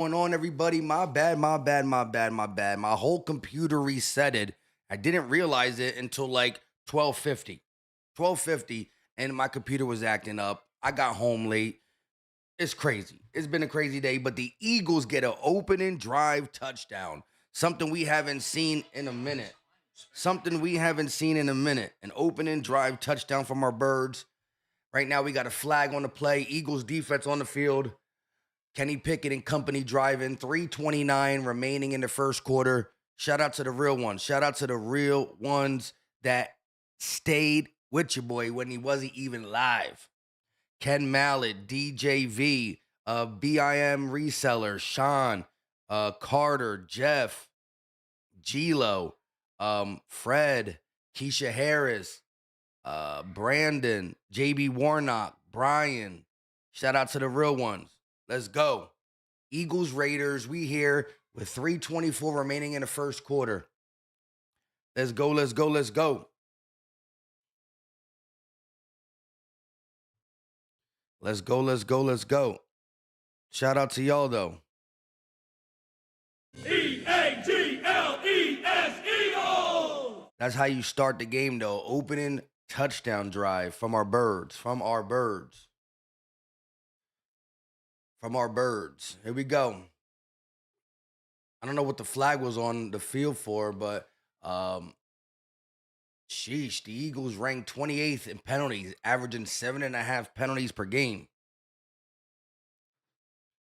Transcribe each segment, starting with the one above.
Going on, everybody? My bad. My whole computer resetted. I didn't realize it until like 12:50. 12:50, and my computer was acting up. I got home late. It's crazy. It's been a crazy day, but the Eagles get an opening drive touchdown. Something we haven't seen in a minute. Something we haven't seen in a minute. An opening drive touchdown from our birds. Right now, we got a flag on the play. Eagles defense on the field. Kenny Pickett and company driving, 3:29 remaining in the first quarter. Shout out to the real ones. Shout out to the real ones that stayed with your boy when he wasn't even live. Ken Mallett, DJV, BIM Reseller, Sean, Carter, Jeff, Gilo, Fred, Keisha Harris, Brandon, JB Warnock, Brian. Shout out to the real ones. Let's go. Eagles, Raiders, we here with 3:24 remaining in the first quarter. Let's go, let's go, let's go. Let's go, let's go, let's go. Shout out to y'all, though. Eagles! That's how you start the game, though. Opening touchdown drive from our birds, from our birds. From our birds. Here we go. I don't know what the flag was on the field for, but sheesh, the Eagles ranked 28th in penalties, averaging 7.5 penalties per game.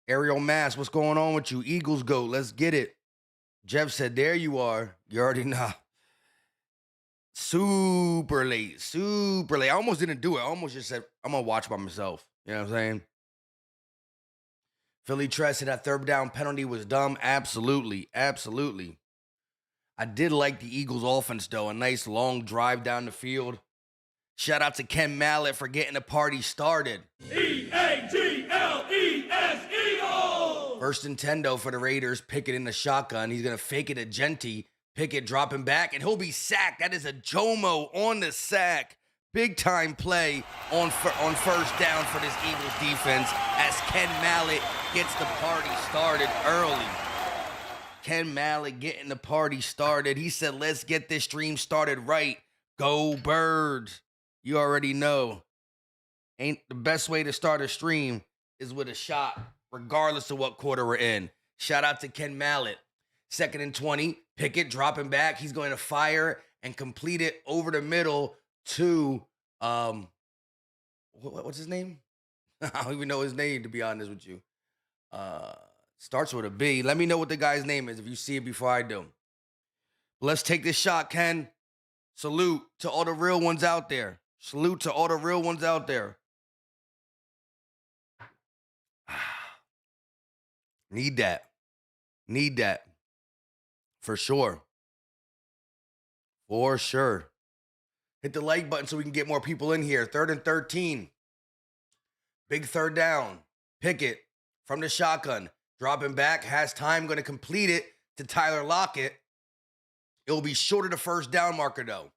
Ariel Mass, what's going on with you? Eagles go. Let's get it. Jeff said, there you are. You already know. Super late. Super late. I almost didn't do it. I almost just said, I'm going to watch by myself. You know what I'm saying? Philly Tress said that third down penalty was dumb. Absolutely. Absolutely. I did like the Eagles offense, though. A nice long drive down the field. Shout out to Ken Mallett for getting the party started. Eagles! First and 10, though, for the Raiders. Pickett in the shotgun. He's going to fake it to Genty. Pickett dropping back, and he'll be sacked. That is a Jomo on the sack. Big time play on first down for this Eagles defense as Ken Mallett gets the party started early. Ken Mallett getting the party started. He said, let's get this stream started right. Go Birds. You already know. Ain't the best way to start a stream is with a shot, regardless of what quarter we're in. Shout out to Ken Mallett. 2nd and 20. Pickett dropping back. He's going to fire and complete it over the middle to, what's his name? I don't even know his name, to be honest with you. Starts with a B. Let me know what the guy's name is if you see it before I do. Let's take this shot, Ken. Salute to all the real ones out there. Salute to all the real ones out there. Need that. Need that. For sure. For sure. Hit the like button so we can get more people in here. 3rd and 13. Big third down. Pickett from the shotgun. Dropping back. Has time. Going to complete it to Tyler Lockett. It will be short of the first down marker, though.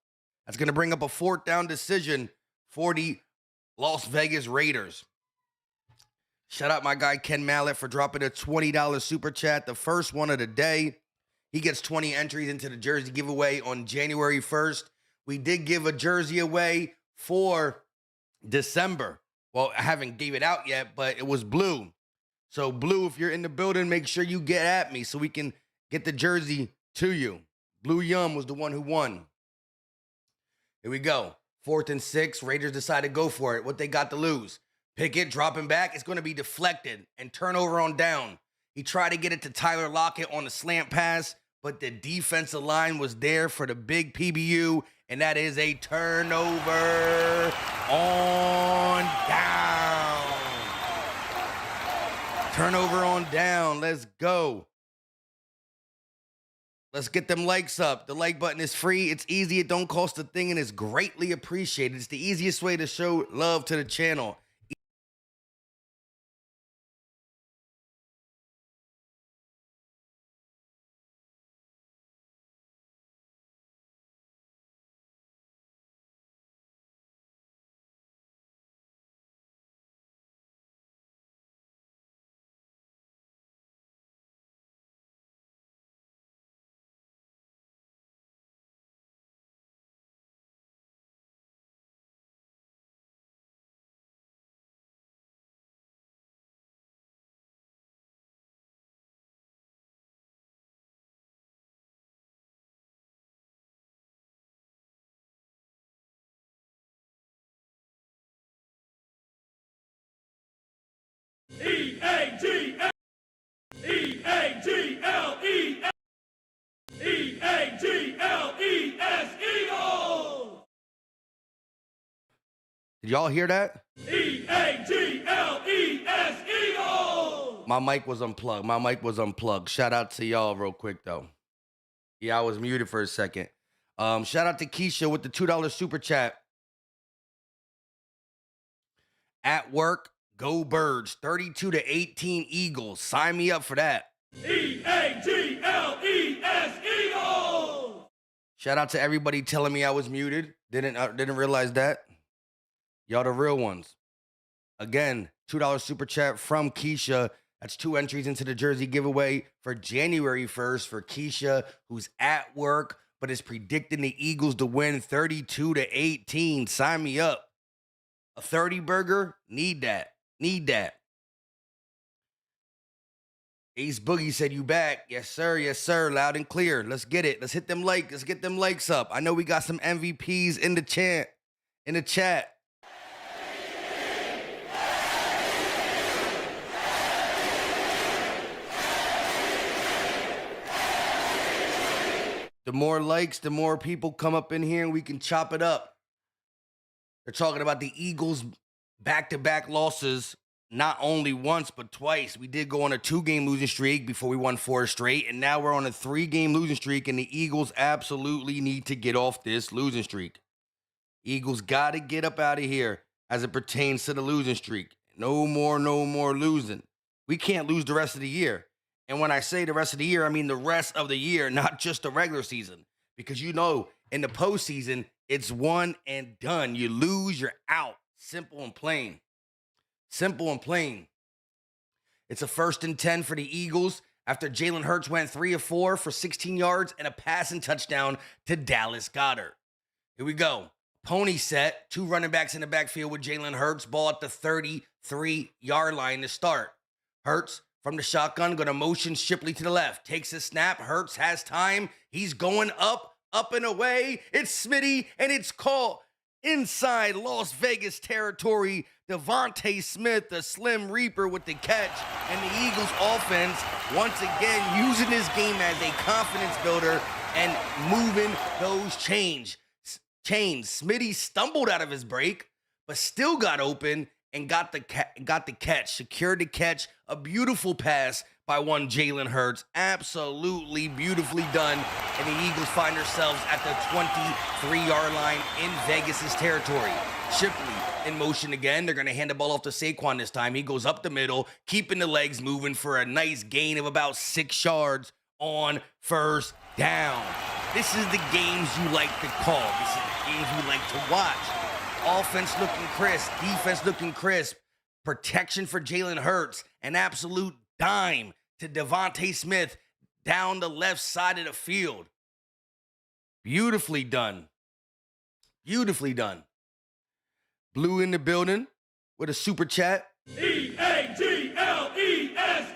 That's going to bring up a 4th down decision for the Las Vegas Raiders. Shout out my guy Ken Mallett for dropping a $20 super chat, the first one of the day. He gets 20 entries into the jersey giveaway on January 1st. We did give a jersey away for December. Well, I haven't gave it out yet, but it was blue. So blue, if you're in the building, make sure you get at me so we can get the jersey to you. Blue Yum was the one who won. Here we go. 4th and 6. Raiders decide to go for it. What they got to lose? Pickett dropping back. It's going to be deflected and turnover on down. He tried to get it to Tyler Lockett on the slant pass, but the defensive line was there for the big PBU, and that is a turnover on down. Turnover on down. Let's go. Let's get them likes up. The like button is free. It's easy. It don't cost a thing, and it's greatly appreciated. It's the easiest way to show love to the channel. Did y'all hear that? E-A-G-L-E-S, Eagles! My mic was unplugged. Shout out to y'all real quick, though. Yeah, I was muted for a second. Shout out to Keisha with the $2 super chat. At work, go Birds. 32-18 Eagles. Sign me up for that. E-A-G-L-E-S, Eagles! Shout out to everybody telling me I was muted. Didn't realize that. Y'all the real ones. Again, $2 super chat from Keisha. That's 2 entries into the jersey giveaway for January 1st for Keisha, who's at work, but is predicting the Eagles to win 32-18. Sign me up. A 30 burger? Need that. Ace Boogie said, you back. Yes, sir. Loud and clear. Let's get it. Let's hit them likes. Let's get them likes up. I know we got some MVPs in the chat. The more likes, the more people come up in here and we can chop it up. They're talking about the Eagles' back-to-back losses, not only once, but twice. We did go on a 2-game losing streak before we won 4 straight, and now we're on a 3-game losing streak, and the Eagles absolutely need to get off this losing streak. Eagles got to get up out of here as it pertains to the losing streak. No more losing. We can't lose the rest of the year. And when I say the rest of the year, I mean the rest of the year, not just the regular season. Because in the postseason, it's one and done. You lose, you're out. Simple and plain. It's a 1st and 10 for the Eagles after Jalen Hurts went 3 of 4 for 16 yards and a passing touchdown to Dallas Goedert. Here we go. Pony set, 2 running backs in the backfield with Jalen Hurts, ball at the 33-yard line to start. Hurts from the shotgun, going to motion Shipley to the left. Takes a snap. Hurts has time. He's going up and away. It's Smitty, and it's caught inside Las Vegas territory. Devontae Smith, the Slim Reaper, with the catch. And the Eagles offense, once again, using this game as a confidence builder and moving those chains. Smitty stumbled out of his break, but still got open and got the catch, secured the catch. A beautiful pass by one Jalen Hurts. Absolutely beautifully done. And the Eagles find themselves at the 23-yard line in Vegas' territory. Shipley in motion again. They're going to hand the ball off to Saquon this time. He goes up the middle, keeping the legs moving for a nice gain of about 6 yards on 1st down. This is the games you like to call. This is the games you like to watch. Offense looking crisp, defense looking crisp, protection for Jalen Hurts, an absolute dime to Devontae Smith down the left side of the field. Beautifully done. Blue in the building with a super chat. E-A-G-L-E-S,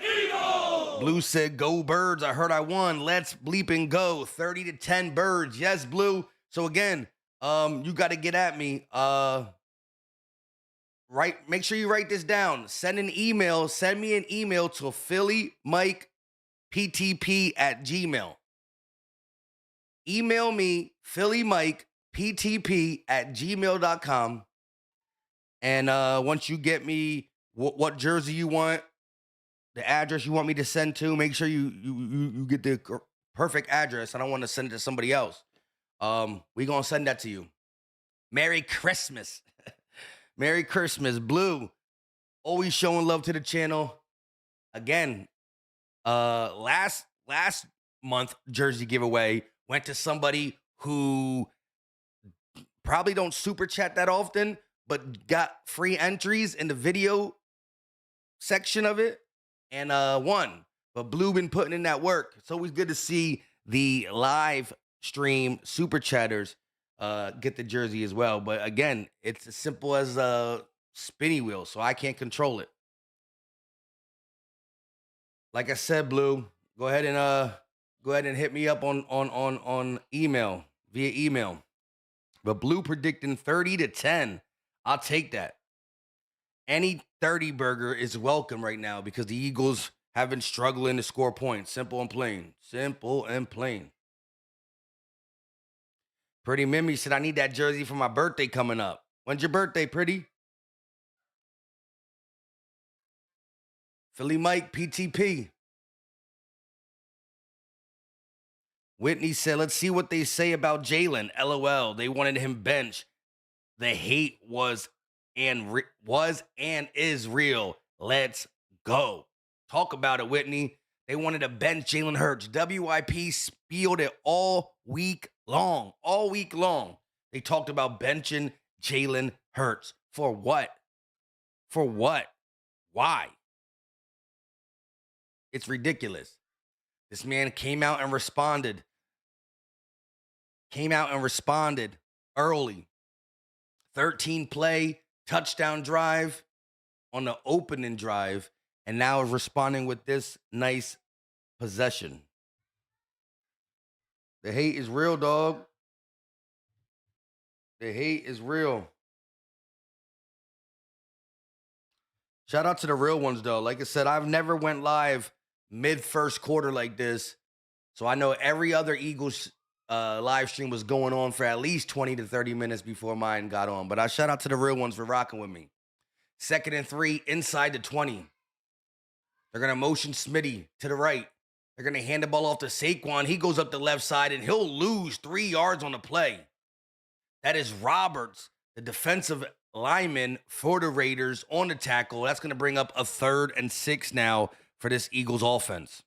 Eagles! Blue said, go Birds. I heard I won. Let's bleep and go. 30-10 Birds. Yes, Blue. So again, you got to get at me. Make sure you write this down. Send me an email to phillymikeptp@gmail. Email me, phillymikeptp@gmail.com. And once you get me what jersey you want, the address you want me to send to, make sure you get the perfect address. I don't want to send it to somebody else. We gonna send that to you. Merry Christmas. Merry Christmas. Blue, always showing love to the channel. Again, last month jersey giveaway went to somebody who probably don't super chat that often, but got free entries in the video section of it and won. But Blue been putting in that work. It's always good to see the live stream super chatters get the jersey as well. But again, it's as simple as a spinny wheel, so I can't control it. Like I said, Blue, go ahead and hit me up on email, via email. But Blue predicting 30-10. I'll take that. Any 30 burger is welcome right now because the Eagles have been struggling to score points. Simple and plain. Pretty Mimi said, I need that jersey for my birthday coming up. When's your birthday, pretty? Philly Mike, PTP. Whitney said, let's see what they say about Jalen. LOL. They wanted him bench. The hate was and is real. Let's go. Talk about it, Whitney. They wanted to bench Jalen Hurts. WIP spielded it all week long. All week long. They talked about benching Jalen Hurts. For what? For what? Why? It's ridiculous. This man came out and responded. Early. 13 play, touchdown drive on the opening drive, and now is responding with this nice possession. The hate is real, dog. The hate is real. Shout out to the real ones, though. Like I said, I've never went live mid-first quarter like this, so I know every other Eagles live stream was going on for at least 20 to 30 minutes before mine got on. But I shout out to the real ones for rocking with me. 2nd and 3, inside the 20. They're going to motion Smitty to the right. They're going to hand the ball off to Saquon. He goes up the left side, and he'll lose 3 yards on the play. That is Roberts, the defensive lineman for the Raiders, on the tackle. That's going to bring up a 3rd and 6 now for this Eagles offense.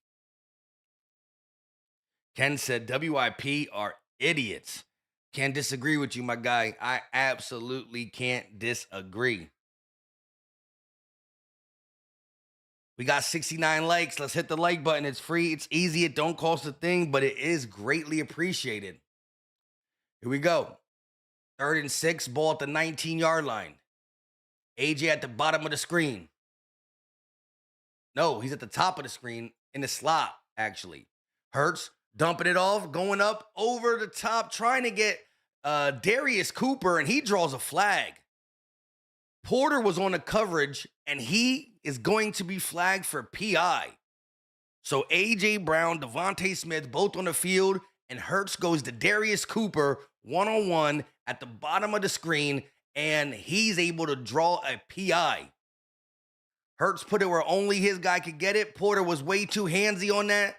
Ken said, WIP are idiots. Can't disagree with you, my guy. I absolutely can't disagree. We got 69 likes. Let's hit the like button. It's free. It's easy. It don't cost a thing, but it is greatly appreciated. Here we go. 3rd and 6, ball at the 19-yard line. AJ at the bottom of the screen. No, he's at the top of the screen in the slot, actually. Hurts dumping it off, going up over the top, trying to get Darius Cooper, and he draws a flag. Porter was on the coverage, and he is going to be flagged for PI. So A.J. Brown, Devontae Smith, both on the field, and Hurts goes to Darius Cooper one-on-one at the bottom of the screen, and he's able to draw a PI. Hurts put it where only his guy could get it. Porter was way too handsy on that,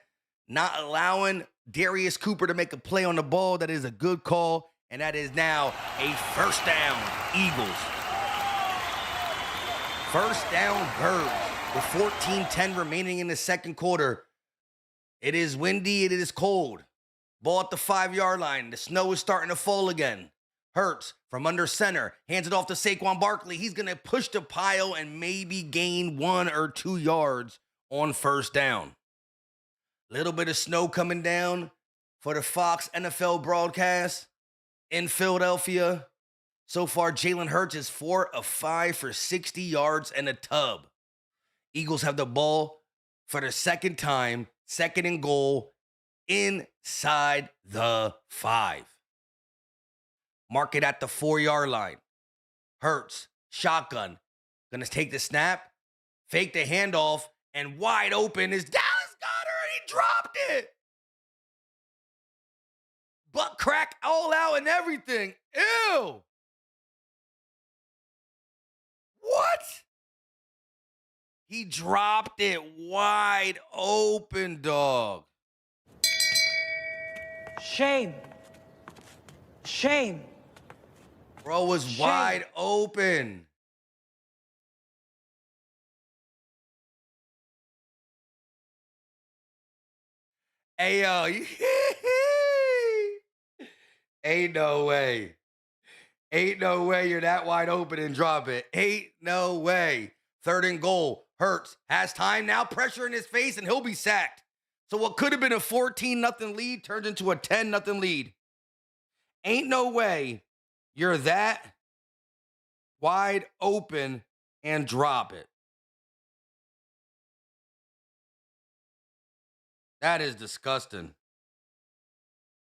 not allowing Darius Cooper to make a play on the ball. That is a good call, and that is now a 1st down, Eagles. 1st down, Birds, with 14:10 remaining in the 2nd quarter. It is windy, it is cold. Ball at the 5-yard line. The snow is starting to fall again. Hurts from under center, hands it off to Saquon Barkley. He's going to push the pile and maybe gain 1 or 2 yards on 1st down. Little bit of snow coming down for the Fox NFL broadcast in Philadelphia. So far, Jalen Hurts is 4 of 5 for 60 yards and a tub. Eagles have the ball for the 2nd time, 2nd and goal, inside the 5. Mark it at the 4-yard line. Hurts, shotgun, gonna take the snap, fake the handoff, and wide open is Dallas Goedert, and he dropped it. Butt crack all out and everything. Ew. What? He dropped it wide open, dog. Shame. Shame. Bro was Shame. wide open. Hey, yo. Ain't no way. Ain't no way you're that wide open and drop it. Ain't no way. 3rd and goal. Hurts has time now, pressure in his face, and he'll be sacked. So what could have been a 14-0 lead turns into a 10-0 lead. Ain't no way you're that wide open and drop it. That is disgusting.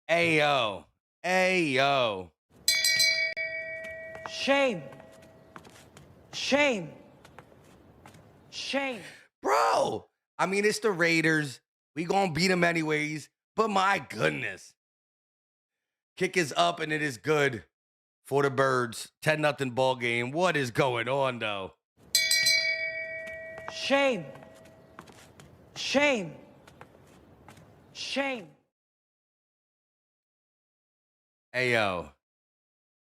Ayo. Ayo. Shame. Shame. Shame. Bro, I mean, it's the Raiders. We gonna beat them anyways. But my goodness. Kick is up and it is good for the Birds. 10-0 ball game. What is going on, though? Shame. Shame. Shame. Hey, yo.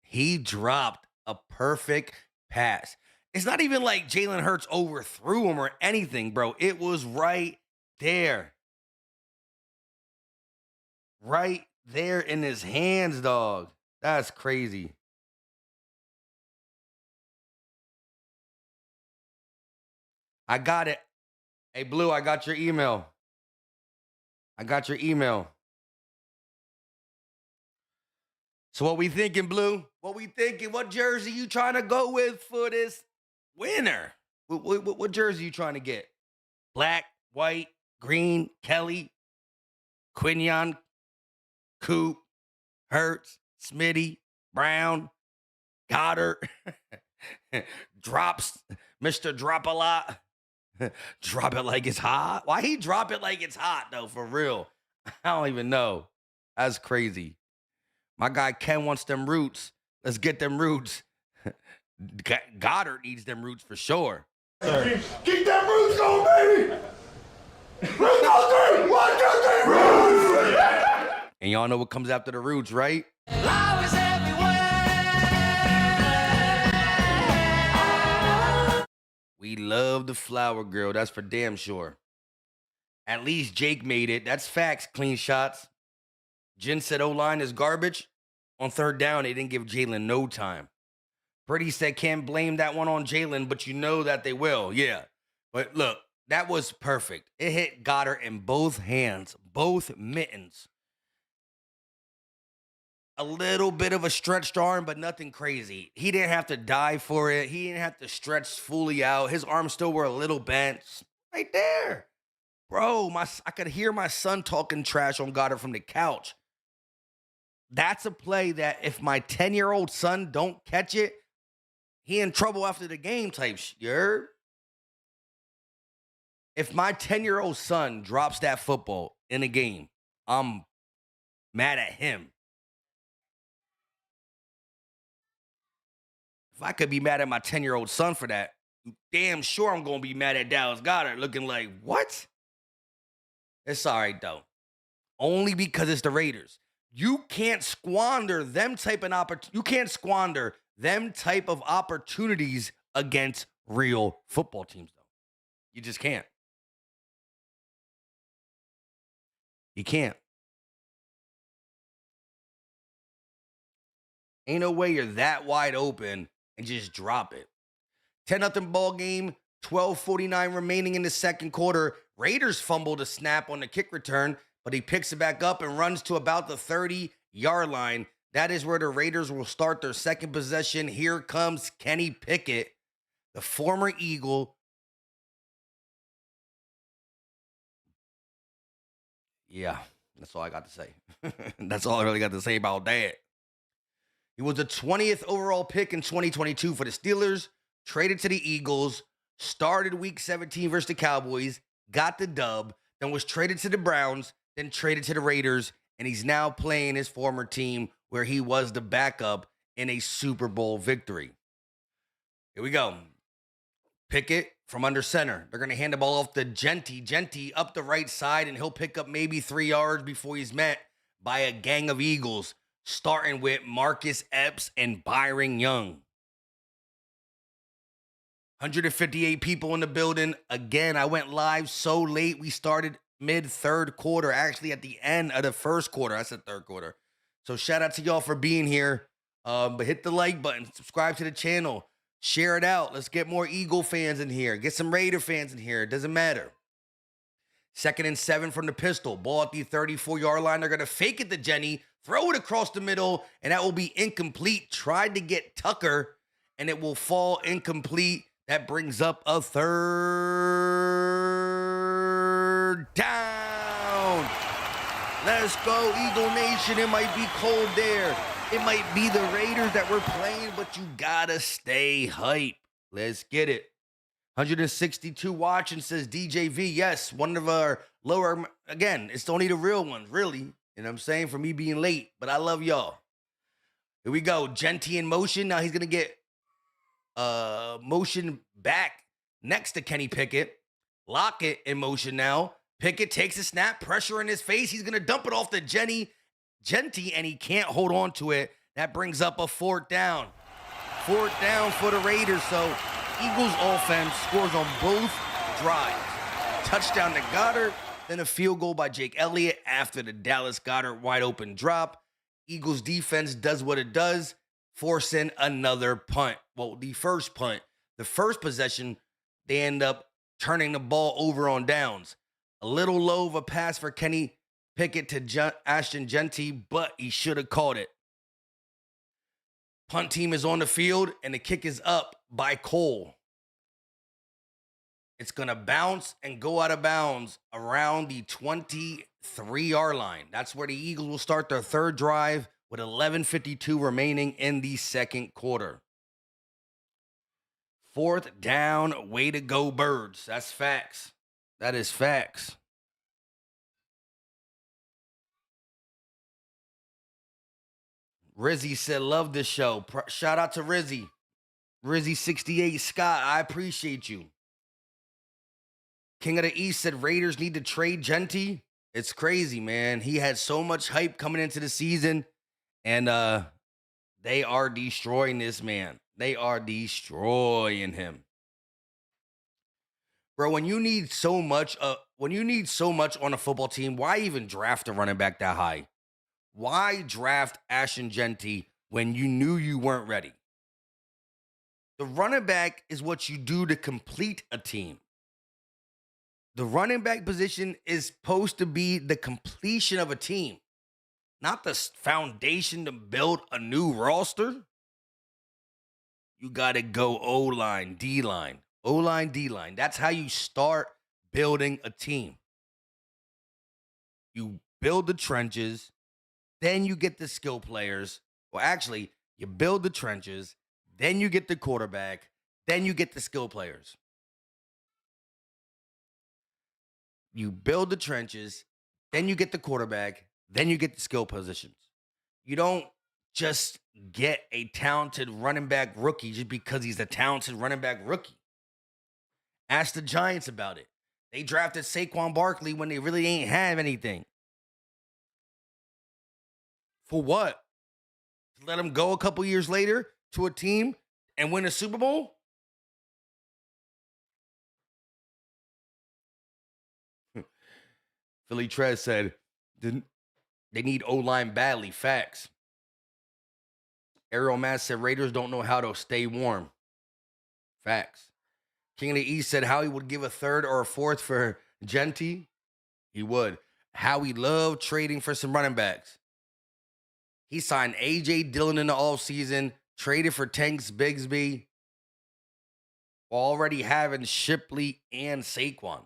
He dropped a perfect pass. It's not even like Jalen Hurts overthrew him or anything, bro. It was right there. Right there in his hands, dog. That's crazy. I got it. Hey, Blue, I got your email. I got your email. So what we thinking, Blue? What we thinking? What jersey you trying to go with for this winner? What jersey you trying to get? Black, white, green, Kelly, Quinion, Coop, Hurts, Smitty, Brown, Goddard, Drops, Mr. Drop a Lot. Drop it like it's hot. Why he drop it like it's hot, though, for real? I don't even know. That's crazy. My guy Ken wants them roots. Let's get them roots. Goddard needs them roots for sure. Keep them roots going, baby! Roots on 3! 1, 2, 3, roots! And y'all know what comes after the roots, right? Love is everywhere. We love the flower girl. That's for damn sure. At least Jake made it. That's facts, clean shots. Jen said O-line is garbage. On third down, they didn't give Jalen no time. Pretty said can't blame that one on Jalen, but you know that they will. Yeah. But look, that was perfect. It hit Goddard in both hands, both mittens. A little bit of a stretched arm, but nothing crazy. He didn't have to dive for it. He didn't have to stretch fully out. His arms still were a little bent. Right there. Bro, I could hear my son talking trash on Goddard from the couch. That's a play that if my 10-year-old son don't catch it, he in trouble after the game type shit. You heard? If my 10-year-old son drops that football in a game, I'm mad at him. If I could be mad at my 10-year-old son for that, damn sure I'm going to be mad at Dallas Goedert looking like, what? It's all right, though. Only because it's the Raiders. You can't squander them type of opportunities against real football teams, though. You just can't. You can't. Ain't no way you're that wide open and just drop it. 10-0 ball game, 12:49 remaining in the second quarter. Raiders fumbled a snap on the kick return, but he picks it back up and runs to about the 30-yard line. That is where the Raiders will start their second possession. Here comes Kenny Pickett, the former Eagle. Yeah, that's all I got to say. That's all I really got to say about that. He was the 20th overall pick in 2022 for the Steelers, traded to the Eagles, started week 17 versus the Cowboys, got the dub, then was traded to the Browns, then traded to the Raiders, and he's now playing his former team where he was the backup in a Super Bowl victory. Here we go. Pickett from under center. They're going to hand the ball off to Genty. Genty up the right side, and he'll pick up maybe 3 yards before he's met by a gang of Eagles, starting with Marcus Epps and Byron Young. 158 people in the building. Again, I went live so late. We started mid-third quarter, actually at the end of the first quarter. I said third quarter. So shout out to y'all for being here. But hit the like button, subscribe to the channel, share it out. Let's get more Eagle fans in here. Get some Raider fans in here. It doesn't matter. 2nd and 7 from the pistol. Ball at the 34-yard line. They're going to fake it to Jenny, throw it across the middle, and that will be incomplete. Tried to get Tucker, and it will fall incomplete. That brings up a third down. Let's go, Eagle Nation. It might be cold there. It might be the Raiders that we're playing, but you gotta stay hype. Let's get it. 162 watching, says DJV. Yes, one of our lower, again, it's only the real ones, really. You know what I'm saying? For me being late, but I love y'all. Here we go. Genty in motion. Now he's going to get motion back next to Kenny Pickett. Lockett in motion now. Pickett takes a snap, pressure in his face. He's going to dump it off to Genty, and he can't hold on to it. That brings up a 4th down. 4th down for the Raiders. So Eagles offense scores on both drives. Touchdown to Goedert, then a field goal by Jake Elliott after the Dallas Goedert wide open drop. Eagles defense does what it does, forcing another punt. Well, the first punt. The first possession, they end up turning the ball over on downs. A little low of a pass for Kenny Pickett to Ashton Genty, but he should have caught it. Punt team is on the field, and the kick is up by Cole. It's going to bounce and go out of bounds around the 23-yard line. That's where the Eagles will start their third drive with 11:52 remaining in the second quarter. 4th down, way to go, Birds. That's facts. That is facts. Rizzy said, love this show. Shout out to Rizzy. Rizzy68 Scott, I appreciate you. King of the East said Raiders need to trade Genty. It's crazy, man. He had so much hype coming into the season, and they are destroying this man. They are destroying him. Bro, when you need so much on a football team, why even draft a running back that high? Why draft Ashton Genty when you knew you weren't ready? The running back is what you do to complete a team. The running back position is supposed to be the completion of a team, not the foundation to build a new roster. You got to go O-line, D-line. O-line, D-line. That's how you start building a team. You build the trenches, then you get the skill players. Well, actually, you build the trenches, then you get the quarterback, then you get the skill players. You build the trenches, then you get the quarterback, then you get the skill positions. You don't just get a talented running back rookie just because he's a talented running back rookie. Ask the Giants about it. They drafted Saquon Barkley when they really ain't have anything. For what? To let him go a couple years later to a team and win a Super Bowl? Philly Trez said, they need O-line badly. Facts. Ariel Mass said, Raiders don't know how to stay warm. Facts. King of the East said how he would give a 3rd or a 4th for Genty. He would. How he loved trading for some running backs. He signed A.J. Dillon in the offseason, traded for Tanks Bigsby, already having Shipley and Saquon.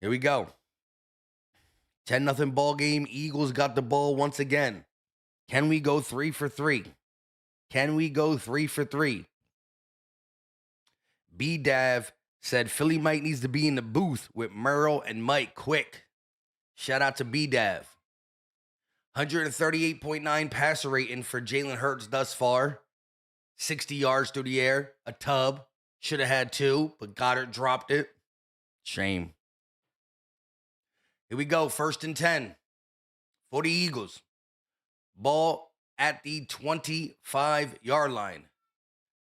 Here we go. 10-0 ball game. Eagles got the ball once again. Can we go 3 for 3? Can we go 3 for 3? B-Dav said Philly Mike needs to be in the booth with Merle and Mike quick. Shout out to B-Dav. 138.9 passer rating for Jalen Hurts thus far. 60 yards through the air. A tub. Should have had 2, but Goedert dropped it. Shame. Here we go. 1st and 10 for the Eagles. Ball at the 25-yard line.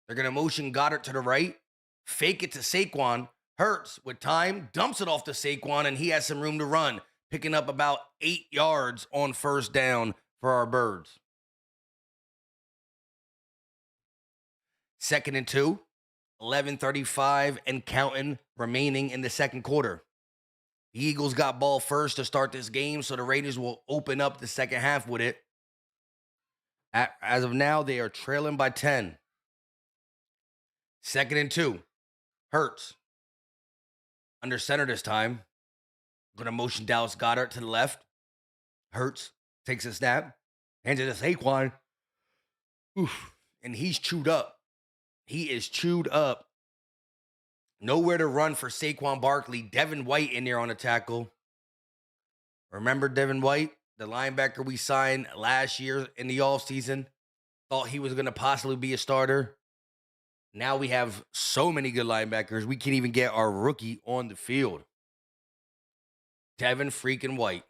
They're going to motion Goedert to the right. Fake it to Saquon. Hurts with time. Dumps it off to Saquon, and he has some room to run. Picking up about 8 yards on 1st down for our Birds. 2nd and 2. 11:35 and counting remaining in the second quarter. The Eagles got ball first to start this game, so the Raiders will open up the second half with it. As of now, they are trailing by 10. 2nd and 2. Hurts. Under center this time. Going to motion Dallas Goedert to the left. Hurts. Takes a snap. Hands it to Saquon. Oof. And he's chewed up. He is chewed up. Nowhere to run for Saquon Barkley. Devin White in there on the tackle. Remember Devin White? the linebacker we signed last year in the offseason, thought he was going to possibly be a starter. Now we have so many good linebackers, we can't even get our rookie on the field. Devin freaking White.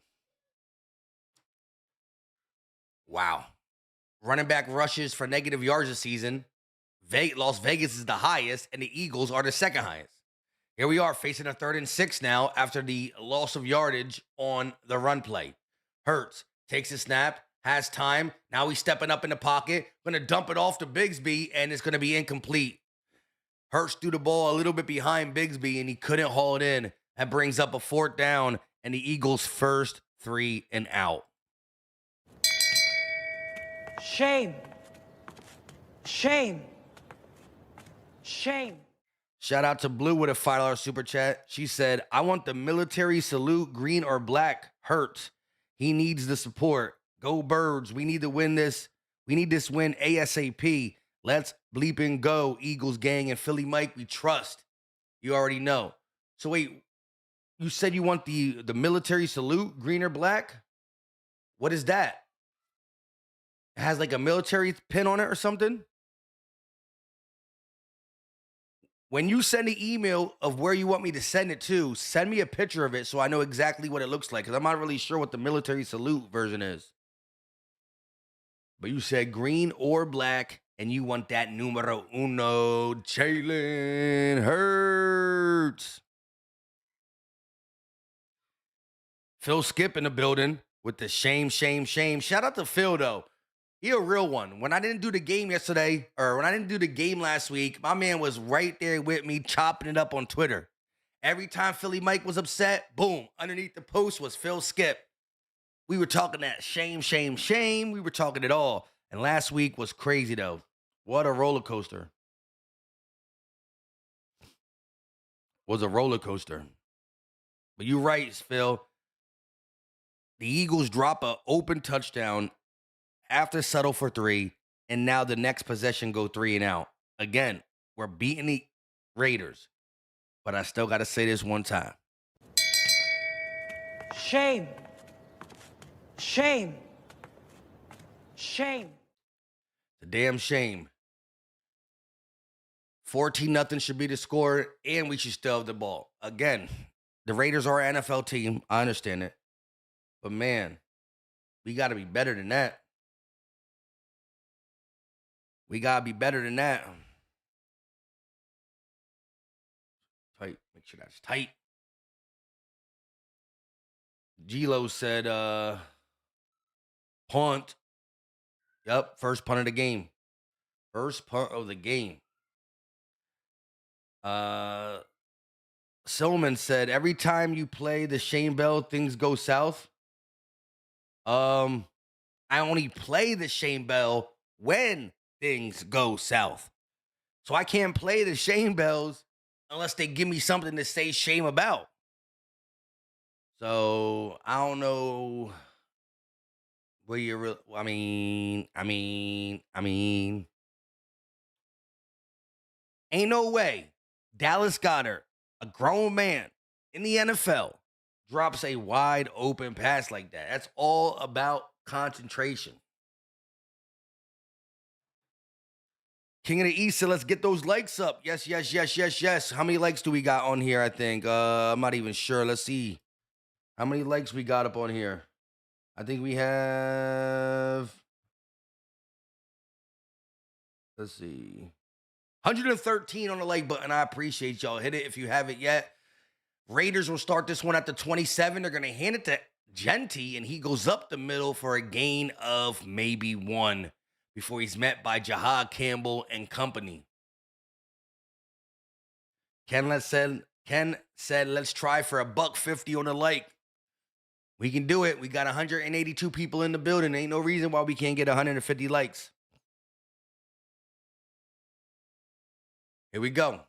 Wow. Running back rushes for negative yards this season. Las Vegas is the highest, and the Eagles are the second highest. Here we are facing a 3rd and 6 now after the loss of yardage on the run play. Hurts takes a snap, has time. Now he's stepping up in the pocket. Going to dump it off to Bigsby, and it's going to be incomplete. Hurts threw the ball a little bit behind Bigsby, and he couldn't haul it in. That brings up a 4th down, and the Eagles' first 3 and out. Shame. Shame. Shame. Shout out to Blue with a $5 super chat. She said, I want the military salute, green or black. Hurts. He needs the support. Go Birds. We need to win this. We need this win ASAP. Let's bleeping go, Eagles gang and Philly Mike. We trust. You already know. So wait, you said you want the military salute, green or black? What is that? It has like a military pin on it or something? When you send the email of where you want me to send it to, send me a picture of it so I know exactly what it looks like, because I'm not really sure what the military salute version is. But you said green or black, and you want that numero uno, Jalen Hurts. Phil Skip in the building with the shame. Shout out to Phil, though. He a real one. When I didn't do the game yesterday, or when I didn't do the game last week, my man was right there with me chopping it up on Twitter. Every time Philly Mike was upset, boom, underneath the post was Phil Skip. We were talking that shame. We were talking it all. And last week was crazy, though. What a roller coaster. Was a roller coaster. But you're right, Phil. The Eagles drop an open touchdown after settle for 3, and now the next possession go 3 and out. Again, we're beating the Raiders, but I still got to say this one time. Shame. Shame. Shame. It's a damn shame. 14-0 should be the score, and we should still have the ball. Again, the Raiders are an NFL team. I understand it. But, man, we got to be better than that. We got to be better than that. Tight. Make sure that's tight. G-Lo said, punt. Yep, first punt of the game. First punt of the game. Silman said, every time you play the Shane Bell, things go south. I only play the Shane Bell when things go south. So I can't play the shame bells unless they give me something to say shame about. So I don't know where you're real. I mean, ain't no way Dallas Goedert, a grown man in the NFL, drops a wide open pass like that. That's all about concentration. King of the East said, let's get those likes up. Yes. How many likes do we got on here, I think? I'm not even sure. Let's see. How many likes we got up on here? I think we have... Let's see. 113 on the like button. I appreciate y'all. Hit it if you haven't yet. Raiders will start this one at the 27. They're going to hand it to Genty, and he goes up the middle for a gain of maybe 1 before he's met by Jahad Campbell and company. Ken said, let's try for $150 on the like. We can do it. We got 182 people in the building. Ain't no reason why we can't get 150 likes. Here we go.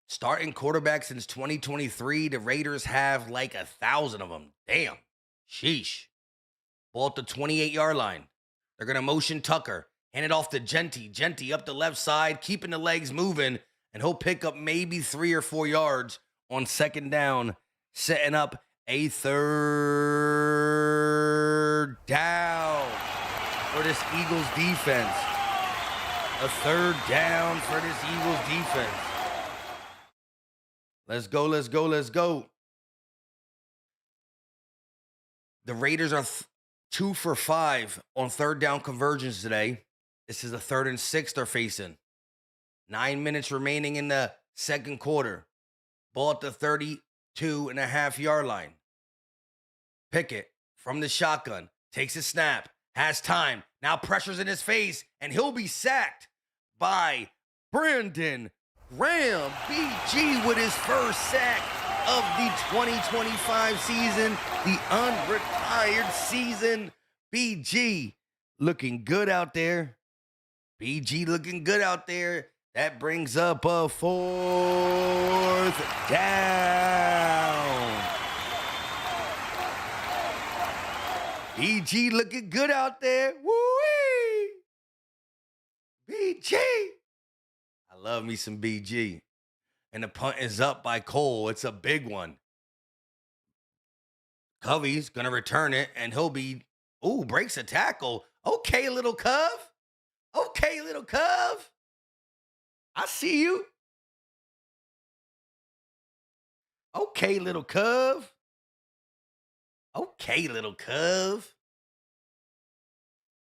Starting quarterback since 2023. The Raiders have like 1,000 of them. Damn. Sheesh. Ball at the 28-yard line. They're going to motion Tucker. Hand it off to Genty. Genty up the left side, keeping the legs moving, and he'll pick up maybe 3 or 4 yards on second down, setting up A third down for this Eagles defense. A third down for this Eagles defense. Let's go, let's go, let's go. The Raiders are 2 for 5 on third down conversions today. This is a 3rd and 6 they're facing. 9 minutes remaining in the second quarter. Ball at the 32.5-yard line. Pickett from the shotgun. Takes a snap. Has time. Now pressure's in his face. And he'll be sacked by Brandon Graham. BG with his first sack of the 2025 season. The unretired season. BG looking good out there. BG looking good out there. That brings up a 4th down. BG looking good out there. Woo-wee. BG. I love me some BG. And the punt is up by Cole. It's a big one. Covey's going to return it, and he'll be, breaks a tackle. Okay, little Cove. Okay, little Cove. I see you. Okay, little Cove. Okay, little Cove.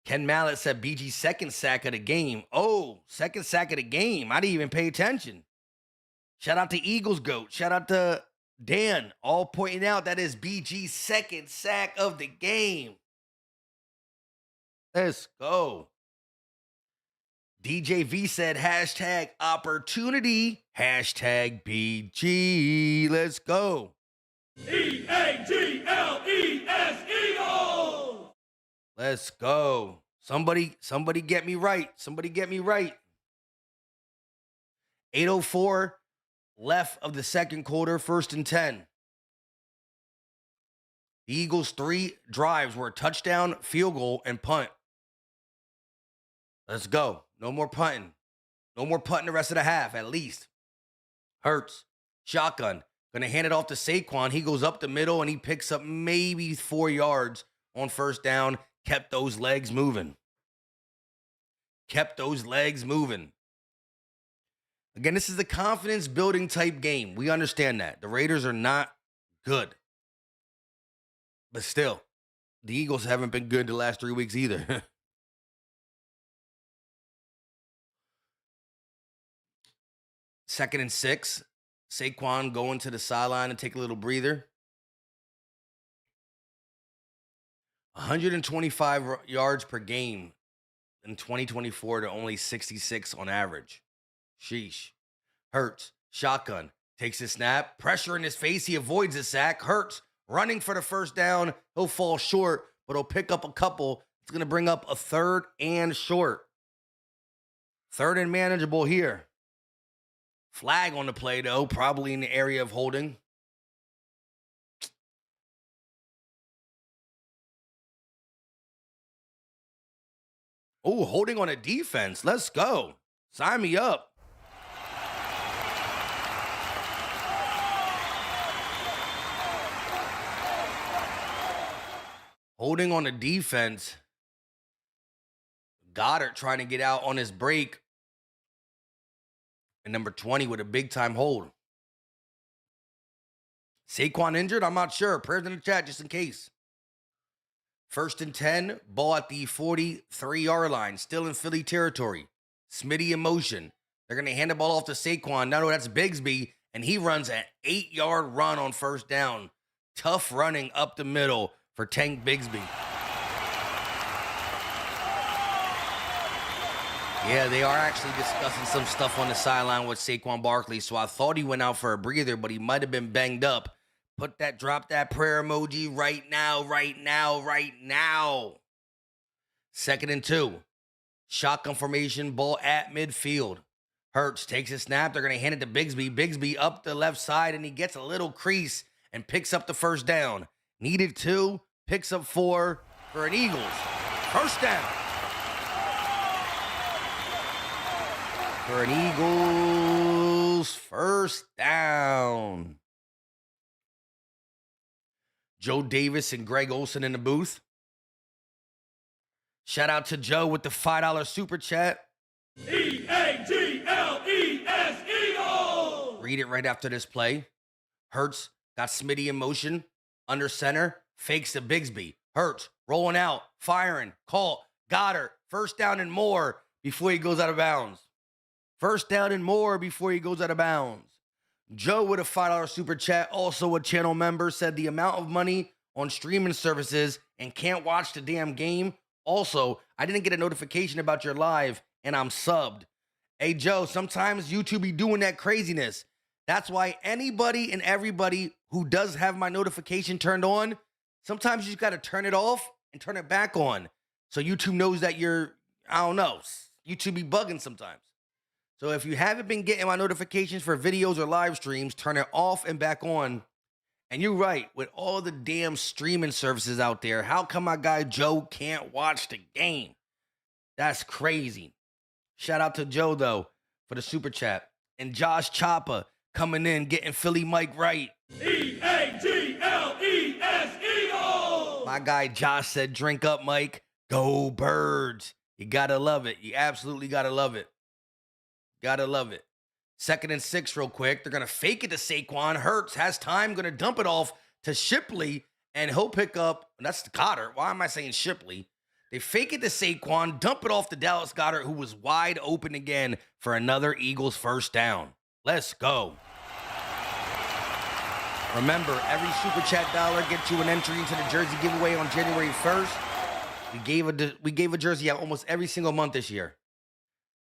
Ken Mallett said BG's second sack of the game. Oh, second sack of the game. I didn't even pay attention. Shout out to Eagles GOAT. Shout out to Dan, all pointing out that is BG's second sack of the game. Let's go. DJV said hashtag opportunity, hashtag BG. Let's go. E-A-G-L-E-S, Eagles! Let's go. Somebody get me right. Somebody get me right. 8:04 left of the second quarter, 1st and 10. The Eagles' 3 drives were a touchdown, field goal, and punt. Let's go. No more punting. No more punting the rest of the half, at least. Hurts. Shotgun. Going to hand it off to Saquon. He goes up the middle, and he picks up maybe 4 yards on 1st down. Kept those legs moving. Kept those legs moving. Again, this is a confidence-building type game. We understand that. The Raiders are not good. But still, the Eagles haven't been good the last 3 weeks either. Second and 6. Saquon going to the sideline and take a little breather. 125 yards per game in 2024 to only 66 on average. Sheesh. Hurts. Shotgun. Takes a snap. Pressure in his face. He avoids a sack. Hurts. Running for the 1st down. He'll fall short, but he'll pick up a couple. It's going to bring up a 3rd and short. 3rd and manageable here. Flag on the play, though, probably in the area of holding. Oh, holding on a defense. Let's go. Sign me up. Holding on the defense. Goedert trying to get out on his break. And number 20 with a big-time hold. Saquon injured? I'm not sure. Prayers in the chat just in case. 1st and 10. Ball at the 43-yard line. Still in Philly territory. Smitty in motion. They're going to hand the ball off to Saquon. Now that's Bigsby. And he runs an 8-yard run on 1st down. Tough running up the middle for Tank Bigsby. Yeah, they are actually discussing some stuff on the sideline with Saquon Barkley, so I thought he went out for a breather, but he might have been banged up. Drop that prayer emoji right now, right now, right now. 2nd and 2. Shotgun formation, ball at midfield. Hurts takes a snap. They're going to hand it to Bigsby. Bigsby up the left side, and he gets a little crease and picks up the 1st down. Needed 2, picks up 4 for an Eagles. 1st down. For an Eagles 1st down. Joe Davis and Greg Olson in the booth. Shout out to Joe with the $5 super chat. E-A-G-L-E-S, Eagles! Read it right after this play. Hurts got Smitty in motion. Under center. Fakes to Bigsby. Hurts rolling out. Firing. Call. Goedert. First down and more before he goes out of bounds. First down and more before he goes out of bounds. Joe with a $5 super chat, also a channel member, said the amount of money on streaming services and can't watch the damn game. Also, I didn't get a notification about your live and I'm subbed. Hey, Joe, sometimes YouTube be doing that craziness. That's why anybody and everybody who does have my notification turned on, sometimes you just got to turn it off and turn it back on. So YouTube knows that you're, I don't know, YouTube be bugging sometimes. So if you haven't been getting my notifications for videos or live streams, turn it off and back on. And you're right, with all the damn streaming services out there, how come my guy Joe can't watch the game? That's crazy. Shout out to Joe, though, for the super chat. And Josh Choppa coming in, getting Philly Mike right. E-A-G-L-E-S, Eagles! My guy Josh said, drink up, Mike. Go Birds. You gotta love it. You absolutely gotta love it. Gotta love it. 2nd and 6 real quick. They're going to fake it to Saquon. Hurts has time. Going to dump it off to Shipley. And he'll pick up. That's Goedert. Why am I saying Shipley? They fake it to Saquon. Dump it off to Dallas Goedert, who was wide open again for another Eagles first down. Let's go. Remember, every Super Chat dollar gets you an entry into the jersey giveaway on January 1st. We gave a jersey out almost every single month this year.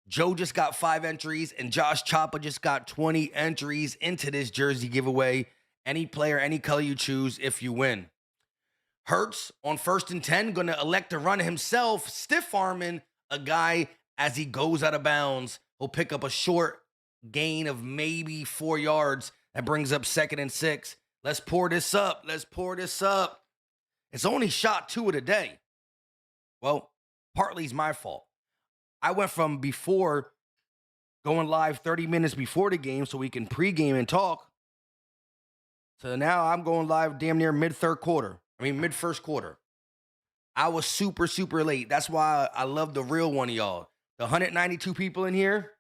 Joe just got 5 entries, and Josh Choppa just got 20 entries into this jersey giveaway. Any player, any color you choose if you win. Hurts on 1st and 10, going to elect to run himself, stiff-arming a guy as he goes out of bounds. He'll pick up a short gain of maybe 4 yards. That brings up 2nd and 6. Let's pour this up. Let's pour this up. It's only shot 2 of the day. Well, partly it's my fault. I went from before going live 30 minutes before the game so we can pregame and talk. So now I'm going live damn near mid-first quarter. I was super, super late. That's why I love the real one of y'all. The 192 people in here,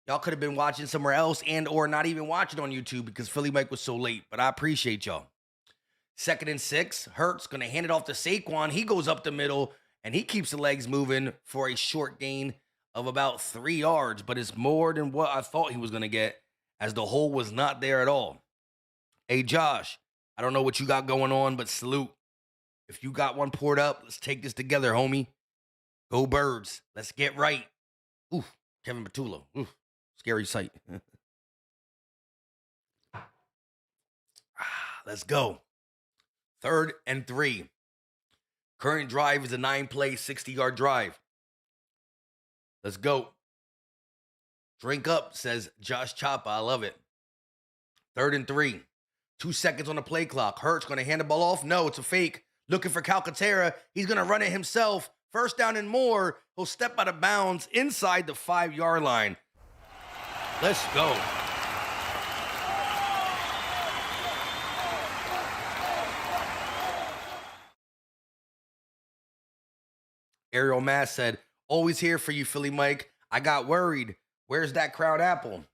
y'all could have been watching somewhere else and or not even watching on YouTube because Philly Mike was so late. But I appreciate y'all. 2nd and 6. Hurts going to hand it off to Saquon. He goes up the middle. And he keeps the legs moving for a short gain of about 3 yards, but it's more than what I thought he was going to get as the hole was not there at all. Hey, Josh, I don't know what you got going on, but salute. If you got one poured up, let's take this together, homie. Go Birds. Let's get right. Ooh, Kevin Patullo. Ooh, scary sight. Let's go. 3rd and 3. Current drive is a 9-play, 60-yard drive. Let's go. Drink up, says Josh Choppa. I love it. 3rd and 3. 2 seconds on the play clock. Hurts going to hand the ball off. No, it's a fake. Looking for Calcaterra. He's going to run it himself. First down and more. He'll step out of bounds inside the 5-yard line. Let's go. Ariel Mass said, always here for you, Philly Mike. I got worried. Where's that Crown Apple?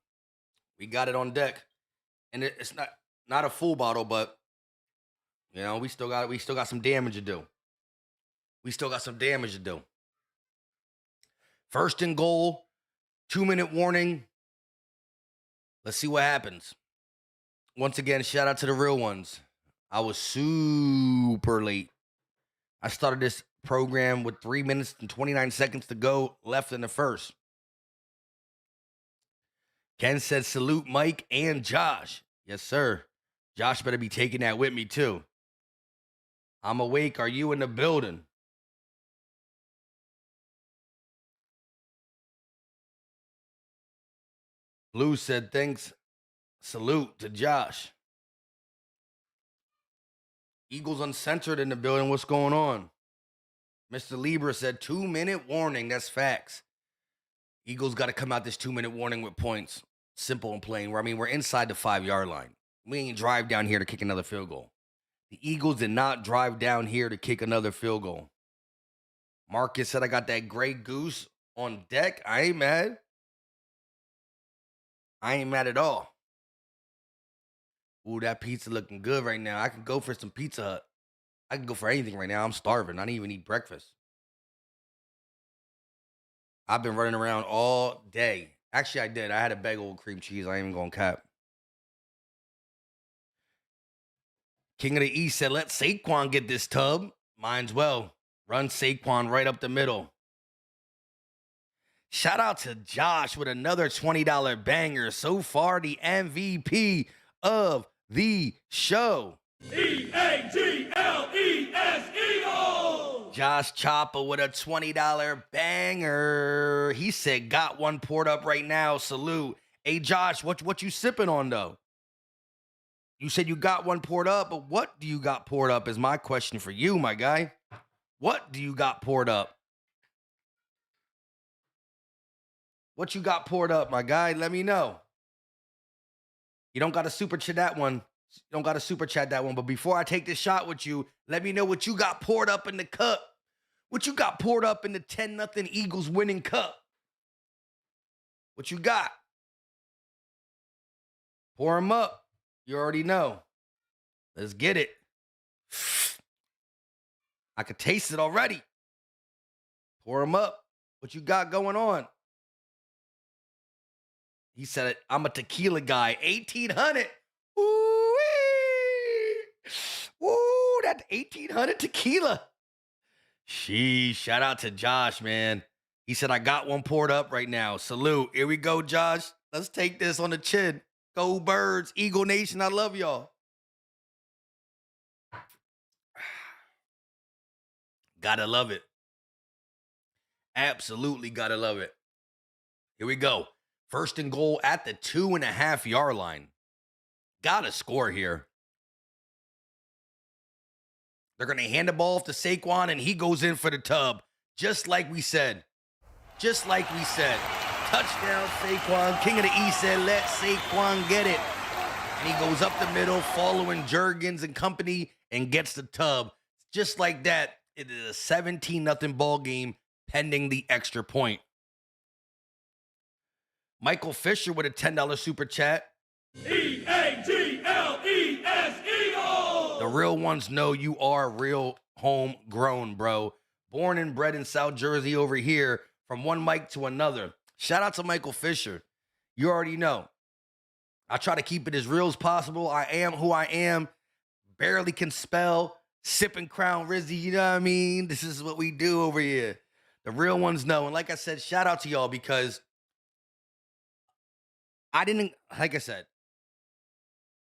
We got it on deck. And it's not a full bottle, but you know, we still got some damage to do. We still got some damage to do. 1st and goal, 2-minute warning. Let's see what happens. Once again, shout out to the real ones. I was super late. I started this program with 3 minutes and 29 seconds to go left in the first. Ken said, salute Mike and Josh. Yes, sir. Josh better be taking that with me, too. I'm awake. Are you in the building? Blue said, thanks. Salute to Josh. Eagles Uncensored in the building. What's going on? Mr. Libra said 2-minute warning. That's facts. Eagles got to come out this 2-minute warning with points. Simple and plain. We're inside the 5-yard line. We ain't drive down here to kick another field goal. The Eagles did not drive down here to kick another field goal. Marcus said I got that Grey Goose on deck. I ain't mad. I ain't mad at all. Ooh, that pizza looking good right now. I can go for some Pizza Hut. I can go for anything right now. I'm starving. I didn't even eat breakfast. I've been running around all day. Actually, I did. I had a bagel with cream cheese. I ain't even gonna cap. King of the East said, let Saquon get this tub. Mine's well. Run Saquon right up the middle. Shout out to Josh with another $20 banger. So far, the MVP of the show. E-A-G-L-E-S, Eagles! Josh Chopper with a $20 banger. He said, got one poured up right now. Salute. Hey, Josh, what you sipping on, though? You said you got one poured up, but what do you got poured up is my question for you, my guy. What do you got poured up? What you got poured up, my guy? Let me know. You don't got to super chat that one. You don't got to super chat that one. But before I take this shot with you, let me know what you got poured up in the cup. What you got poured up in the 10-0 Eagles winning cup. What you got? Pour them up. You already know. Let's get it. I could taste it already. Pour them up. What you got going on? He said it. I'm a tequila guy. 1800. Ooh, that 1800 tequila. Sheesh. Shout out to Josh, man. He said, I got one poured up right now. Salute. Here we go, Josh. Let's take this on the chin. Go Birds. Eagle Nation. I love y'all. Gotta love it. Absolutely gotta love it. Here we go. First and goal at the 2.5-yard line. Gotta score here. They're going to hand the ball off to Saquon, and he goes in for the tub. Just like we said. Just like we said. Touchdown, Saquon. King of the East said, let Saquon get it. And he goes up the middle, following Jurgens and company, and gets the tub. Just like that, it is a 17-0 ball game pending the extra point. Michael Fisher with a $10 super chat. E-A-G-L-E-S, Eagles! The real ones know you are real homegrown, bro. Born and bred in South Jersey over here, from one mic to another. Shout out to Michael Fisher. You already know. I try to keep it as real as possible. I am who I am. Barely can spell. Sipping Crown Rizzy, you know what I mean? This is what we do over here. The real ones know. And like I said, shout out to y'all because like I said,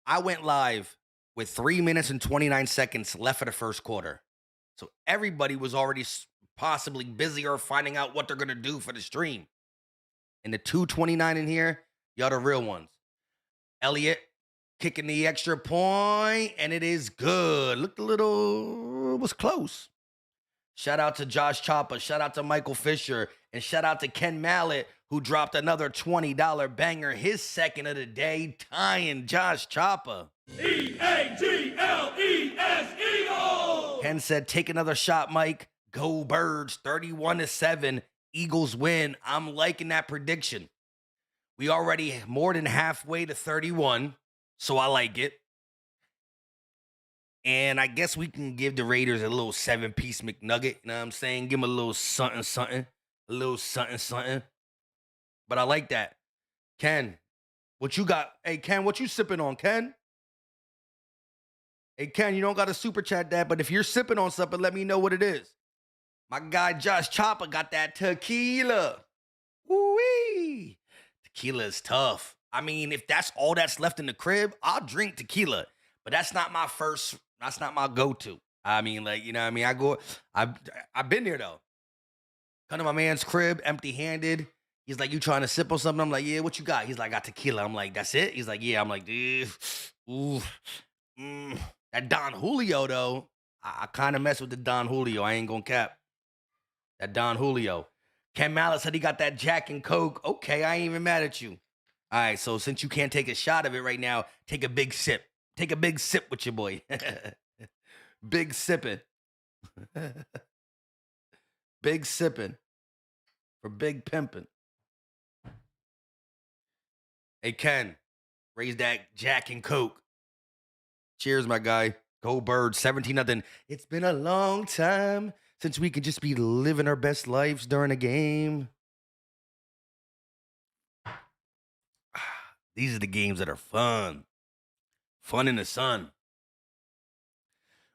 I went live with 3 minutes and 29 seconds left of the first quarter. So everybody was already possibly busy or finding out what they're going to do for the stream. And the 2:29 in here, y'all the real ones. Elliott kicking the extra point, and it is good. Looked a little, it was close. Shout out to Josh Chopper. Shout out to Michael Fisher. And shout out to Ken Mallett, who dropped another $20 banger, his second of the day, tying Josh Chopper. E-A-G-L-E-S, Eagles! Ken said, take another shot, Mike. Go Birds, 31-7. Eagles win. I'm liking that prediction. We already more than halfway to 31, so I like it. And I guess we can give the Raiders a little 7-piece McNugget. You know what I'm saying? Give them a little something, something. A little something, something. But I like that. Ken, what you got? Hey, Ken, what you sipping on, Ken? Hey, Ken, you don't got to super chat that, but if you're sipping on something, let me know what it is. My guy Josh Chopper got that tequila. Woo-wee. Tequila is tough. I mean, if that's all that's left in the crib, I'll drink tequila. But that's not my go-to. I mean, like, you know what I mean? I've been there, though. Come to my man's crib, empty-handed. He's like, you trying to sip on something? I'm like, yeah, what you got? He's like, I got tequila. I'm like, that's it? He's like, yeah. I'm like, ooh. That Don Julio, though, I kind of mess with the Don Julio. I ain't gonna cap. That Don Julio. Ken Mallett said he got that Jack and Coke. Okay, I ain't even mad at you. All right, so since you can't take a shot of it right now, take a big sip. Take a big sip with your boy. Big sipping. Big sipping for big pimping. Hey, Ken, raise that Jack and Coke. Cheers, my guy. Go Birds, 17-0. It's been a long time since we could just be living our best lives during a game. These are the games that are fun. Fun in the sun.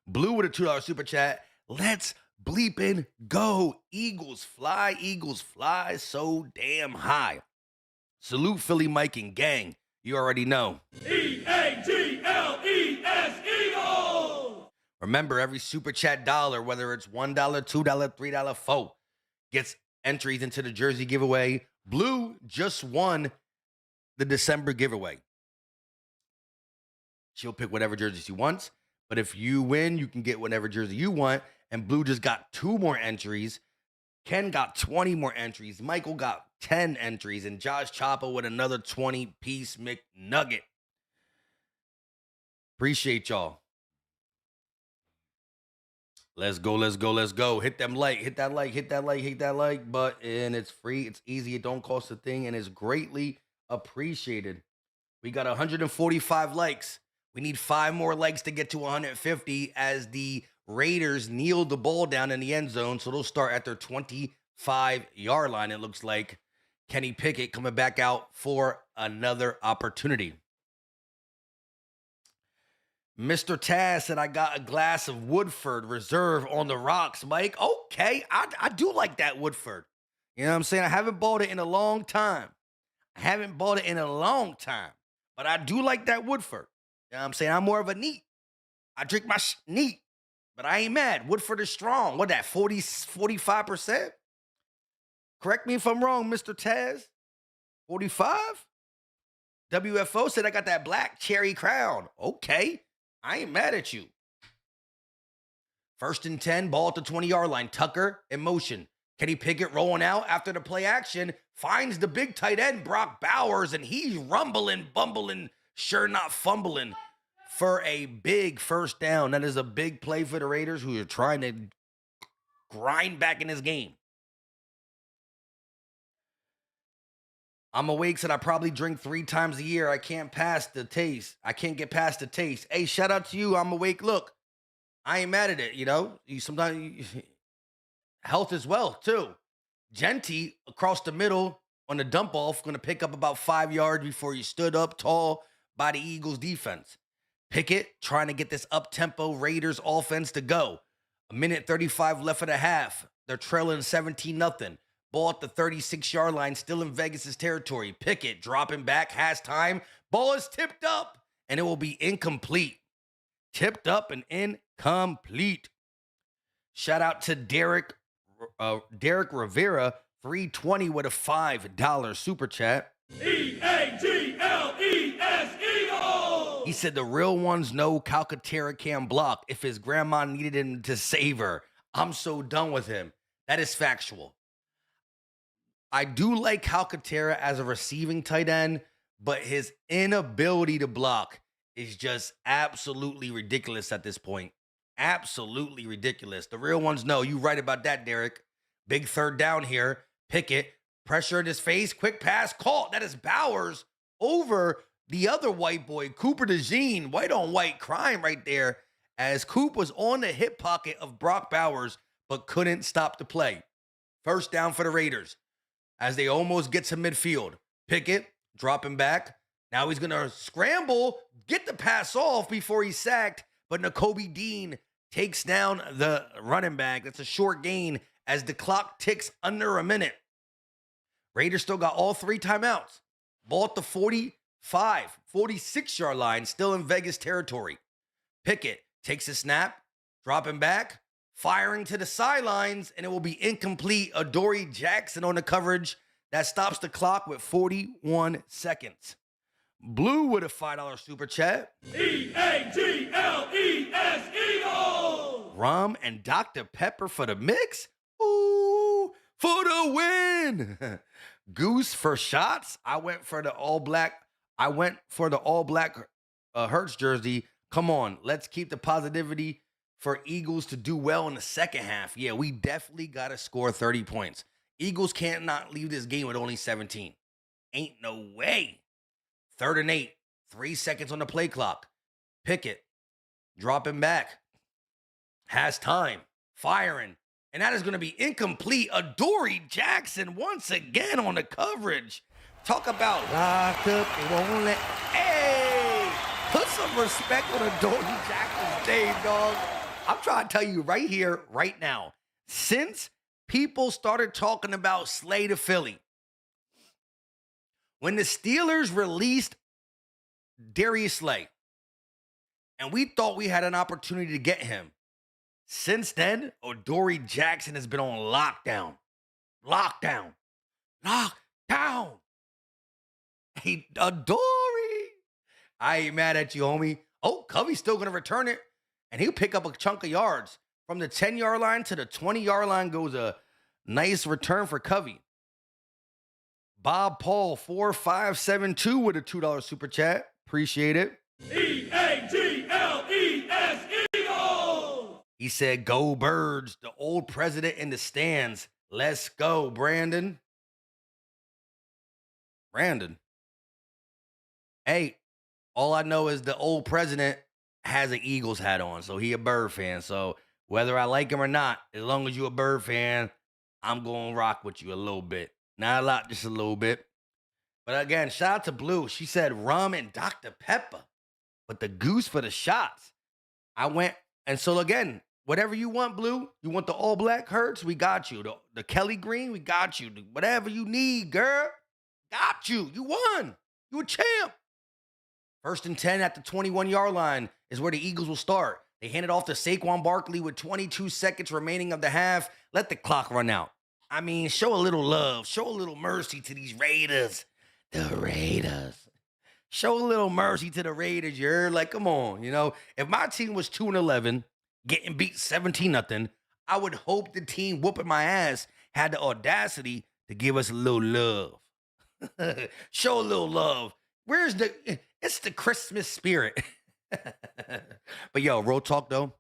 Blue with a $2 super chat. Let's bleeping go. Eagles fly so damn high. Salute Philly Mike and gang. You already know. EAGLES Eagles! Remember, every super chat dollar, whether it's $1, $2, $3, $4, gets entries into the jersey giveaway. Blue just won the December giveaway. She'll pick whatever jersey she wants. But if you win, you can get whatever jersey you want. And Blue just got 2 more entries. Ken got 20 more entries. Michael got 10 entries. And Josh Chopper with another 20-piece McNugget. Appreciate y'all. Let's go. Hit that like button. It's free. It's easy. It don't cost a thing. And it's greatly appreciated. We got 145 likes. We need 5 more likes to get to 150 as the Raiders kneel the ball down in the end zone. So they'll start at their 25-yard line. It looks like Kenny Pickett coming back out for another opportunity. Mr. Taz said, I got a glass of Woodford Reserve on the rocks, Mike. Okay, I do like that Woodford. You know what I'm saying? I haven't bought it in a long time. But I do like that Woodford. You know what I'm saying? I'm more of a neat. I drink my neat, but I ain't mad. Woodford is strong. What that, 45%? Correct me if I'm wrong, Mr. Taz. 45? WFO said I got that black cherry crown. Okay, I ain't mad at you. 1st and 10, ball at the 20-yard line. Tucker in motion. Kenny Pickett rolling out after the play action. Finds the big tight end, Brock Bowers, and he's rumbling, bumbling, sure not fumbling for a big first down. That is a big play for the Raiders, who are trying to grind back in this game. I'm awake, said I probably drink 3 times a year. I can't get past the taste. Hey, shout out to you. I'm awake. Look, I ain't mad at it, you know. Health is wealth, too. Genty across the middle on the dump off, going to pick up about 5 yards before he stood up tall by the Eagles defense. Pickett trying to get this up-tempo Raiders offense to go. 1:35 left of the half. They're trailing 17-0. Ball at the 36-yard line, still in Vegas' territory. Pickett dropping back, has time. Ball is tipped up, and it will be incomplete. Tipped up and incomplete. Shout out to Derek Rivera, 320 with a $5 super chat. EAGLES Eagles! He said the real ones know Calcaterra can block if his grandma needed him to save her. I'm so done with him. That is factual. I do like Calcaterra as a receiving tight end, but his inability to block is just absolutely ridiculous at this point. Absolutely ridiculous. The real ones know. You right about that, Derek. Big 3rd down here. Pickett, pressure in his face, quick pass, caught. That is Bowers over the other white boy, Cooper DeJean. White on white crime right there, as Coop was on the hip pocket of Brock Bowers, but couldn't stop the play. 1st down for the Raiders as they almost get to midfield. Pickett dropping back. Now he's going to scramble, get the pass off before he's sacked, but Nakobe Dean takes down the running back. That's a short gain as the clock ticks under a minute. Raiders still got all 3 timeouts. Ball at the 46-yard line, still in Vegas territory. Pickett takes a snap, dropping back, firing to the sidelines, and it will be incomplete. Adoree Jackson on the coverage. That stops the clock with 41 seconds. Blue with a $5 super chat. EAGLES Eagles! Rum and Dr. Pepper for the mix? Ooh, for the win. Goose for shots. I went for the all black Hurts jersey. Come on, let's keep the positivity for Eagles to do well in the second half. Yeah, we definitely got to score 30 points. Eagles can't not leave this game with only 17. Ain't no way. 3rd and 8, 3 seconds on the play clock. Pickett, dropping back, has time, firing, and that is going to be incomplete. Adoree Jackson once again on the coverage. Talk about locked up and won't let. Hey, put some respect on Adoree Jackson's name, dog. I'm trying to tell you right here, right now, since people started talking about Slay to Philly, when the Steelers released Darius Slay, and we thought we had an opportunity to get him, since then, Adoree Jackson has been on lockdown. Lockdown. Lockdown. Hey, Adoree. I ain't mad at you, homie. Oh, Covey's still going to return it, and he'll pick up a chunk of yards. From the 10-yard line to the 20-yard line goes a nice return for Covey. Bob Paul, 4572 with a $2 super chat. Appreciate it. EAGLES Eagles! He said, go Birds, the old president in the stands. Let's go, Brandon. Brandon. Hey, all I know is the old president has an Eagles hat on, so he a Bird fan. So whether I like him or not, as long as you a Bird fan, I'm going to rock with you a little bit. Not a lot, just a little bit. But again, shout out to Blue. She said rum and Dr. Pepper, but the goose for the shots. I went, and so again, whatever you want, Blue. You want the all black Hurts? We got you. The Kelly Green? We got you. Whatever you need, girl. Got you. You won. You a champ. 1st and 10 at the 21-yard line is where the Eagles will start. They hand it off to Saquon Barkley with 22 seconds remaining of the half. Let the clock run out. I mean, show a little love. Show a little mercy to these Raiders. The Raiders. Show a little mercy to the Raiders. You heard? Like, come on. You know, if my team was 2-11, getting beat 17-0, I would hope the team whooping my ass had the audacity to give us a little love. Show a little love. It's the Christmas spirit. But yo, real talk though.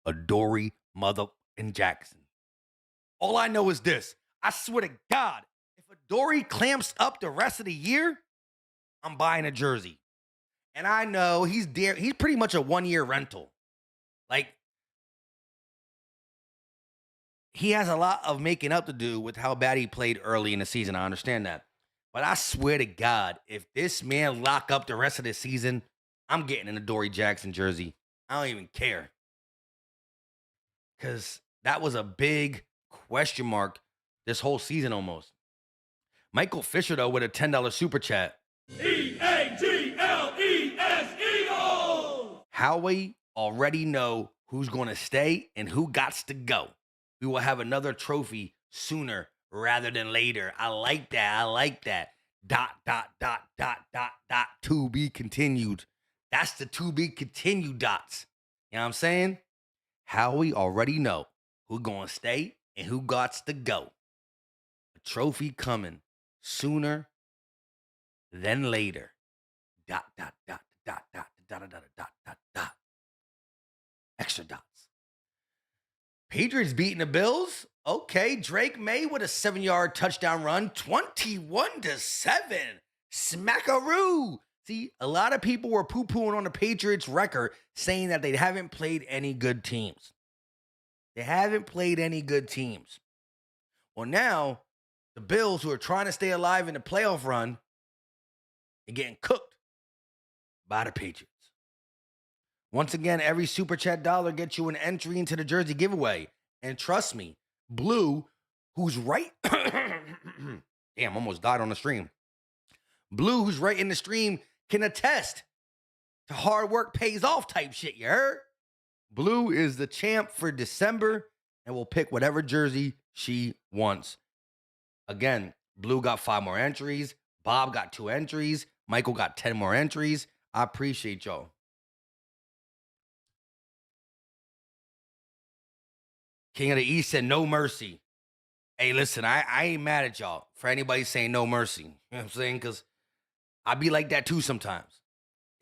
Adoree mother and Jackson. All I know is this. I swear to God, if Adoree clamps up the rest of the year, I'm buying a jersey. And I know he's pretty much a 1-year rental. Like, he has a lot of making up to do with how bad he played early in the season. I understand that. But I swear to God, if this man lock up the rest of the season, I'm getting an Adoree Jackson jersey. I don't even care. Because that was a big question mark this whole season almost. Michael Fisher, though, with a $10 super chat. EAGLES Eagles! How we already know who's going to stay and who gots to go. We will have another trophy sooner rather than later. I like that. I like that. ... To be continued. That's the to be continued dots. You know what I'm saying? How we already know who's going to stay and who gots to go. A trophy coming sooner than later. ... Extra dots. Patriots beating the Bills. Okay, Drake May with a 7-yard touchdown run, 21-7. Smackaroo. See, a lot of people were poo-pooing on the Patriots record, saying that they haven't played any good teams. They haven't played any good teams. Well, now, the Bills, who are trying to stay alive in the playoff run, are getting cooked by the Patriots. Once again, every Super Chat dollar gets you an entry into the jersey giveaway. And trust me, Blue, who's right... Damn, almost died on the stream. Blue, who's right in the stream, can attest to hard work pays off type shit, you heard? Blue is the champ for December and will pick whatever jersey she wants. Again, Blue got 5 more entries. Bob got 2 entries. Michael got 10 more entries. I appreciate y'all. King of the East said no mercy. Hey, listen, I ain't mad at y'all for anybody saying no mercy. You know what I'm saying? Because I be like that too sometimes.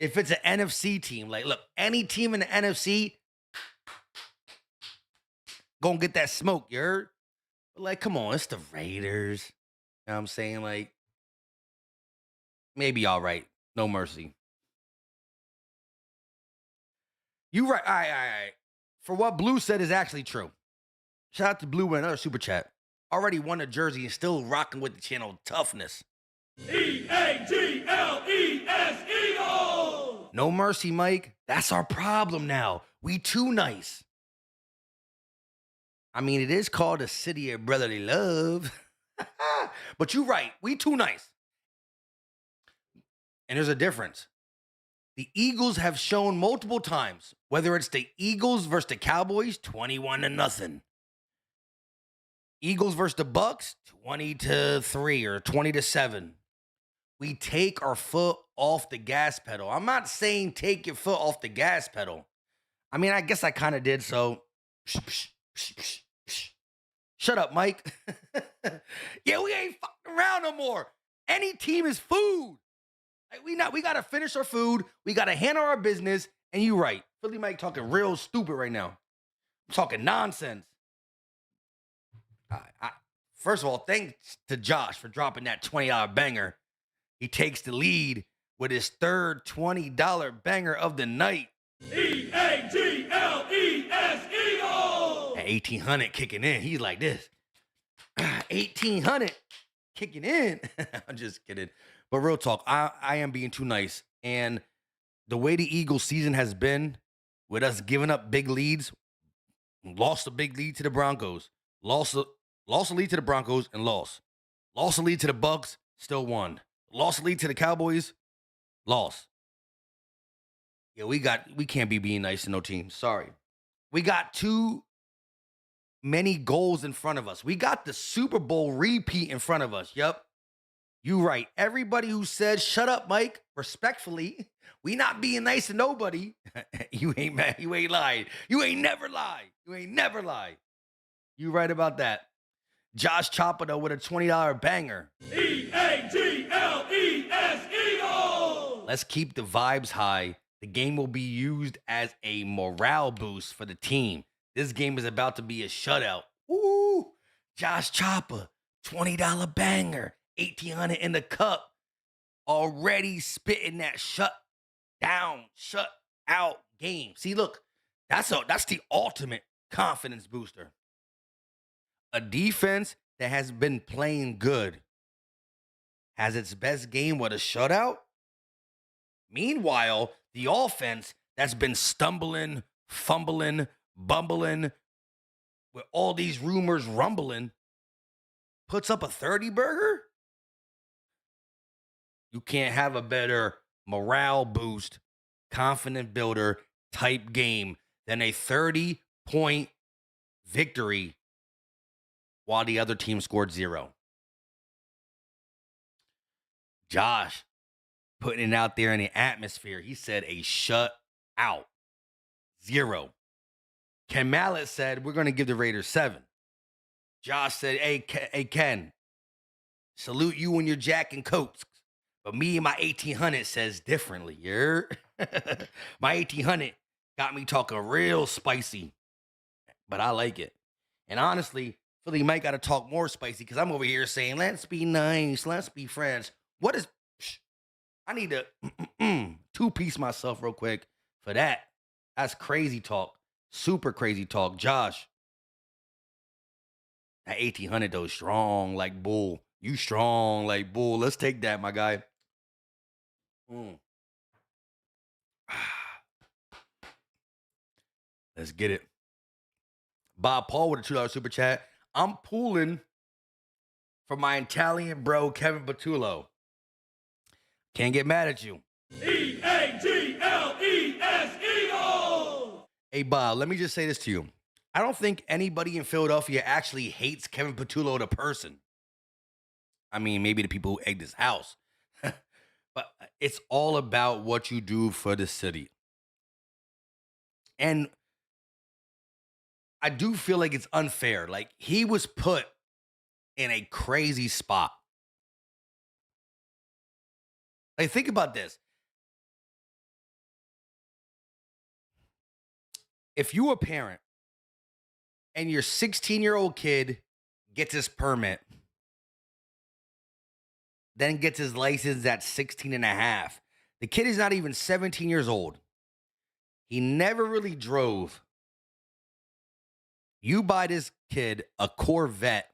If it's an NFC team, like, look, any team in the NFC, Gonna get that smoke, you heard? But like, come on, it's the Raiders. You know what I'm saying? Like, maybe all right. No mercy. You right. All right, all right, all right. For what Blue said is actually true. Shout out to Blue with another super chat. Already won a jersey and still rocking with the channel toughness. EAGLES Eagles! No mercy, Mike. That's our problem now. We too nice. I mean, it is called a city of brotherly love. But you're right. We too nice. And there's a difference. The Eagles have shown multiple times, whether it's the Eagles versus the Cowboys, 21-0. Eagles versus the Bucks, 20-3 or 20-7. We take our foot off the gas pedal. I'm not saying take your foot off the gas pedal. I mean, I guess I kind of did, so shut up, Mike. Yeah, we ain't fucking around no more. Any team is food. Like, we gotta finish our food. We gotta handle our business. And you right. Philly Mike talking real stupid right now. I'm talking nonsense. First of all, thanks to Josh for dropping that $20 banger. He takes the lead with his third $20 banger of the night. EAGLES Eagles! At 1,800 kicking in. He's like this. 1,800 kicking in. I'm just kidding. But real talk, I am being too nice. And the way the Eagles season has been, with us giving up big leads, lost a big lead to the Broncos, lost a lead to the Broncos and lost. Lost a lead to the Bucks, still won. Lost a lead to the Cowboys, lost. Yeah, we can't be being nice to no team. Sorry. We got too many goals in front of us. We got the Super Bowl repeat in front of us. Yep. You right. Everybody who said, shut up, Mike, respectfully, we not being nice to nobody. You ain't mad. You ain't lied. You ain't never lied. You ain't never lied. You right about that. Josh Chopper, though, with a $20 banger. EAGLES Eagles! Let's keep the vibes high. The game will be used as a morale boost for the team. This game is about to be a shutout. Woo! Josh Chopper, $20 banger. 1,800 in the cup. Already spitting that shut out game. See, look, that's the ultimate confidence booster. A defense that has been playing good has its best game with a shutout. Meanwhile, the offense that's been stumbling, fumbling, bumbling, with all these rumors rumbling, puts up a 30 burger. You can't have a better morale boost, confident builder type game than a 30-point victory while the other team scored 0. Josh putting it out there in the atmosphere. He said a shut out. 0. Ken Mallett said, we're going to give the Raiders 7. Josh said, hey, Ken, salute you and your Jack and Coats. But me and my 1,800 says differently. My 1,800 got me talking real spicy. But I like it. And honestly, Philly might got to talk more spicy because I'm over here saying, let's be nice. Let's be friends. What is... I need to two-piece myself real quick for that. That's crazy talk. Super crazy talk. Josh, that 1,800 though, strong like bull. You strong like bull. Let's take that, my guy. Let's get it. Bob Paul with a $2 super chat. I'm pulling for my Italian bro, Kevin Patullo. Can't get mad at you. EAGLES Eagles! Hey, Bob, let me just say this to you. I don't think anybody in Philadelphia actually hates Kevin Patullo the person. I mean, maybe the people who egged his house. But it's all about what you do for the city. And I do feel like it's unfair. Like, he was put in a crazy spot. Like, think about this. If you're a parent and your 16-year-old kid gets his permit, then gets his license at 16 and a half. The kid is not even 17 years old. He never really drove. You buy this kid a Corvette.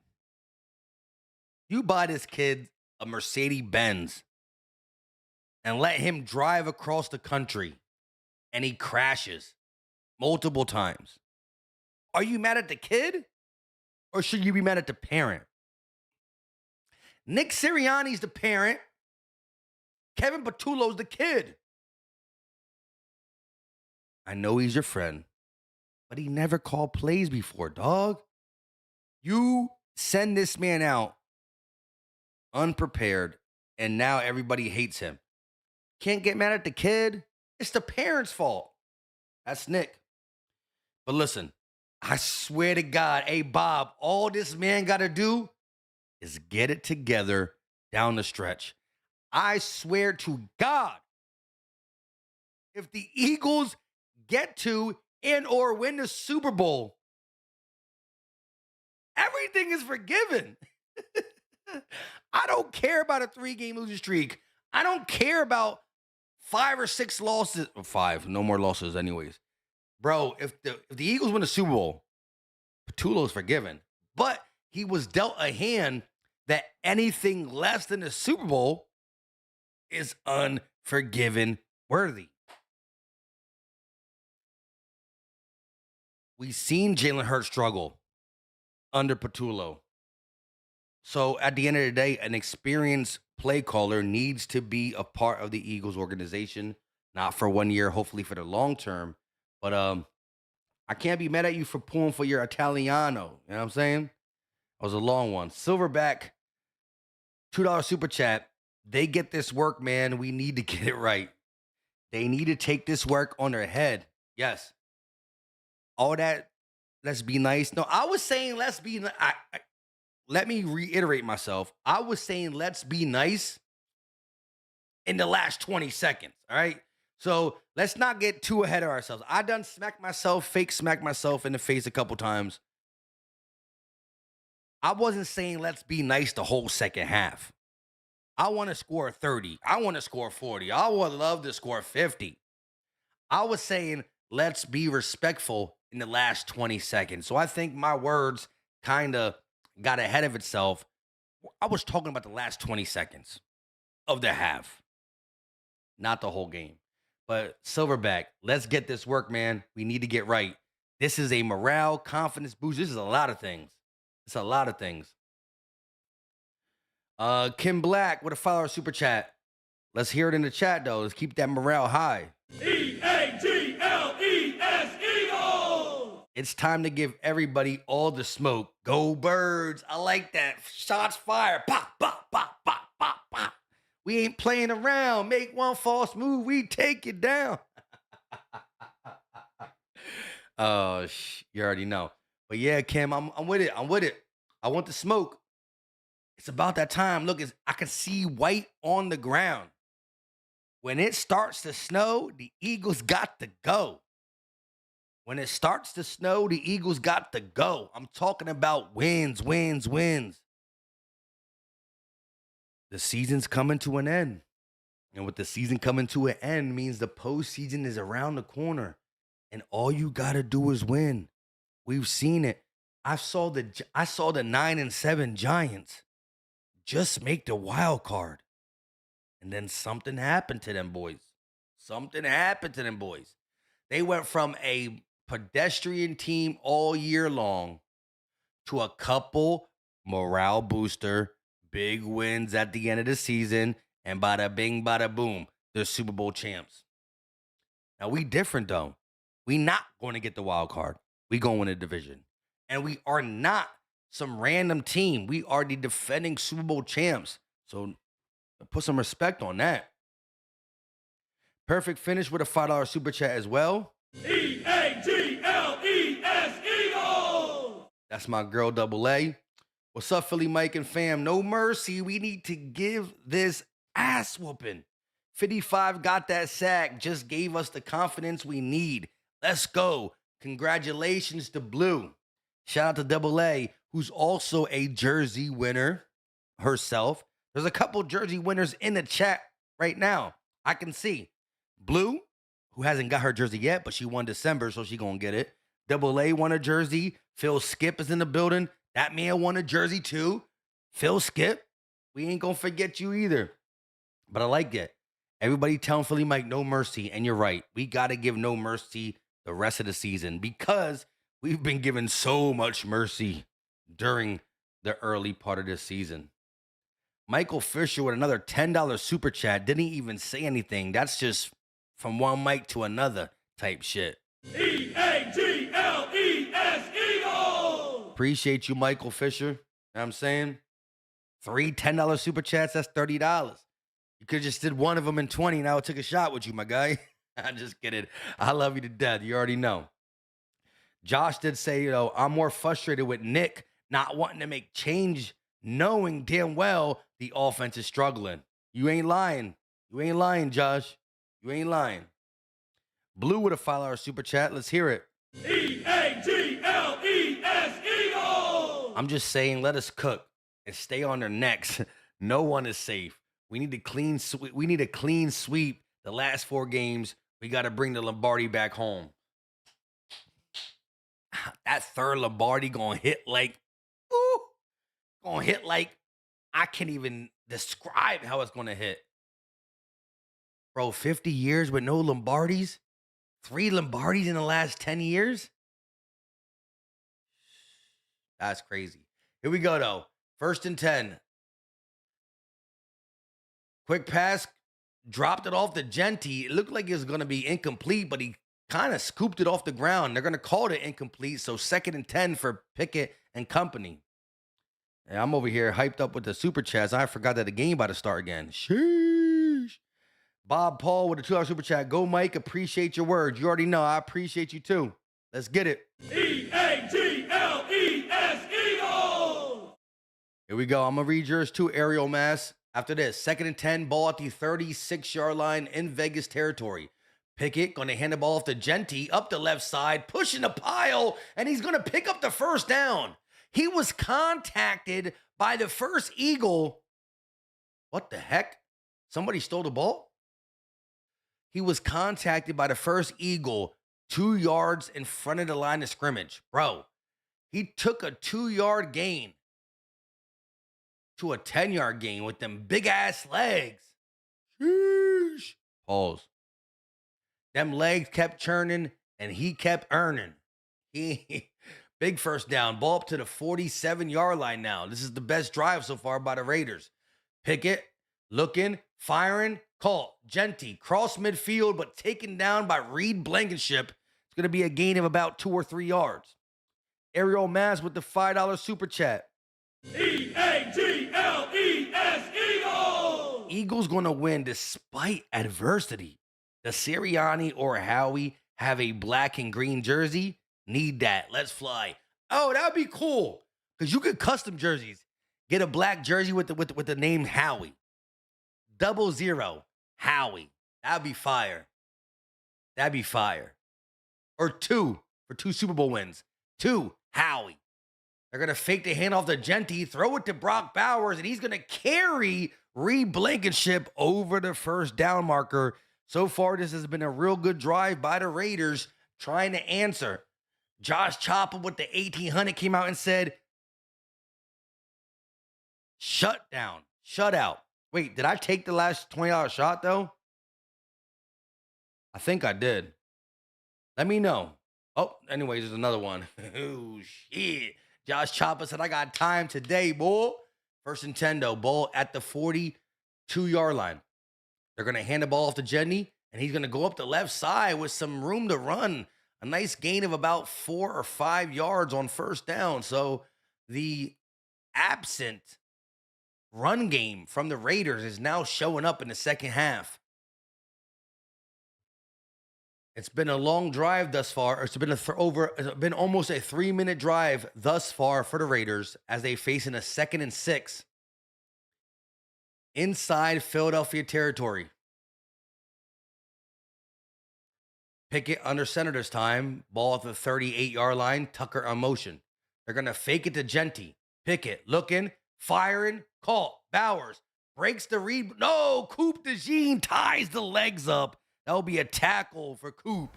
You buy this kid a Mercedes Benz and let him drive across the country and he crashes multiple times. Are you mad at the kid or should you be mad at the parent? Nick Sirianni's the parent. Kevin Patullo's the kid. I know he's your friend, but he never called plays before, dog. You send this man out unprepared, and now everybody hates him. Can't get mad at the kid. It's the parents' fault. That's Nick. But listen, I swear to God, hey, Bob, all this man got to do is get it together down the stretch. I swear to God, if the Eagles get to and or win the Super Bowl, everything is forgiven. I don't care about a 3-game losing streak. I don't care about 5 or 6 losses. 5, no more losses anyways. Bro, if the Eagles win the Super Bowl, Patullo's forgiven. But he was dealt a hand that anything less than the Super Bowl is unforgiven worthy. We've seen Jalen Hurts struggle under Patullo. So at the end of the day, an experienced play caller needs to be a part of the Eagles organization, not for 1 year, hopefully for the long term. But I can't be mad at you for pulling for your Italiano. You know what I'm saying? It was a long one. Silverback, $2 super chat. They get this work, man. We need to get it right. They need to take this work on their head. Yes. All that, let's be nice. No, I was saying let's be nice. Let me reiterate myself. I was saying let's be nice in the last 20 seconds, all right? So let's not get too ahead of ourselves. I done fake smacked myself in the face a couple times. I wasn't saying let's be nice the whole second half. I want to score 30. I want to score 40. I would love to score 50. I was saying let's be respectful in the last 20 seconds. So I think my words kind of got ahead of itself. I was talking about the last 20 seconds of the half, not the whole game. But Silverback, let's get this work, man. We need to get right. This is a morale, confidence boost. This is a lot of things. It's a lot of things. Kim Black with a $5 super chat. Let's hear it in the chat, though. Let's keep that morale high. EAGLES Eagles! It's time to give everybody all the smoke. Go Birds. I like that. Shots fired. Pop, pop, pop, pop, pop, pop. We ain't playing around. Make one false move. We take it down. Oh, you already know. But yeah, Kim, I'm with it. I'm with it. I want the smoke. It's about that time. Look, I can see white on the ground. When it starts to snow, the Eagles got to go. When it starts to snow, the Eagles got to go. I'm talking about wins. The season's coming to an end. And with the season coming to an end means the postseason is around the corner. And all you got to do is win. We've seen it. I saw the 9-7 Giants just make the wild card. And then something happened to them boys. They went from a pedestrian team all year long to a couple morale booster, big wins at the end of the season, and bada bing, bada boom, they're Super Bowl champs. Now, we different, though. We not going to get the wild card. We going to win a division. And we are not some random team. We are the defending Super Bowl champs. So put some respect on that. Perfect finish with a $5 super chat as well. EAGLES Eagles! That's my girl, Double A. What's up, Philly Mike and fam? No mercy. We need to give this ass whooping. 55 got that sack. Just gave us the confidence we need. Let's go. Congratulations to Blue. Shout out to Double A, who's also a jersey winner herself. There's a couple jersey winners in the chat right now. I can see Blue, who hasn't got her jersey yet, but she won December, so she gonna get it. Double A won a jersey. Phil Skip is in the building. That man won a jersey too. Phil Skip, we ain't gonna forget you either. But I like it. Everybody telling Philly Mike no mercy, and you're right. We gotta give no mercy the rest of the season because we've been given so much mercy during the early part of this season. Michael Fisher with another $10 super chat. Didn't even say anything. That's just from one mic to another type shit. Eagles! Appreciate you, Michael Fisher. You know what I'm saying? 3 $10 super chats, that's $30. You could have just did one of them in 20 and I would take a shot with you, my guy. I'm just kidding. I love you to death. You already know. Josh did say, I'm more frustrated with Nick not wanting to make change, knowing damn well the offense is struggling. You ain't lying. You ain't lying, Josh. You ain't lying. Blue with a $5 super chat. Let's hear it. Eagles! I'm just saying, let us cook and stay on their necks. No one is safe. We need a clean sweep the last 4 games. We got to bring the Lombardi back home. That third Lombardi gonna hit like I can't even describe how it's gonna hit. Bro, 50 years with no Lombardis? 3 Lombardis in the last 10 years? That's crazy. Here we go, though. 1st and 10. Quick pass. Dropped it off to Genty. It looked like it was going to be incomplete, but he kind of scooped it off the ground. They're going to call it incomplete, so 2nd and 10 for Pickett and company. And I'm over here hyped up with the super chats. I forgot that the game about to start again. Sheesh. Bob Paul with a $2 super chat. Go, Mike. Appreciate your words. You already know. I appreciate you, too. Let's get it. Eagles! Here we go. I'm going to read yours, too, Ariel Mass. After this, 2nd and 10, ball at the 36-yard line in Vegas territory. Pickett going to hand the ball off to Genty up the left side, pushing the pile, and he's going to pick up the first down. He was contacted by the first Eagle. What the heck? Somebody stole the ball? He was contacted by the first Eagle 2 yards in front of the line of scrimmage. Bro, he took a 2-yard gain to a 10-yard gain with them big-ass legs. Sheesh. Pause. Them legs kept churning, and he kept earning. Big first down. Ball up to the 47-yard line now. This is the best drive so far by the Raiders. Pickett, looking, firing, caught. Genty, cross midfield, but taken down by Reed Blankenship. It's going to be a gain of about 2 or 3 yards. Ariel Mass with the $5 super chat. Eagles going to win despite adversity. Does Sirianni or Howie have a black and green jersey? Need that. Let's fly. Oh, that would be cool. Because you could custom jerseys. Get a black jersey with the name Howie. 00 Howie. That'd be fire. That'd be fire. Or 2 for 2 Super Bowl wins. 2 Howie. They're going to fake the handoff to Genty, throw it to Brock Bowers, and he's going to carry Reed Blankenship over the first down marker. So far, this has been a real good drive by the Raiders trying to answer. Josh Chopper with the 1800 came out and said, shut down, shut out. Wait, did I take the last $20 shot, though? I think I did. Let me know. Oh, anyways, there's another one. Oh, shit. Josh Chopper said, I got time today, boy. 1st and 10, though. Ball at the 42-yard line. They're going to hand the ball off to Genty, and he's going to go up the left side with some room to run. A nice gain of about 4 or 5 yards on first down. So the absent run game from the Raiders is now showing up in the second half. It's been a long drive thus far. It's been almost a 3-minute drive thus far for the Raiders as they face in a 2nd and 6 inside Philadelphia territory. Pickett under center this time. Ball at the 38-yard line. Tucker on motion. They're going to fake it to Genty. Pickett looking, firing, caught. Bowers breaks the read. No, Coop DeJean ties the legs up. That'll be a tackle for Coop.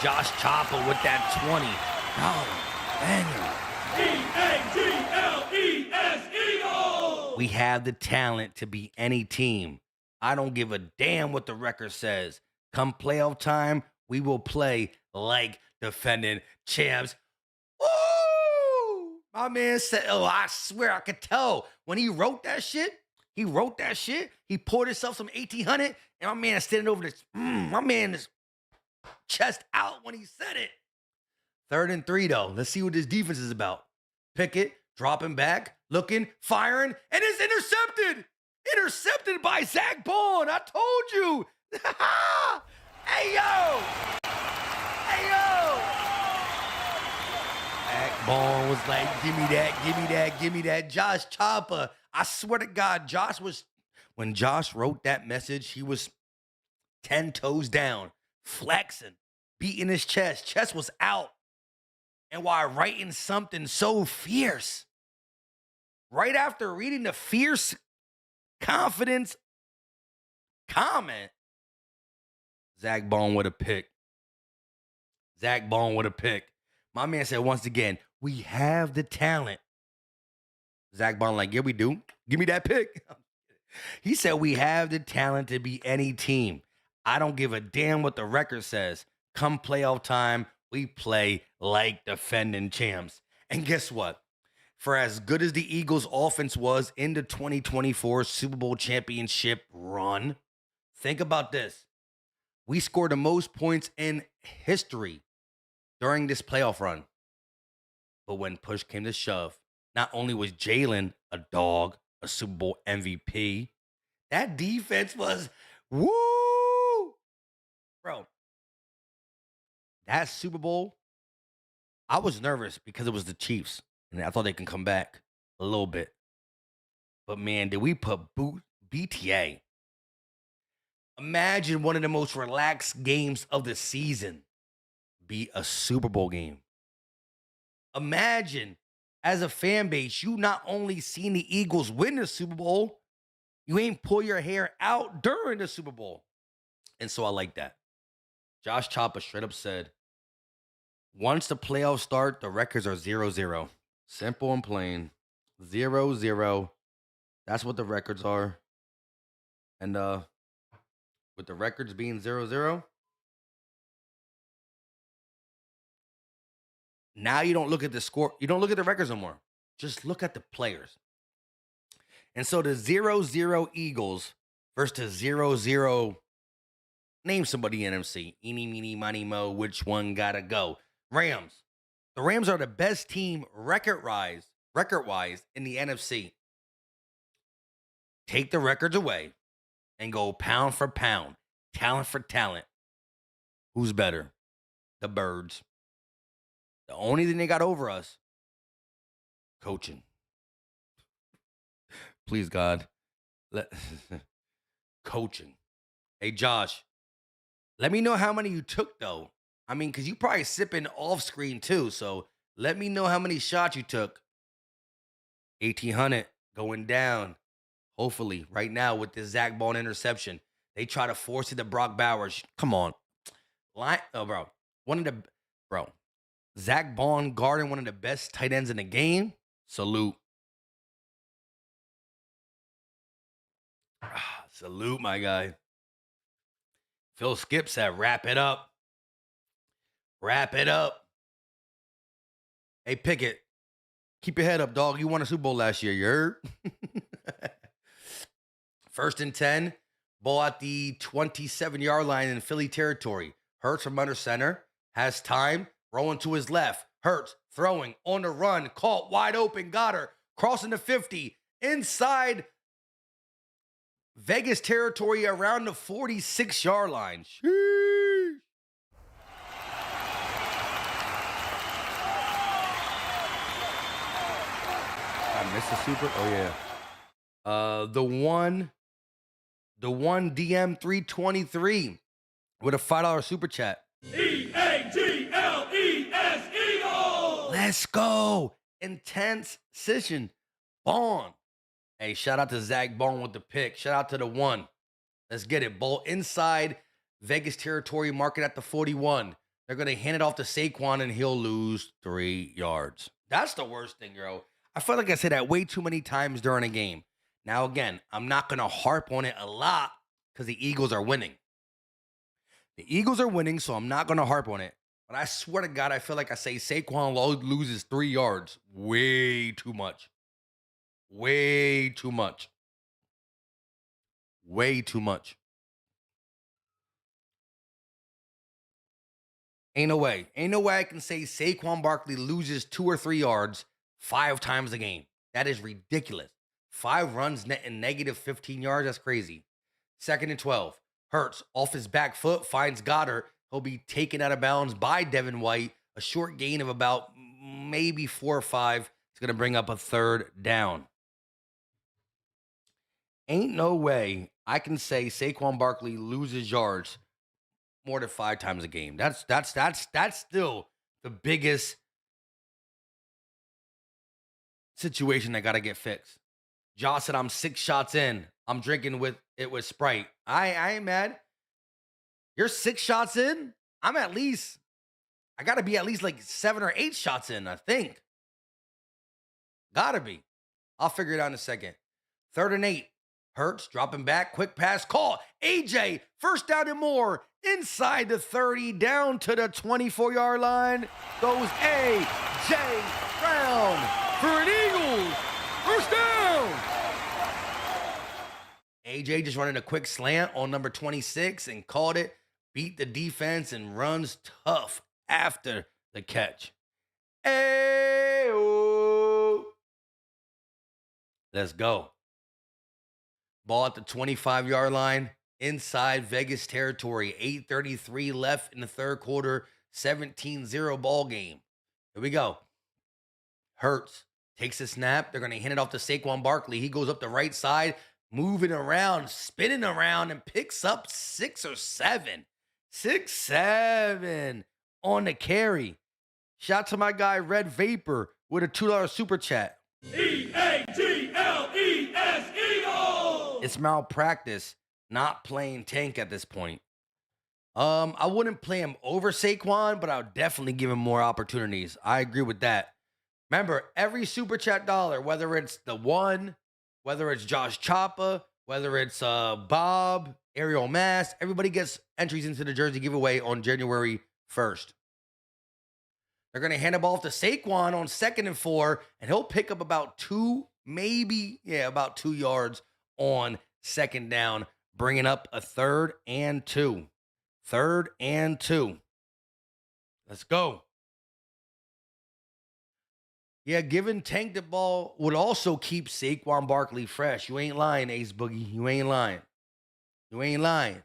Josh Chopper with that $20 banger. E-A-G-L-E-S, Eagles! We have the talent to beat any team. I don't give a damn what the record says. Come playoff time, we will play like defending champs. Woo! My man said, oh, I swear I could tell when he wrote that shit. He poured himself some 1800, and my man is standing over this. My man is chest out when he said it. 3rd and 3, though. Let's see what this defense is about. Pickett dropping back, looking, firing, and it's intercepted. Intercepted by Zach Bond. I told you. Hey, yo. Hey, yo. Zach Bond was like, give me that, give me that, give me that. Josh Chopper. I swear to God, when Josh wrote that message, he was 10 toes down, flexing, beating his chest. Chest was out. And while writing something so fierce, right after reading the fierce confidence comment, Zach Bone with a pick. Zach Bone with a pick. My man said once again, we have the talent. Zach Bone like, yeah, we do. Give me that pick. He said we have the talent to beat any team. I don't give a damn what the record says. Come playoff time, we play like defending champs. And guess what? For as good as the Eagles' offense was in the 2024 Super Bowl championship run, think about this. We scored the most points in history during this playoff run. But when push came to shove, not only was Jalen a dog, a Super Bowl MVP, that defense was woo! Bro, that Super Bowl, I was nervous because it was the Chiefs, and I thought they can come back a little bit. But man, did we put BTA? Imagine one of the most relaxed games of the season be a Super Bowl game. Imagine, as a fan base, you not only seen the Eagles win the Super Bowl, you ain't pull your hair out during the Super Bowl. And so I like that. Josh Chopper straight up said, once the playoffs start, the records are 0-0. Simple and plain. 0-0. That's what the records are. And with the records being 0-0, now you don't look at the score. You don't look at the records no more. Just look at the players. And so the 0-0 Eagles versus the 0-0, name somebody NFC. Eeny, meeny, miny, mo, which one gotta go? Rams. The Rams are the best team record-wise in the NFC. Take the records away and go pound for pound, talent for talent. Who's better? The Birds. The only thing they got over us, coaching. Please, God. Coaching. Hey, Josh, let me know how many you took, though. I mean, because you probably sipping off screen, too. So let me know how many shots you took. 1,800 going down. Hopefully, right now with this Zach Bone interception, they try to force it to Brock Bowers. Come on. Zach Bond guarding one of the best tight ends in the game. Salute. Salute, my guy. Phil Skip said, wrap it up. Wrap it up. Hey, Pickett, keep your head up, dog. You won a Super Bowl last year, you heard? 1st and 10, ball at the 27-yard line in Philly territory. Hurts from under center, has time, rolling to his left. Hurts, throwing, on the run, caught, wide open, Goedert, crossing the 50, inside Vegas territory around the 46-yard line. Sheesh. I missed the Super? Oh, yeah. The one DM 323 with a $5 super chat. E-A-G-L-E-S, Eagles! Let's go. Intense session. Bond. Hey, shout out to Zach Bond with the pick. Shout out to the one. Let's get it. Ball inside Vegas territory, market at the 41. They're going to hand it off to Saquon, and he'll lose 3 yards. That's the worst thing, yo. I feel like I said that way too many times during a game. Now, again, I'm not going to harp on it a lot because the Eagles are winning. The Eagles are winning, so I'm not going to harp on it. But I swear to God, I feel like I say Saquon loses 3 yards. Way too much. Way too much. Way too much. Ain't no way. Ain't no way I can say Saquon Barkley loses 2 or 3 yards 5 times a game. That is ridiculous. 5 runs net and negative 15 yards. That's crazy. 2nd and 12. Hurts off his back foot, finds Goedert. He'll be taken out of bounds by Devin White. A short gain of about maybe 4 or 5. It's going to bring up a 3rd down. Ain't no way I can say Saquon Barkley loses yards more than 5 times a game. That's still the biggest situation that got to get fixed. Josh said I'm 6 shots in. I'm drinking with Sprite. I ain't mad. You're 6 shots in? I got to be at least like 7 or 8 shots in, I think. Gotta be. I'll figure it out in a second. 3rd and 8. Hurts, dropping back, quick pass, call. AJ, 1st down and more. Inside the 30, down to the 24-yard line. Goes A.J. Brown for an Eagles. 1st down. AJ just running a quick slant on number 26 and caught it. Beat the defense and runs tough after the catch. Ayo. Let's go. Ball at the 25-yard line, inside Vegas territory. 8:33 left in the 3rd quarter, 17-0 ball game. Here we go. Hurts takes a snap. They're going to hand it off to Saquon Barkley. He goes up the right side, moving around, spinning around, and picks up 6 or 7. 6-7 on the carry. Shout to my guy Red Vapor with a $2 super chat. EAGLES Eagles! It's malpractice not playing Tank at this point. I wouldn't play him over Saquon, but I would definitely give him more opportunities. I agree with that. Remember, every super chat dollar, whether it's the one, whether it's Josh Choppa, whether it's Bob, Ariel Mass, everybody gets entries into the jersey giveaway on January 1st. They're going to hand the ball off to Saquon on 2nd and 4, and he'll pick up about 2, about 2 yards on 2nd down, bringing up a 3rd and 2. 3rd and 2. Let's go. Yeah, giving Tank the ball would also keep Saquon Barkley fresh. You ain't lying, Ace Boogie. You ain't lying. You ain't lying.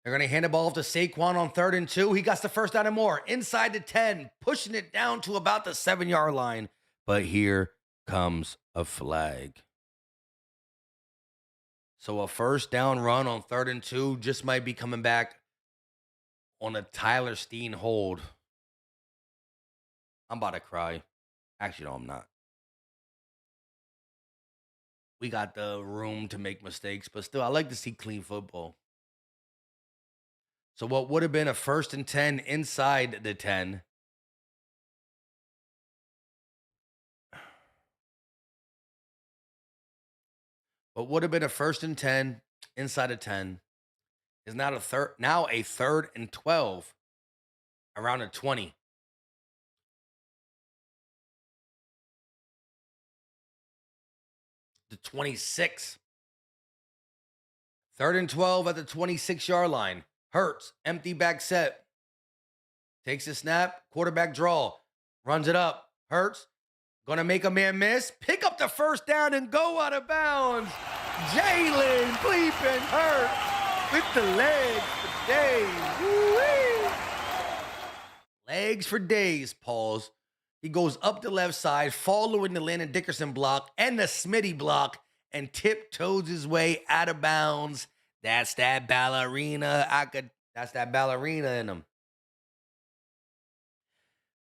They're going to hand the ball off to Saquon on 3rd and 2. He got the 1st down and more. Inside the 10, pushing it down to about the 7-yard line. But here comes a flag. So a 1st down run on 3rd and 2 just might be coming back on a Tyler Steen hold. I'm about to cry. Actually, no, I'm not. We got the room to make mistakes, but still, I like to see clean football. So what would have been a 1st and 10 inside the 10. What would have been a 1st and 10 inside the 10 is now a 3rd and 12 around the 20. The 26. 3rd and 12 at the 26-yard line. Hurts, empty back set. Takes a snap, quarterback draw. Runs it up. Hurts, gonna make a man miss. Pick up the 1st down and go out of bounds. Jalen bleeping Hurts with the legs for days. Woo-wee. Legs for days, pause. He goes up the left side, following the Landon Dickerson block and the Smitty block, and tiptoes his way out of bounds. That's that ballerina. That's that ballerina in him.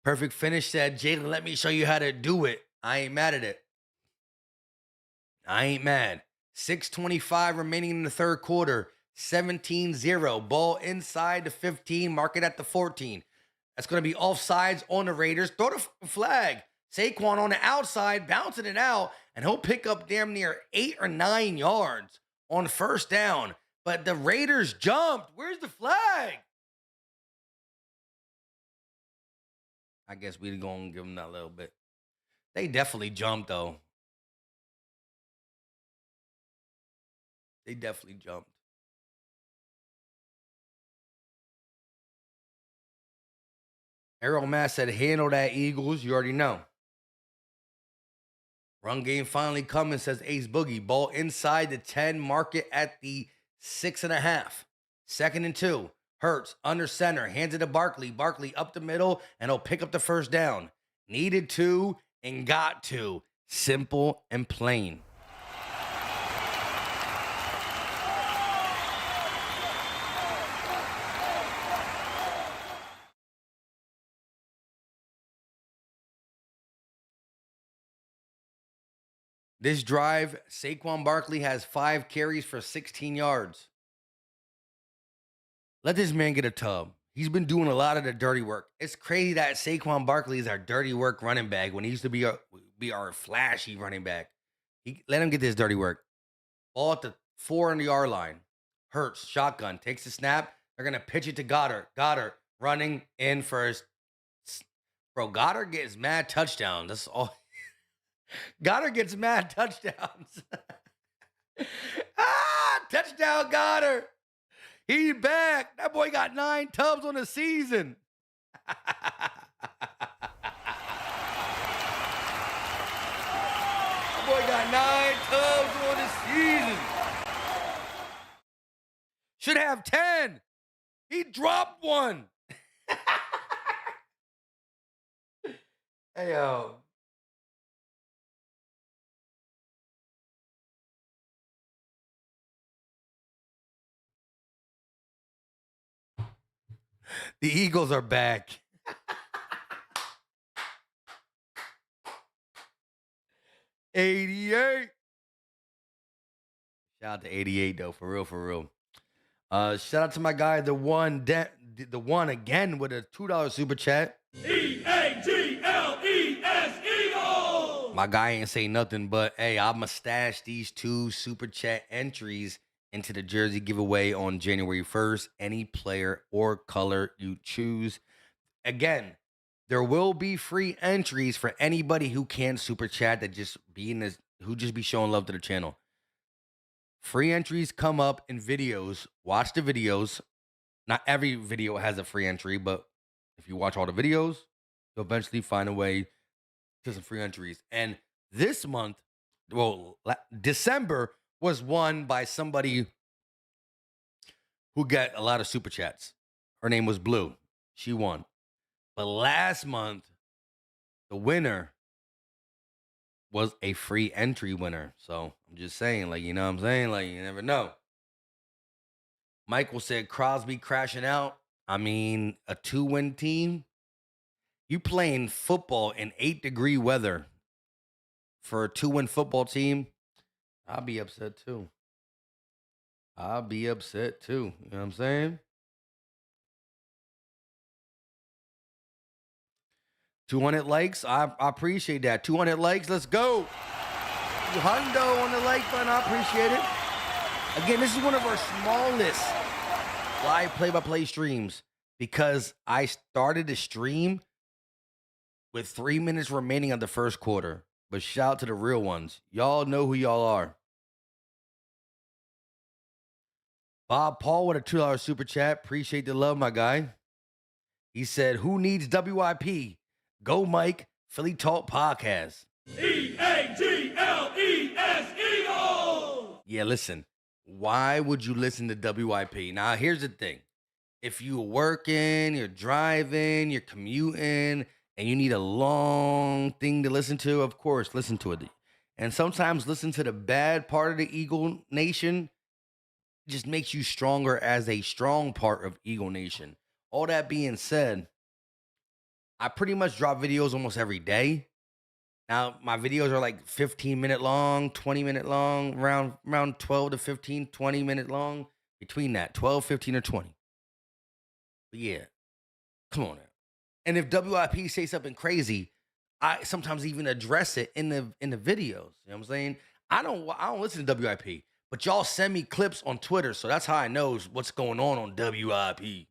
Perfect Finish said, Jalen, let me show you how to do it. I ain't mad at it. I ain't mad. 6:25 remaining in the third quarter. 17-0. Ball inside the 15. Mark it at the 14. That's going to be offsides on the Raiders. Throw the flag. Saquon on the outside, bouncing it out, and he'll pick up damn near 8 or 9 yards on first down. But the Raiders jumped. Where's the flag? I guess we're going to give them that little bit. They definitely jumped, though. They definitely jumped. Errol Mass said, handle that, Eagles. You already know. Run game finally coming, says Ace Boogie. Ball inside the 10. Mark it at the 6.5. 2nd and 2. Hurts under center. Hands it to Barkley. Barkley up the middle, and he'll pick up the first down. Needed to and got to. Simple and plain. This drive, Saquon Barkley has 5 carries for 16 yards. Let this man get a tub. He's been doing a lot of the dirty work. It's crazy that Saquon Barkley is our dirty work running back when he used to be our flashy running back. Let him get this dirty work. Ball at the 4-yard line. Hurts, shotgun, takes the snap. They're going to pitch it to Goedert. Goedert running in first. Bro, Goedert gets mad touchdowns. That's all. Goedert gets mad touchdowns. Touchdown, Goedert. He's back. That boy got 9 tubs on the season. That boy got 9 tubs on the season. Should have 10. He dropped one. Hey, yo. The Eagles are back. $88. Shout out to 88 though, for real. Shout out to my guy, the one again with a $2 super chat. EAGLES Eagles. My guy ain't say nothing, but hey, I'ma stash these 2 super chat entries into the jersey giveaway on January 1st. Any player or color you choose. Again, there will be free entries for anybody who can super chat that who just be showing love to the channel. Free entries come up in videos. Watch the videos. Not every video has a free entry, but if you watch all the videos, you'll eventually find a way to some free entries. And this month, December was won by somebody who got a lot of super chats. Her name was Blue. She won. But last month, the winner was a free entry winner. So I'm just saying, you know what I'm saying? You never know. Michael said Crosby crashing out. I mean, a 2-win team. You playing football in 8-degree weather for a 2-win football team. I'll be upset too. You know what I'm saying? 200 likes. I appreciate that. 200 likes. Let's go. Hundo on the like button. I appreciate it. Again, this is one of our smallest live play-by-play streams because I started the stream with 3 minutes remaining of the first quarter. But shout out to the real ones. Y'all know who y'all are. Bob Paul with a $2 super chat. Appreciate the love, my guy. He said, who needs WIP? Go Mike, Philly Talk Podcast. EAGLES Eagles. Yeah, listen. Why would you listen to WIP? Now, here's the thing. If you're working, you're driving, you're commuting, and you need a long thing to listen to, of course, listen to it. And sometimes listen to the bad part of the Eagle Nation just makes you stronger as a strong part of Eagle Nation. All that being said, I pretty much drop videos almost every day. Now, my videos are like 15-minute long, 20-minute long, around 12 to 15, 20-minute long. Between that, 12, 15, or 20. But yeah, come on now. And if WIP say something crazy, I sometimes even address it in the videos. You know what I'm saying? I don't listen to WIP, but y'all send me clips on Twitter, so that's how I know what's going on WIP.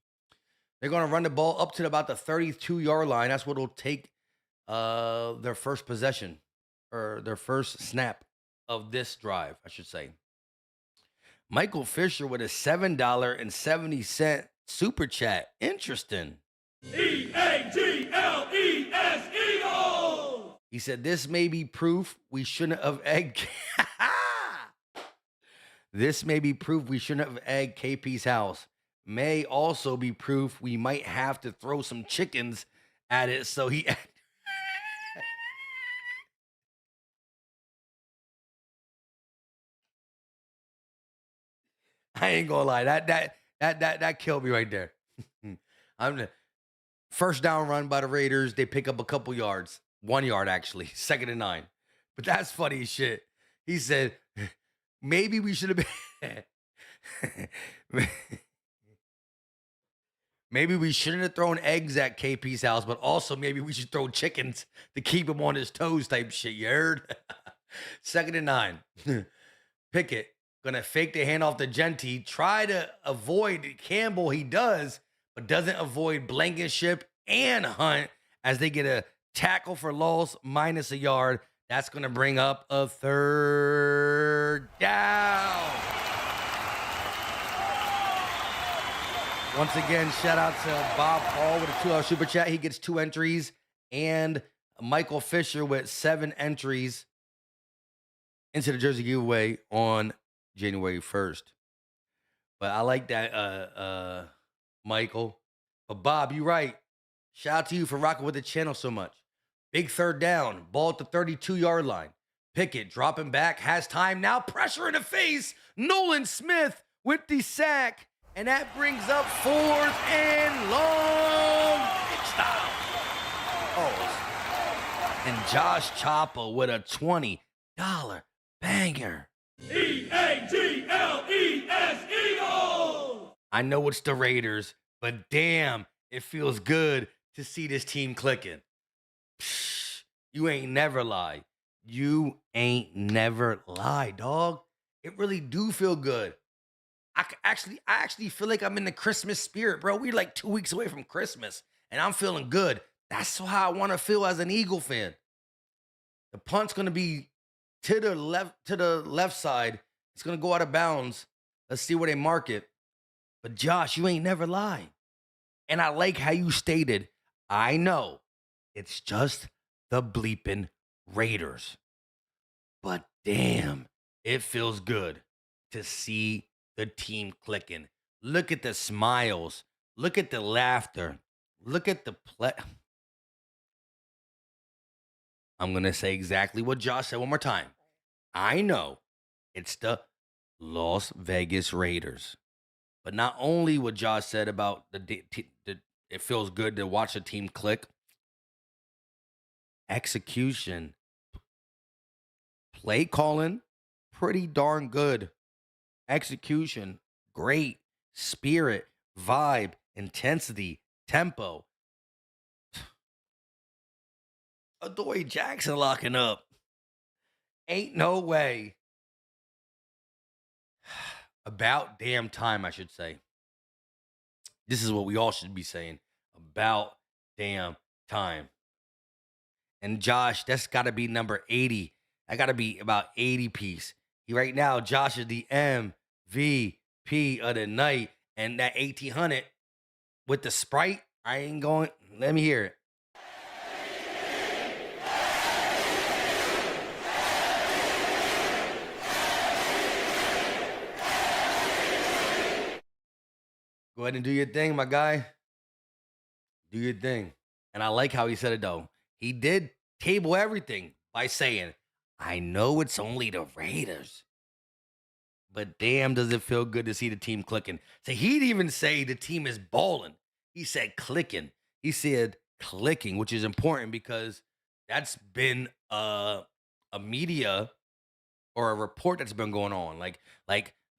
They're gonna run the ball up to about the 32-yard line. That's what it'll take their first possession or their first snap of this drive, I should say. Michael Fisher with a $7.70 super chat. Interesting. Eagles. Eagles. He said, this may be proof we shouldn't have egged. This may be proof we shouldn't have egged KP's house. May also be proof we might have to throw some chickens at it so he. I ain't gonna lie. That killed me right there. I'm the first down run by the Raiders. They pick up a couple yards. 1 yard, actually. 2nd and 9. But that's funny as shit. He said, maybe we should have been. Maybe we shouldn't have thrown eggs at KP's house, but also maybe we should throw chickens to keep him on his toes type shit. You heard? 2nd and 9. Pickett gonna fake the handoff to Genty. Try to avoid Campbell. He does, but doesn't avoid Blankenship and Hunt as they get a tackle for loss minus a yard. That's gonna bring up a 3rd down. Once again, shout out to Bob Paul with a $2 super chat. He gets 2 entries, and Michael Fisher with 7 entries into the jersey giveaway on January 1st. But I like that, Michael. But Bob, you're right. Shout out to you for rocking with the channel so much. Big 3rd down, ball at the 32-yard line. Pickett dropping back, has time now, pressure in the face. Nolan Smith with the sack. And that brings up 4th and long. Big style. Oh. And Josh Chopper with a $20 banger. Eagles. Eagles. I know it's the Raiders, but damn, it feels good to see this team clicking. Psh, you ain't never lie. You ain't never lie, dog. It really do feel good. I actually feel like I'm in the Christmas spirit, bro. We're like 2 weeks away from Christmas, and I'm feeling good. That's how I want to feel as an Eagle fan. The punt's gonna be to the left side. It's gonna go out of bounds. Let's see where they mark it. But Josh, you ain't never lied. And I like how you stated, I know it's just the bleeping Raiders. But damn, it feels good to see the team clicking. Look at the smiles. Look at the laughter. Look at the play. I'm going to say exactly what Josh said one more time. I know it's the Las Vegas Raiders. But not only what Josh said about it feels good to watch a team click, execution, play calling, pretty darn good. Execution, great. Spirit, vibe, intensity, tempo. Adoree Jackson locking up. Ain't no way. About damn time, I should say. This is what we all should be saying. About damn time. And Josh, that's got to be number 80. That got to be about 80 piece. Right now, Josh is the MVP of the night. And that 1800 with the Sprite, I ain't going. Let me hear it. Go ahead and do your thing, my guy. Do your thing. And I like how he said it, though. He did table everything by saying, I know it's only the Raiders, but damn, does it feel good to see the team clicking. So he'd even say the team is balling. He said clicking. He said clicking, which is important because that's been a media or a report that's been going on. Like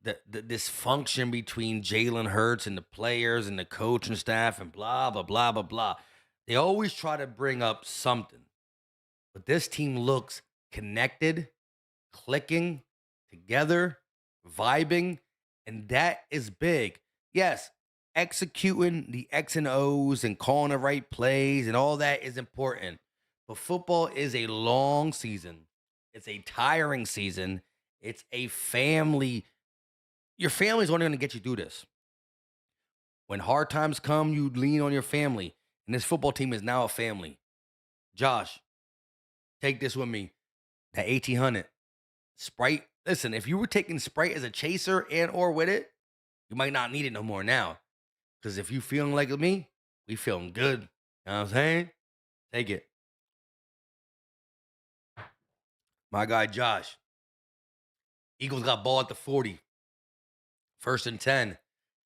the dysfunction between Jalen Hurts and the players and the coach and staff and blah blah blah blah blah. They always try to bring up something, but this team looks connected, clicking together, vibing, and that is big. Yes, executing the X and O's and calling the right plays and all that is important. But football is a long season. It's a tiring season. It's a family. Your family's only going to get you through this. When hard times come, you lean on your family. And this football team is now a family. Josh, take this with me. That 1800 Sprite. Listen, if you were taking Sprite as a chaser and or with it, you might not need it no more now. Because if you feeling like me, we feeling good. You know what I'm saying? Take it. My guy Josh. Eagles got ball at the 40. 1st and 10.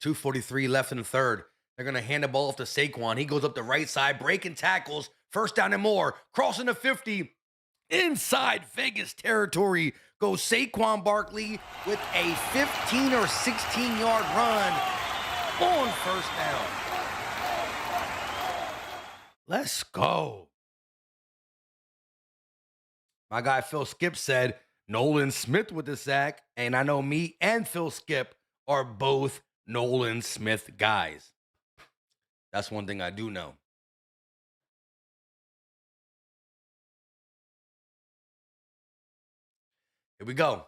2:43 left in the third. They're going to hand the ball off to Saquon. He goes up the right side, breaking tackles. 1st down and more. Crossing the 50. Inside Vegas territory goes Saquon Barkley with a 15 or 16-yard run on 1st down. Let's go. My guy Phil Skip said Nolan Smith with the sack, and I know me and Phil Skip are both Nolan Smith guys. That's one thing I do know. Here we go.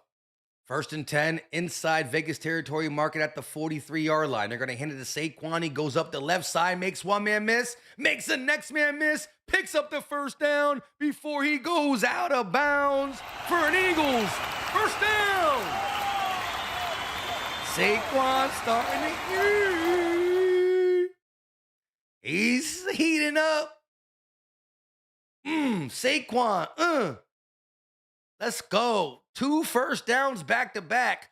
1st and 10, inside Vegas territory, market at the 43-yard line. They're going to hand it to Saquon. He goes up the left side, makes one man miss, makes the next man miss, picks up the 1st down before he goes out of bounds for an Eagles 1st down. Saquon starting to he's heating up. Saquon, let's go. 2 1st downs back to back.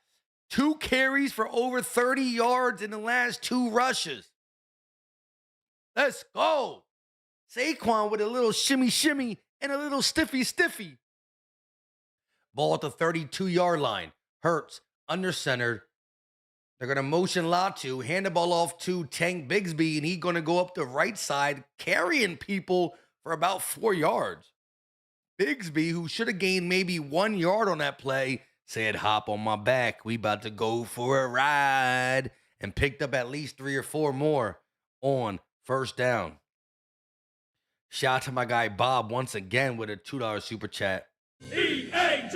2 carries for over 30 yards in the last 2 rushes. Let's go. Saquon with a little shimmy and a little stiffy. Ball at the 32-yard line. Hurts, under centered. They're going to motion Latu, hand the ball off to Tank Bigsby, and he's going to go up the right side, carrying people for about 4 yards. Bigsby, who should have gained maybe 1 yard on that play, said, hop on my back. We about to go for a ride, and picked up at least 3 or 4 more on 1st down. Shout out to my guy Bob once again with a $2 super chat. EAGLES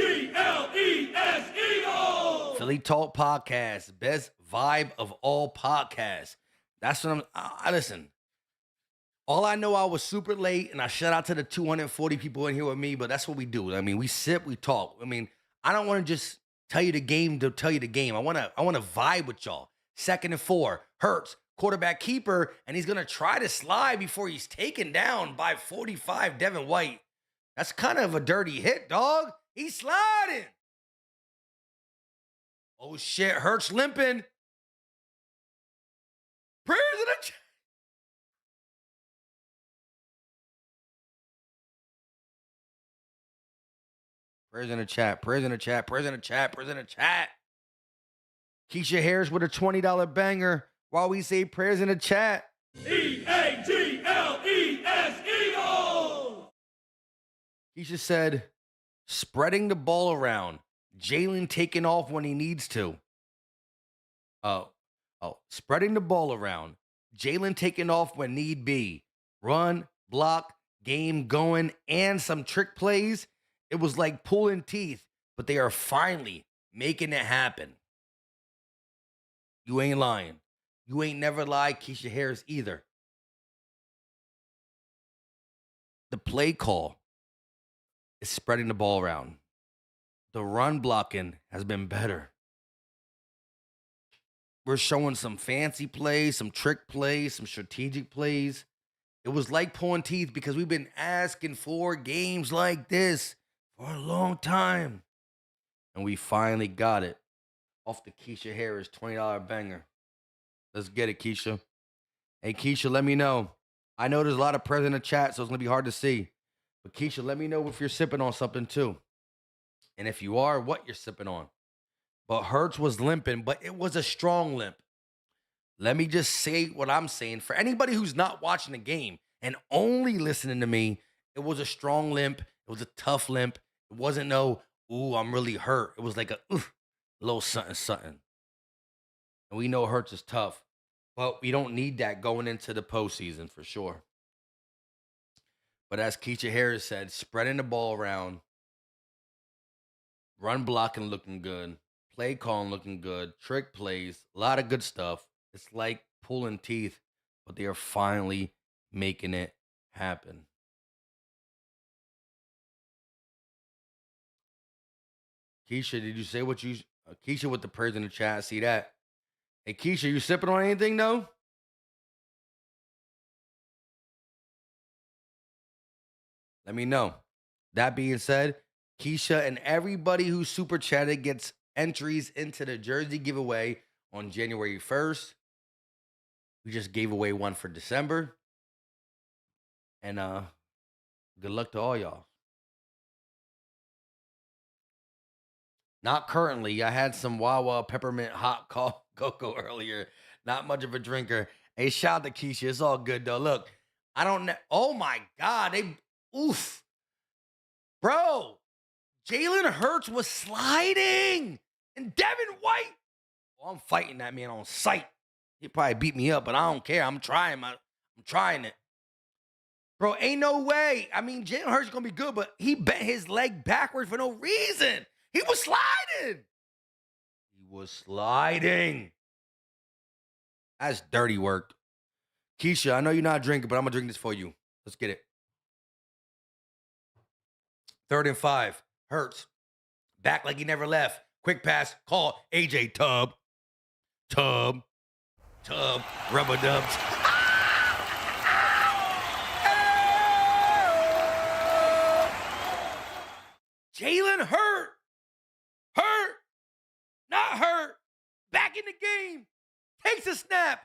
Eagles! Philly Talk Podcast, best vibe of all podcasts. That's what I listen. All I know, I was super late, and I shout out to the 240 people in here with me, but that's what we do. I mean, we sit, we talk. I mean, I don't want to just tell you the game to tell you the game. I want to vibe with y'all. 2nd and 4, Hurts, quarterback keeper, and he's going to try to slide before he's taken down by 45, Devin White. That's kind of a dirty hit, dog. He's sliding. Oh, shit, Hurts limping. Prayers in the chat. Prayers in the chat. Prayers in the chat. Prayers in the chat. Prayers in the chat. Keisha Harris with a $20 banger while we say prayers in the chat. EAGLES Eagles! Keisha said, spreading the ball around. Jalen taking off when he needs to. Spreading the ball around. Jalen taking off when need be. Run, block, game going, and some trick plays. It was like pulling teeth, but they are finally making it happen. You ain't lying. You ain't never lied, Keisha Harris, either. The play call is spreading the ball around. The run blocking has been better. We're showing some fancy plays, some trick plays, some strategic plays. It was like pulling teeth because we've been asking for games like this for a long time. And we finally got it off the Keisha Harris $20 banger. Let's get it, Keisha. Hey, Keisha, let me know. I know there's a lot of prayers in the chat, so it's gonna be hard to see. But Keisha, let me know if you're sipping on something too. And if you are, what you're sipping on. But Hurts was limping, but it was a strong limp. Let me just say what I'm saying. For anybody who's not watching the game and only listening to me, it was a strong limp. It was a tough limp. It wasn't no, ooh, I'm really hurt. It was like a little something, something. And we know Hurts is tough, but we don't need that going into the postseason for sure. But as Keisha Harris said, spreading the ball around, run blocking looking good, play calling looking good, trick plays, a lot of good stuff. It's like pulling teeth, but they are finally making it happen. Keisha, did you say what you... Keisha with the prayers in the chat, I see that. Hey, Keisha, you sipping on anything, though? Let me know. That being said, Keisha and everybody who super chatted gets entries into the jersey giveaway on January 1st. We just gave away one for December. And good luck to all y'all. Not currently. I had some Wawa peppermint hot cocoa earlier. Not much of a drinker. Hey, shout out to Keisha. It's all good, though. Look, I don't know. Oh, my God. Oof. Bro, Jalen Hurts was sliding. And Devin White. Oh, I'm fighting that man on sight. He probably beat me up, but I don't care. I'm trying. I'm trying it. Bro, ain't no way. I mean, Jalen Hurts is going to be good, but he bent his leg backwards for no reason. He was sliding. He was sliding. That's dirty work. Keisha, I know you're not drinking, but I'm going to drink this for you. Let's get it. 3rd and 5. Hurts. Back like he never left. Quick pass. Call AJ Tubb. Rubber dubs. Jalen hurt. Not hurt. Back in the game. Takes a snap.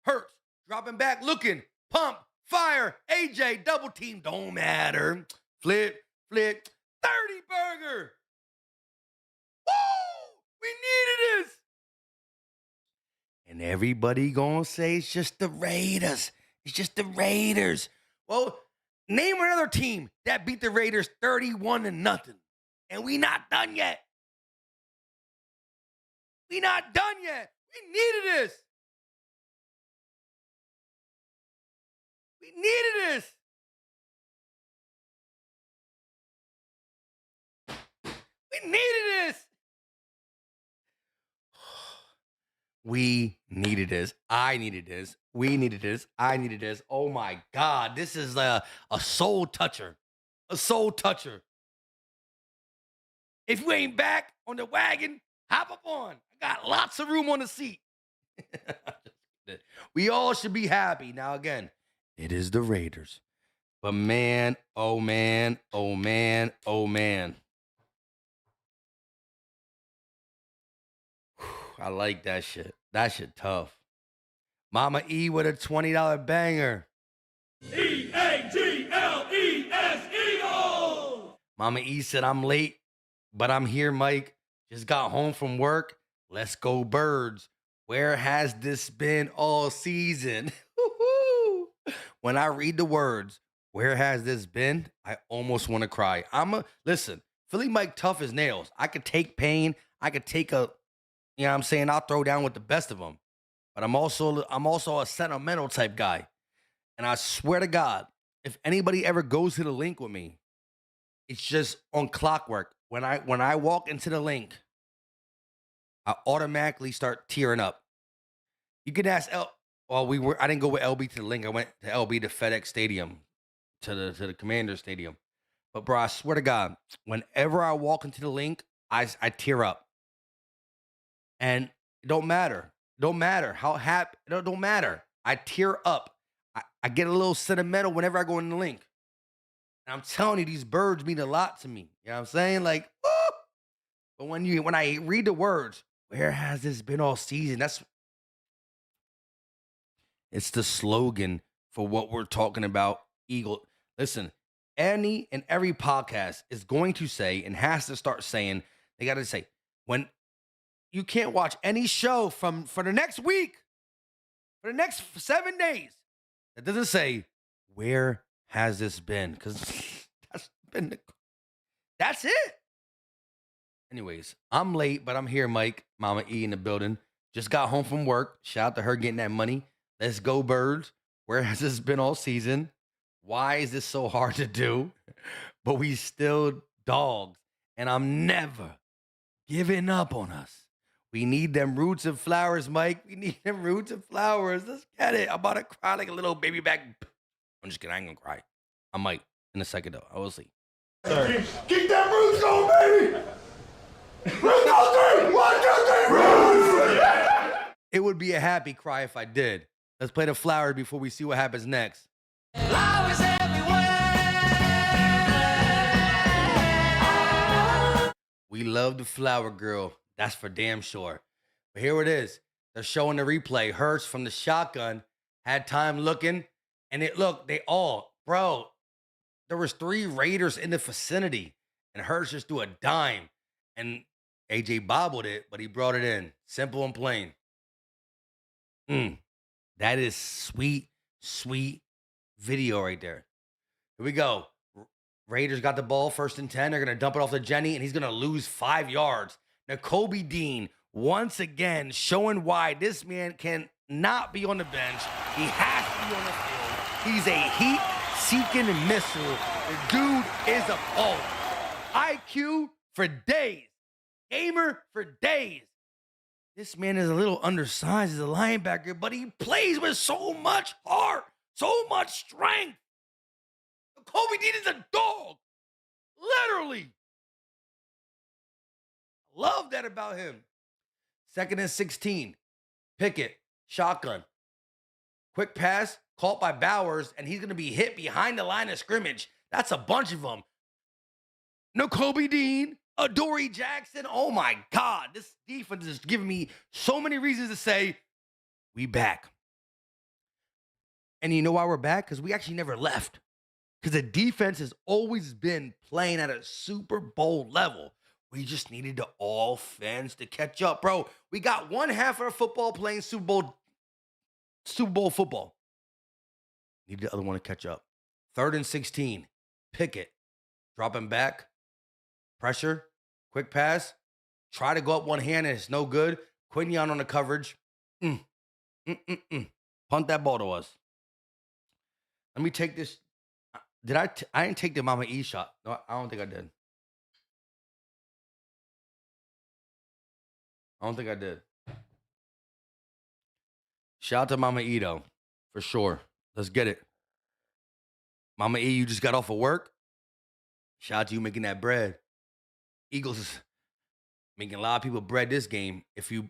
Hurts. Dropping back, looking. Pump. Fire. AJ. Double team. Don't matter. Flip. 30 burger. Woo! We needed this. And everybody gonna say it's just the Raiders. It's just the Raiders. Well, name another team that beat the Raiders 31-0. And we not done yet. We not done yet. We needed this. We needed this. We needed this. We needed this. I needed this. We needed this. I needed this. Oh my God. This is a soul toucher. A soul toucher. If you ain't back on the wagon, hop up on. I got lots of room on the seat. We all should be happy. Now, again, it is the Raiders. But man, oh man, oh man, oh man. I like that shit. That shit tough. Mama E with a $20 banger. EAGLES Eagles! Mama E said, I'm late, but I'm here, Mike. Just got home from work. Let's go Birds. Where has this been all season? When I read the words, where has this been? I almost want to cry. Listen, Philly Mike tough as nails. I could take pain. I could take you know what I'm saying? I'll throw down with the best of them. But I'm also a sentimental type guy. And I swear to God, if anybody ever goes to the link with me, it's just on clockwork. When I walk into the link, I automatically start tearing up. You could ask I didn't go with LB to the link. I went to LB to FedEx Stadium, to the Commander Stadium. But bro, I swear to God, whenever I walk into the link, I tear up. And it don't matter. Don't matter how happy. It don't matter. I tear up. I get a little sentimental whenever I go in the link. And I'm telling you, these Birds mean a lot to me. You know what I'm saying? Like, woo! But when I read the words, where has this been all season? It's the slogan for what we're talking about. Eagle. Listen, any and every podcast is going to say and has to start saying, they got to say, when you can't watch any show for the next week, for the next 7 days, that doesn't say, where has this been? Because that's it. Anyways, I'm late, but I'm here, Mike. Mama E in the building. Just got home from work. Shout out to her getting that money. Let's go, Birds. Where has this been all season? Why is this so hard to do? But we still dogs. And I'm never giving up on us. We need them roots and flowers, Mike. We need them roots and flowers. Let's get it. I'm about to cry like a little baby back. I'm just kidding. I ain't going to cry. I might in a second, though. I will see. Keep them roots going, baby! Roots go 3! 1, 2, 3, roots! It would be a happy cry if I did. Let's play the flowers before we see what happens next. Flowers everywhere. We love the flower girl. That's for damn sure. But here it is. They're showing the replay. Hurts from the shotgun had time looking, and they all, bro, there was 3 Raiders in the vicinity, and Hurts just threw a dime, and AJ bobbled it, but he brought it in. Simple and plain. That is sweet, sweet video right there. Here we go. Raiders got the ball, 1st and 10. They're going to dump it off to Jenny, and he's going to lose 5 yards. Now, Kobe Dean, once again, showing why this man cannot be on the bench. He has to be on the field. He's a heat-seeking missile. The dude is a ball. IQ for days. Gamer for days. This man is a little undersized as a linebacker, but he plays with so much heart, so much strength. Kobe Dean is a dog. Literally. Love that about him. 2nd and 16. Pickett, shotgun. Quick pass, caught by Bowers, and he's going to be hit behind the line of scrimmage. That's a bunch of them. No Kobe Dean, Adoree Jackson. Oh, my God. This defense is giving me so many reasons to say, we back. And you know why we're back? Because we actually never left. Because the defense has always been playing at a Super Bowl level. We just needed the offense to catch up. Bro, we got one half of our football playing Super Bowl football. Needed the other one to catch up. 3rd and 16. Pickett. Dropping back. Pressure. Quick pass. Try to go up one hand and it's no good. Quinion on the coverage. Punt that ball to us. Let me take this. I didn't take the Mama E shot. No, I don't think I did. Shout out to Mama E, though. For sure. Let's get it. Mama E, you just got off of work. Shout out to you making that bread. Eagles is making a lot of people bread this game.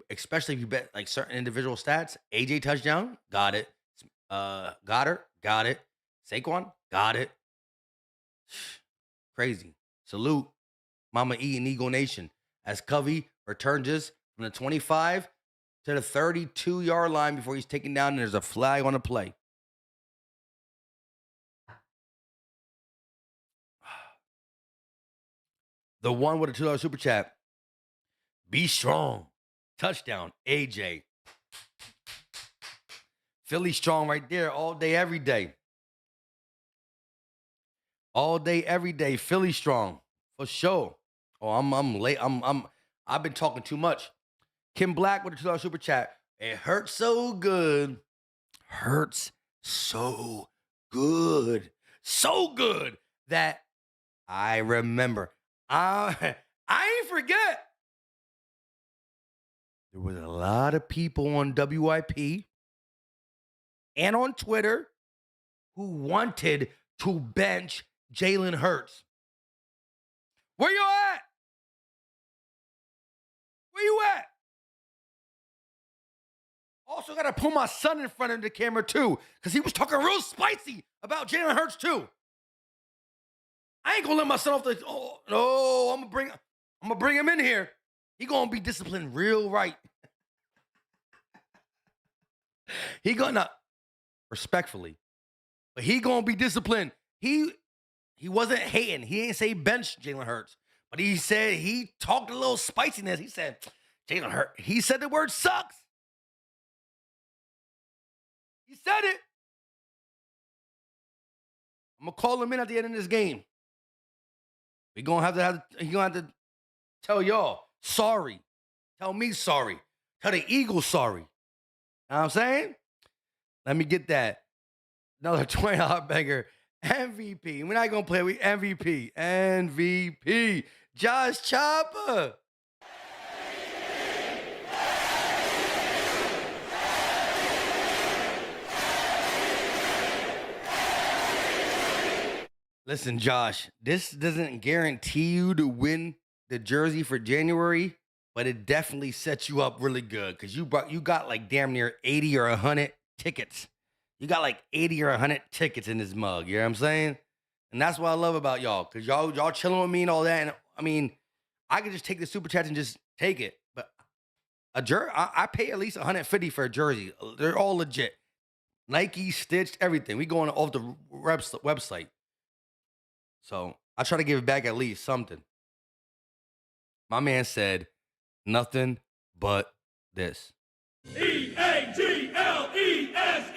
Especially if you bet like certain individual stats. AJ touchdown, got it. Goedert, got it. Saquon, got it. Crazy. Salute Mama E and Eagle Nation as Covey returns us from the 25 to the 32-yard line before he's taken down, and there's a flag on the play. The one with a $2 super chat. Be strong. Touchdown, AJ. Philly strong right there all day, every day. All day, every day. Philly strong. For sure. Oh, I'm late. I've been talking too much. Kim Black with a $2 super chat. It hurts so good. Hurts so good. So good that I remember. I ain't forget. There was a lot of people on WIP and on Twitter who wanted to bench Jalen Hurts. Where you at? Where you at? Also got to put my son in front of the camera too, because he was talking real spicy about Jalen Hurts too. I ain't gonna let my son off the. Oh no, I'm gonna bring him in here. He gonna be disciplined real right. He gonna respectfully. but he gonna be disciplined. He wasn't hating. He didn't say bench Jalen Hurts, but he said he talked a little spiciness. He said Jalen Hurts. He said the word sucks. He said it. I'm gonna call him in at the end of this game. He gonna have to tell y'all sorry. Tell me sorry. Tell the Eagles sorry. You know what I'm saying? Let me get that. Another $20 beggar. MVP. We're not gonna play. We MVP. MVP. Josh Chopper. Listen, Josh, this doesn't guarantee you to win the jersey for January, but it definitely sets you up really good because you got like damn near 80 or 100 tickets. You got like 80 or 100 tickets in this mug. You know what I'm saying? And that's what I love about y'all because y'all chilling with me and all that. And I mean, I could just take the super chats and just take it, but I pay at least 150 for a jersey. They're all legit. Nike stitched everything. We going off the website. So I try to give it back at least something. My man said nothing but this. EAGLES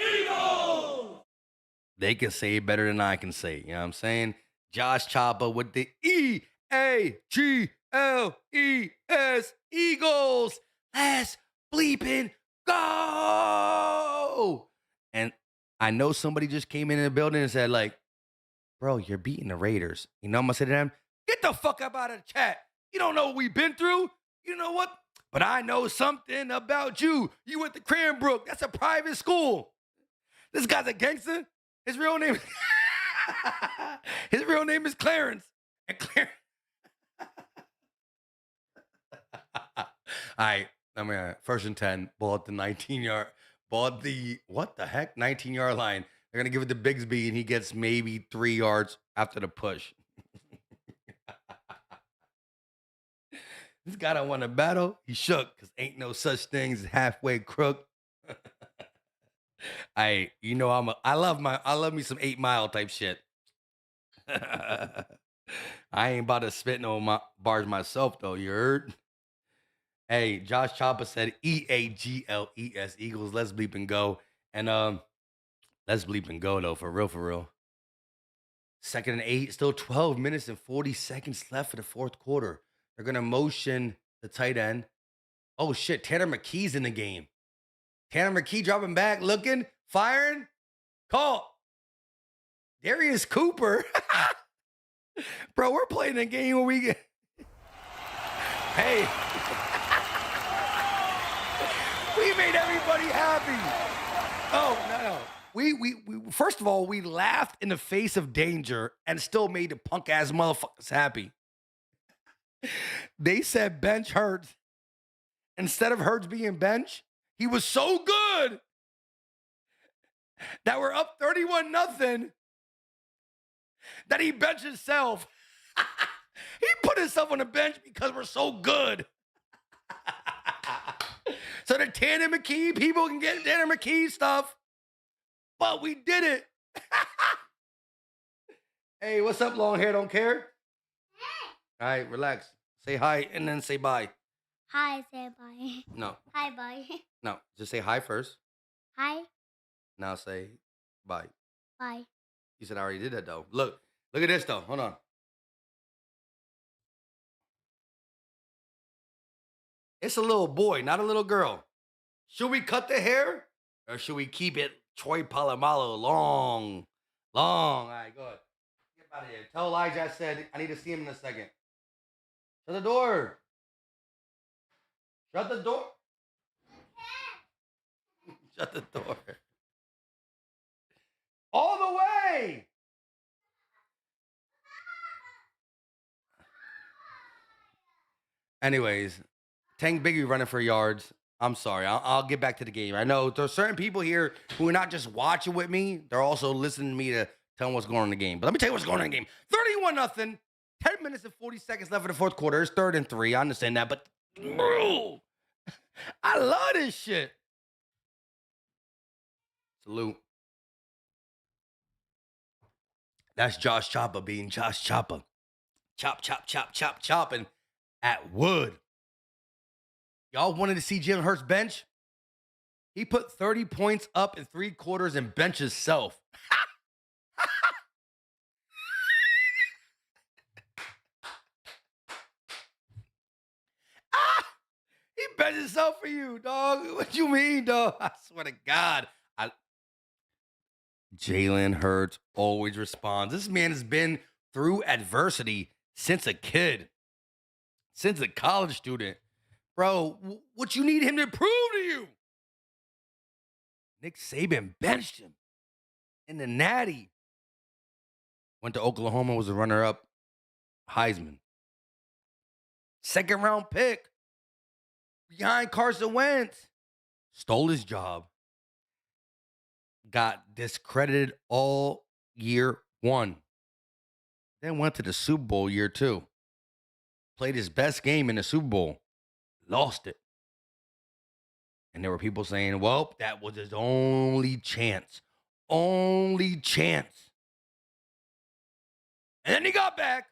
Eagles! They can say it better than I can say. You know what I'm saying? Josh Chopper with the EAGLES Eagles. Let's bleeping go. And I know somebody just came in the building and said, like, bro, you're beating the Raiders. You know what I'm going to say to them? Get the fuck up out of the chat. You don't know what we've been through. You know what? But I know something about you. You went to Cranbrook. That's a private school. This guy's a gangster. His real name is Clarence. And Clarence. All right. I mean, first and 10. Ball at the 19-yard. Ball at the, what the heck? 19-yard line. They're going to give it to Bigsby, and he gets maybe 3 yards after the push. This guy don't want to battle. He shook because ain't no such thing as halfway crook. I love me some 8 Mile type shit. I ain't about to spit no bars myself, though. You heard? Hey, Josh Chopper said EAGLES Eagles. Let's bleep and go. And let's bleep and go, though, for real. 2nd and 8, still 12 minutes and 40 seconds left for the fourth quarter. They're going to motion the tight end. Oh, shit. Tanner McKee's in the game. Tanner McKe dropping back, looking, firing. Call. Darius Cooper. Bro, we're playing a game where we get... Hey. We made everybody happy. Oh, no. We first of all, we laughed in the face of danger and still made the punk ass motherfuckers happy. They said bench Hurts. Instead of Hurts being bench, he was so good that we're up 31-0 that he benched himself. He put himself on the bench because we're so good. So the Tanner McKe people can get Tanner McKe stuff. But we did it. Hey, what's up, long hair? Don't care? All right, relax. Say hi and then say bye. Hi, say bye. No. Hi, bye. No, just say hi first. Hi, Now say bye. bye. You said I already did that, though. Look at this, though. Hold on. It's a little boy, not a little girl. Should we cut the hair or should we keep it Troy Polamalu long? All right, go ahead. Get out of here. Tell Elijah I said I need to see him in a second. Shut the door. Shut the door. Shut the door. All the way. Anyways, Tank Biggie running for yards. I'm sorry. I'll get back to the game. I know there's certain people here who are not just watching with me. They're also listening to me to tell them what's going on in the game. But let me tell you what's going on in the game. 31-0. 10 minutes and 40 seconds left in the fourth quarter. It's 3rd and 3. I understand that. But, bro, I love this shit. Salute. That's Josh Chopper being Josh Chopper. Chop, chop, chop, chop, chopping at Wood. Y'all wanted to see Jalen Hurts bench? He put 30 points up in 3 quarters and bench himself. He benched himself for you, dog. What you mean, dog? I swear to God. Jalen Hurts always responds. This man has been through adversity since a kid, since a college student. Bro, what you need him to prove to you? Nick Saban benched him in the Natty. Went to Oklahoma, was a runner-up Heisman. 2nd round pick behind Carson Wentz. Stole his job. Got discredited all year 1. Then went to the Super Bowl year 2. Played his best game in the Super Bowl. Lost it. And there were people saying, well, that was his only chance. Only chance. And then he got back.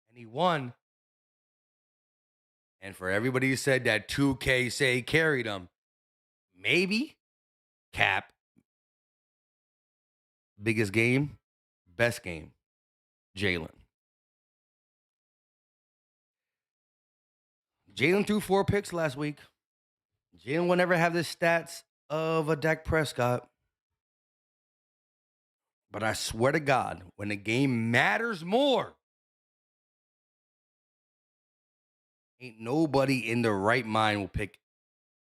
And he won. And for everybody who said that 2K say carried him, maybe, cap, biggest game, best game, Jalen. Jalen threw 4 picks last week. Jalen will never have the stats of a Dak Prescott. But I swear to God, when the game matters more, ain't nobody in their right mind will pick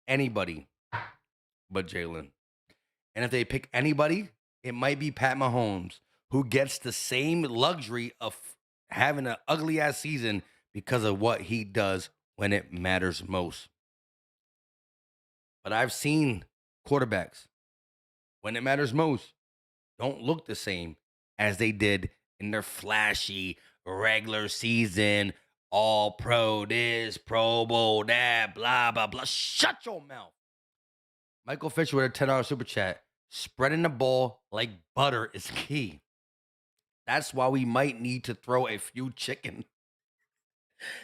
anybody but Jalen. And if they pick anybody, it might be Pat Mahomes, who gets the same luxury of having an ugly-ass season because of what he does when it matters most. But I've seen quarterbacks, when it matters most, don't look the same as they did in their flashy regular season, all pro this, Pro Bowl that, blah, blah, blah. Shut your mouth. Michael Fisher with a $10 super chat. Spreading the ball like butter is key. That's why we might need to throw a few chicken.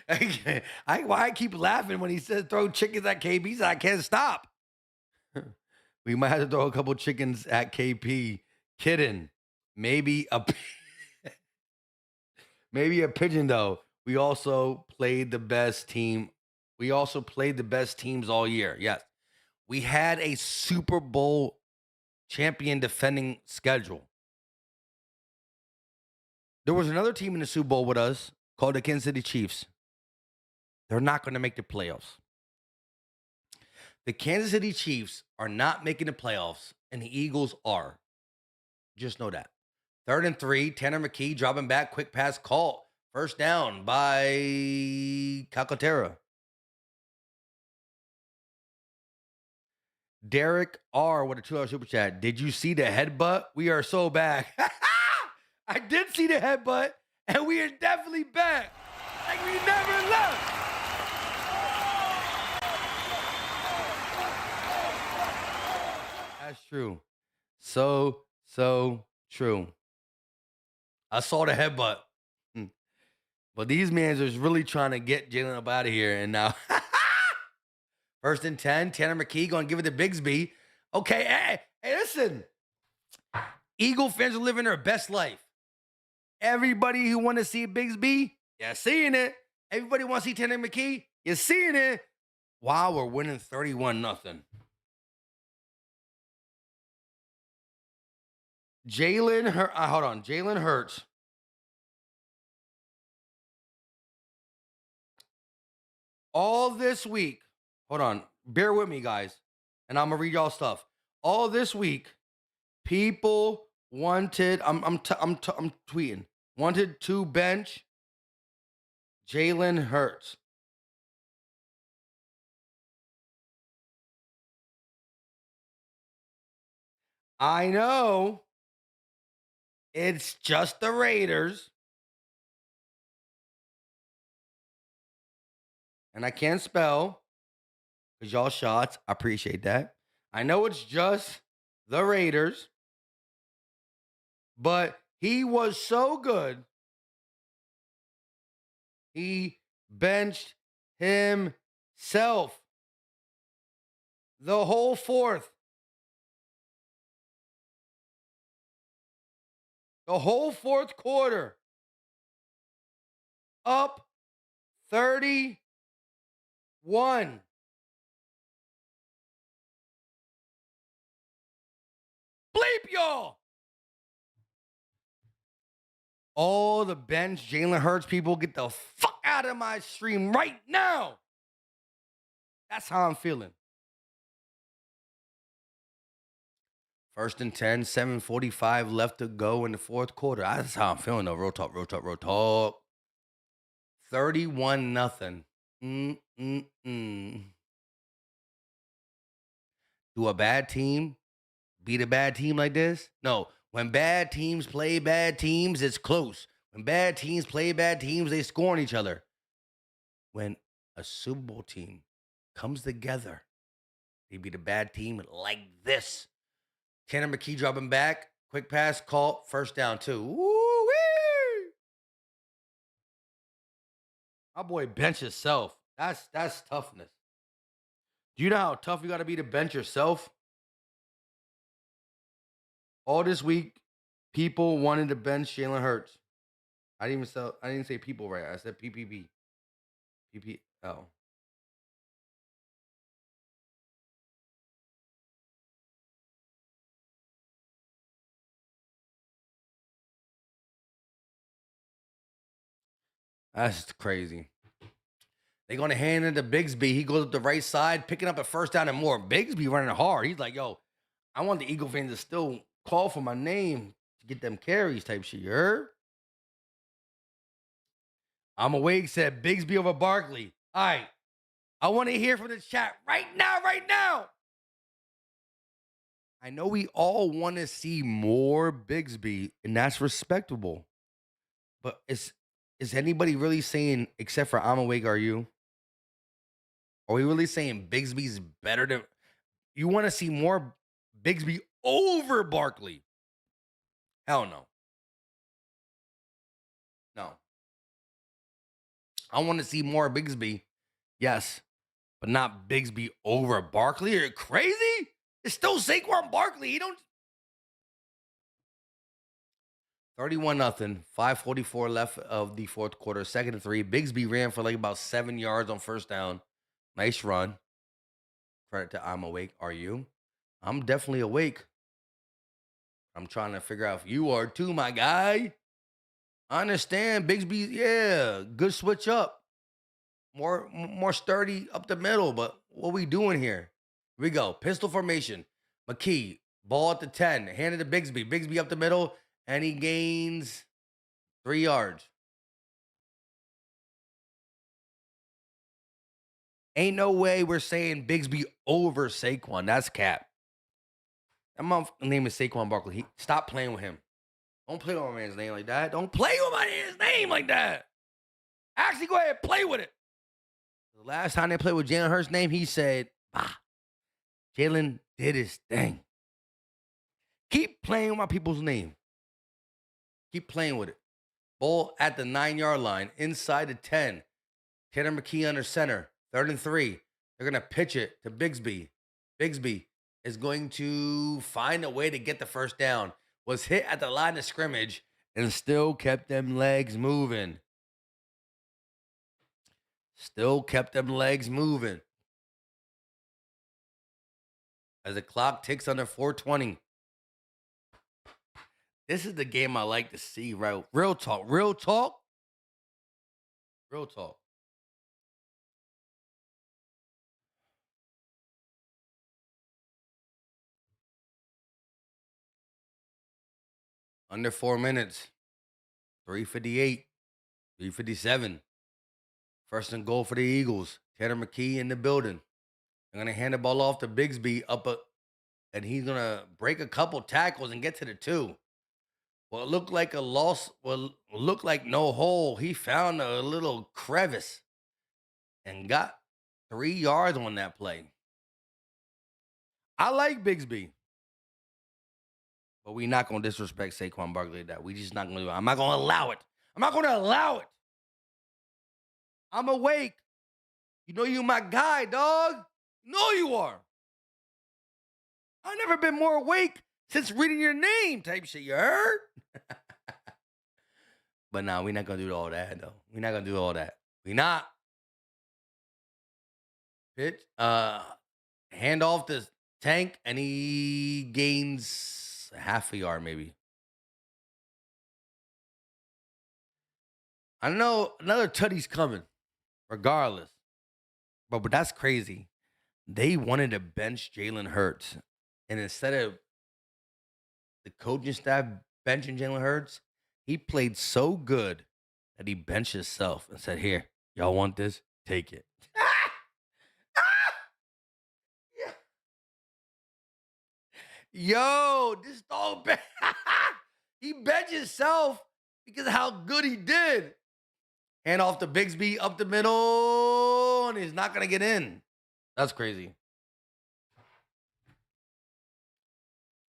Why I keep laughing when he says throw chickens at KP, so I can't stop. We might have to throw a couple chickens at KP. Kidding. Maybe a pigeon, though. We also played the best team. We also played the best teams all year. Yes. We had a Super Bowl champion defending schedule. There was another team in the Super Bowl with us called the Kansas City Chiefs. They're not going to make the playoffs. The Kansas City Chiefs are not making the playoffs, and the Eagles are. Just know that. 3rd and 3, Tanner McKe dropping back, quick pass caught. First down by Calcaterra. Derek R. with a $2 super chat. Did you see the headbutt? We are so back. I did see the headbutt, and we are definitely back. Like we never left. That's true. So true. I saw the headbutt. But these mans are really trying to get Jalen up out of here. And now, 1st and 10, Tanner McKe going to give it to Bigsby. Okay, hey, listen. Eagle fans are living their best life. Everybody who want to see Bigsby, you're seeing it. Everybody want to see Tanner McKe, you're seeing it. Wow, we're winning 31-0. Jalen Hurts. All this week, hold on, bear with me, guys, and I'm gonna read y'all stuff. All this week, people wanted. I'm tweeting. Wanted to bench Jalen Hurts. I know it's just the Raiders. And I can't spell because y'all shots. I appreciate that. I know it's just the Raiders. But He was so good. He benched himself the whole fourth. The whole fourth quarter. Up 31. Bleep y'all. All the bench Jalen Hurts people, get the fuck out of my stream right now. That's how I'm feeling. 1st and 10, 7:45 left to go in the fourth quarter. That's how I'm feeling though. Real talk, real talk, real talk. 31-0. Do a bad team beat a bad team like this? No. When bad teams play bad teams, it's close. When bad teams play bad teams, they score on each other. When a Super Bowl team comes together, they beat a bad team like this. Tanner McKe dropping back. Quick pass, caught, first down, too. Woo-wee! My boy bench himself. That's toughness. Do you know how tough you got to be to bench yourself? All this week, people wanted to bench Jalen Hurts. I didn't say people right. I said PPP. PPL. That's crazy. They're going to hand it to Bigsby. He goes up the right side, picking up a first down and more. Bigsby running hard. He's like, yo, I want the Eagle fans to still call for my name to get them carries type shit. You heard? I'm awake, said Bigsby over Barkley. All right. I want to hear from the chat right now, right now. I know we all want to see more Bigsby, and that's respectable. But is anybody really saying, except for I'm awake, are you? Are we really saying Bigsby's better than... You want to see more Bigsby over Barkley? Hell no. No. I want to see more Bigsby. Yes. But not Bigsby over Barkley. Are you crazy? It's still Saquon Barkley. He don't... 31-0. 5:44 left of the fourth quarter. 2nd and 3. Bigsby ran for like about 7 yards on first down. Nice run. Credit to I'm awake. Are you? I'm definitely awake. I'm trying to figure out if you are too, my guy. I understand. Bigsby, yeah, good switch up. More sturdy up the middle, but what we doing here? Here we go. Pistol formation. McKe, ball at the 10. Handed to Bigsby. Bigsby up the middle, and he gains 3 yards. Ain't no way we're saying Bigsby over Saquon. That's cap. That motherfucker's name is Saquon Barkley. Stop playing with him. Don't play with my man's name like that. Don't play with my man's name like that. Actually, go ahead and play with it. The last time they played with Jalen Hurts' name, he said, Jalen did his thing. Keep playing with my people's name. Keep playing with it. Ball at the 9-yard line, inside the 10. Tanner McKe under center. 3rd and 3. They're going to pitch it to Bigsby. Bigsby is going to find a way to get the first down. Was hit at the line of scrimmage and still kept them legs moving. Still kept them legs moving. As the clock ticks under 4:20. This is the game I like to see, right? Real talk. Real talk. Real talk. Under 4 minutes. 3:58. 3:57. 1st and goal for the Eagles. Tanner McKe in the building. They're going to hand the ball off to Bigsby and he's going to break a couple tackles and get to the 2. Well, it looked like a loss. Well, it looked like no hole. He found a little crevice and got 3 yards on that play. I like Bigsby. But we not gonna disrespect Saquon Barkley like that. We just not gonna do it. I'm not gonna allow it. I'm not gonna allow it. I'm awake. You know you my guy, dog. You know you are. I've never been more awake since reading your name type shit. You heard? But nah, we not gonna do all that though. We not gonna do all that. We not. Pitch. Hand off the Tank, and he gains half a yard, maybe. I know another tutty's coming, regardless. But that's crazy. They wanted to bench Jalen Hurts. And instead of the coaching staff benching Jalen Hurts, he played so good that he benched himself and said, here, y'all want this? Take it. Yo, this dog, he benched himself because of how good he did. Hand off to Bigsby up the middle, and he's not going to get in. That's crazy.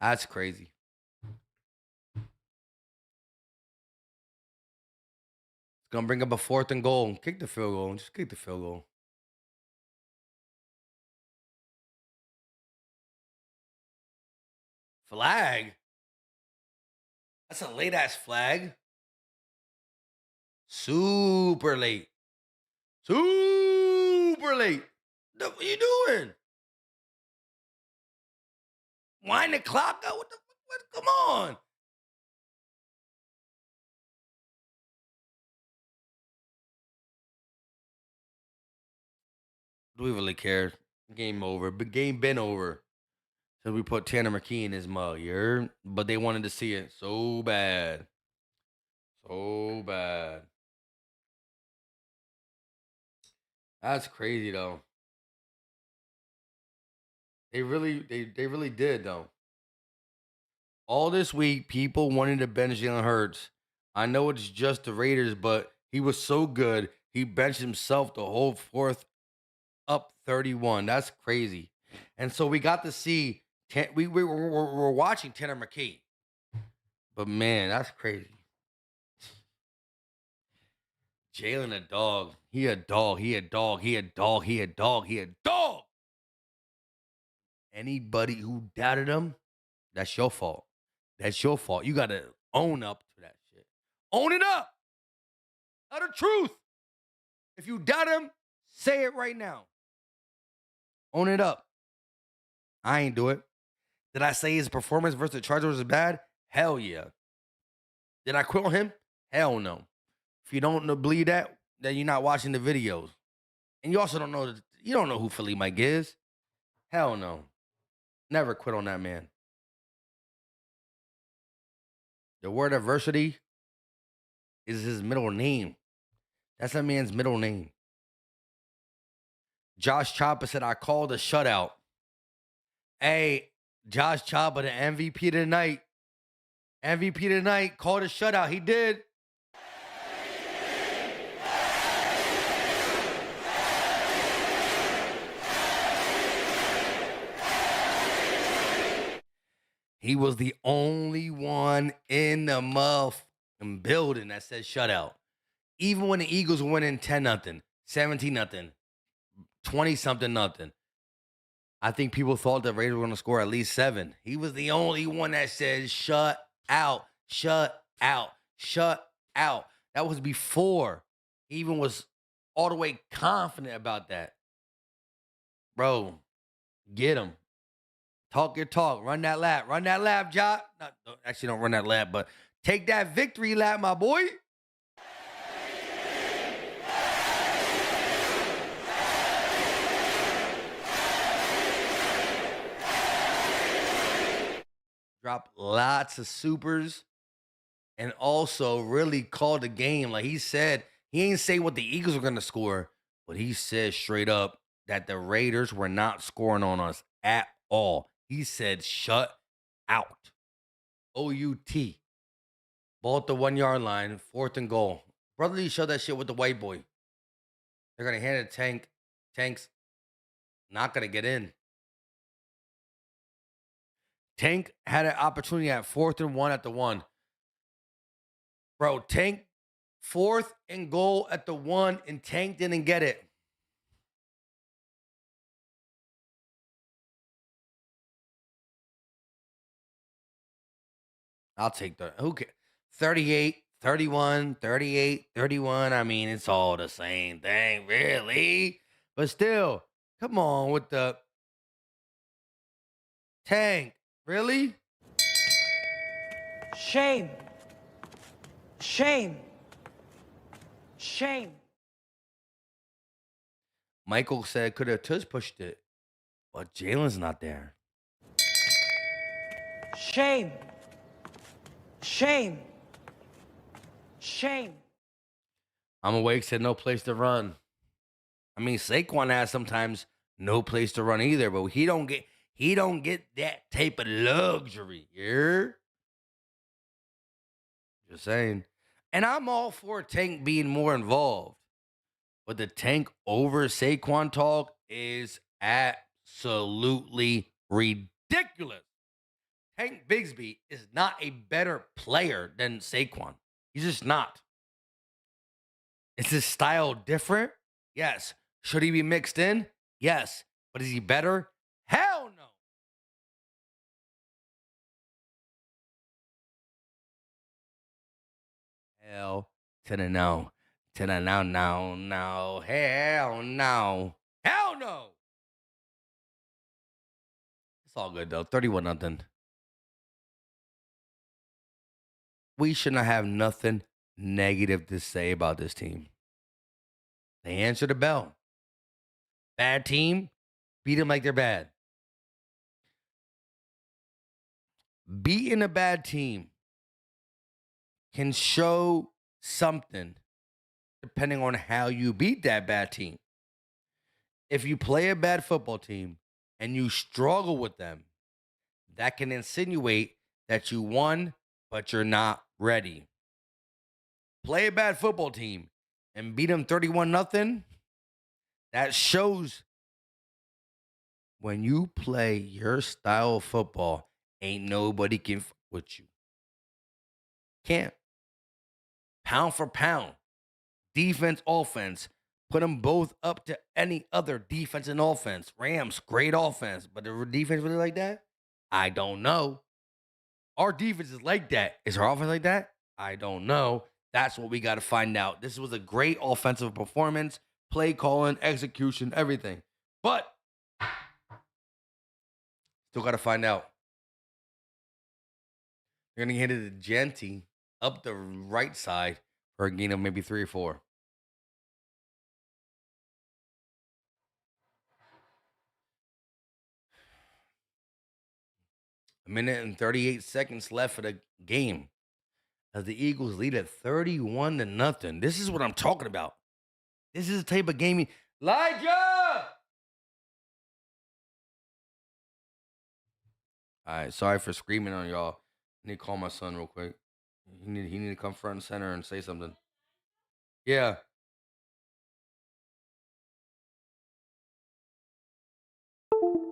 That's crazy. It's going to bring up a 4th and goal. Kick the field goal. Just kick the field goal. Flag? That's a late-ass flag. Super late. Super late. What are you doing? Wind the clock out? What the fuck? Come on. Do we really care? Game over. Game been over. So we put Tanner McKe in his mug, you heard? But they wanted to see it so bad. So bad. That's crazy though. They really did though. All this week, people wanted to bench Jalen Hurts. I know it's just the Raiders, but he was so good. He benched himself the whole 4th, up 31. That's crazy. And so we got to see. We're watching Tanner McKe. But man, that's crazy. Jalen a dog. He a dog. He a dog. He a dog. He a dog. He a dog. Anybody who doubted him, that's your fault. That's your fault. You got to own up to that shit. Own it up. Tell the truth. If you doubt him, say it right now. Own it up. I ain't do it. Did I say his performance versus the Chargers was bad? Hell yeah. Did I quit on him? Hell no. If you don't believe that, then you're not watching the videos. And you also don't know who Philly Mike is. Hell no. Never quit on that man. The word adversity is his middle name. That's that man's middle name. Josh Chopper said, I called a shutout. Hey, Josh Chopper, the MVP tonight. MVP tonight, called a shutout. He did. He was the only one in the motherfucking building that said shutout. Even when the Eagles were winning 10-0, 17-0, 20-something. I think people thought the Raiders were going to score at least 7. He was the only one that said shut out, shut out, shut out. That was before he even was all the way confident about that. Bro, get him. Talk your talk. Run that lap. Run that lap, Jock. Actually, don't run that lap, but take that victory lap, my boy. Dropped lots of supers and also really called the game. Like he said, he ain't say what the Eagles were going to score, but he said straight up that the Raiders were not scoring on us at all. He said, shut out. O-U-T. Ball at the 1-yard line, 4th and goal. Brotherly showed that shit with the white boy. They're going to hand it to Tank. Tank's not going to get in. Tank had an opportunity at 4th and 1 at the 1. Bro, Tank 4th and goal at the 1, and Tank didn't get it. I'll take the who cares? 38, 31, 38, 31. I mean, it's all the same thing, really. But still, come on with the Tank. Really? Shame. Shame. Shame. Michael said could have tush pushed it, but Jalen's not there. Shame. Shame. Shame. I'm awake, said no place to run. I mean, Saquon has sometimes no place to run either, but he don't get that type of luxury. Yeah? Just saying. And I'm all for Tank being more involved. But the Tank over Saquon talk is absolutely ridiculous. Tank Bigsby is not a better player than Saquon. He's just not. Is his style different? Yes. Should he be mixed in? Yes. But is he better? Hell no. Hell to the no. To the no, no, no. Hell no. Hell no. It's all good though. 31-0. We should not have nothing negative to say about this team. They answer the bell. Bad team, beat them like they're bad. Beating a bad team can show something depending on how you beat that bad team. If you play a bad football team and you struggle with them, that can insinuate that you won, but you're not ready. Play a bad football team and beat them 31-0. That shows when you play your style of football, ain't nobody can fuck with you. Can't. Pound for pound, defense, offense, put them both up to any other defense and offense. Rams, great offense, but the defense really like that? I don't know. Our defense is like that. Is our offense like that? I don't know. That's what we got to find out. This was a great offensive performance, play calling, execution, everything. But still got to find out. You're going to hit it to Genty up the right side for a gain of maybe 3 or 4. A minute and 38 seconds left for the game as the Eagles lead at 31-0. This is what I'm talking about. This is the type of game. Elijah! All right, sorry for screaming on y'all. I need to call my son real quick. He need to come front and center and say something. Yeah.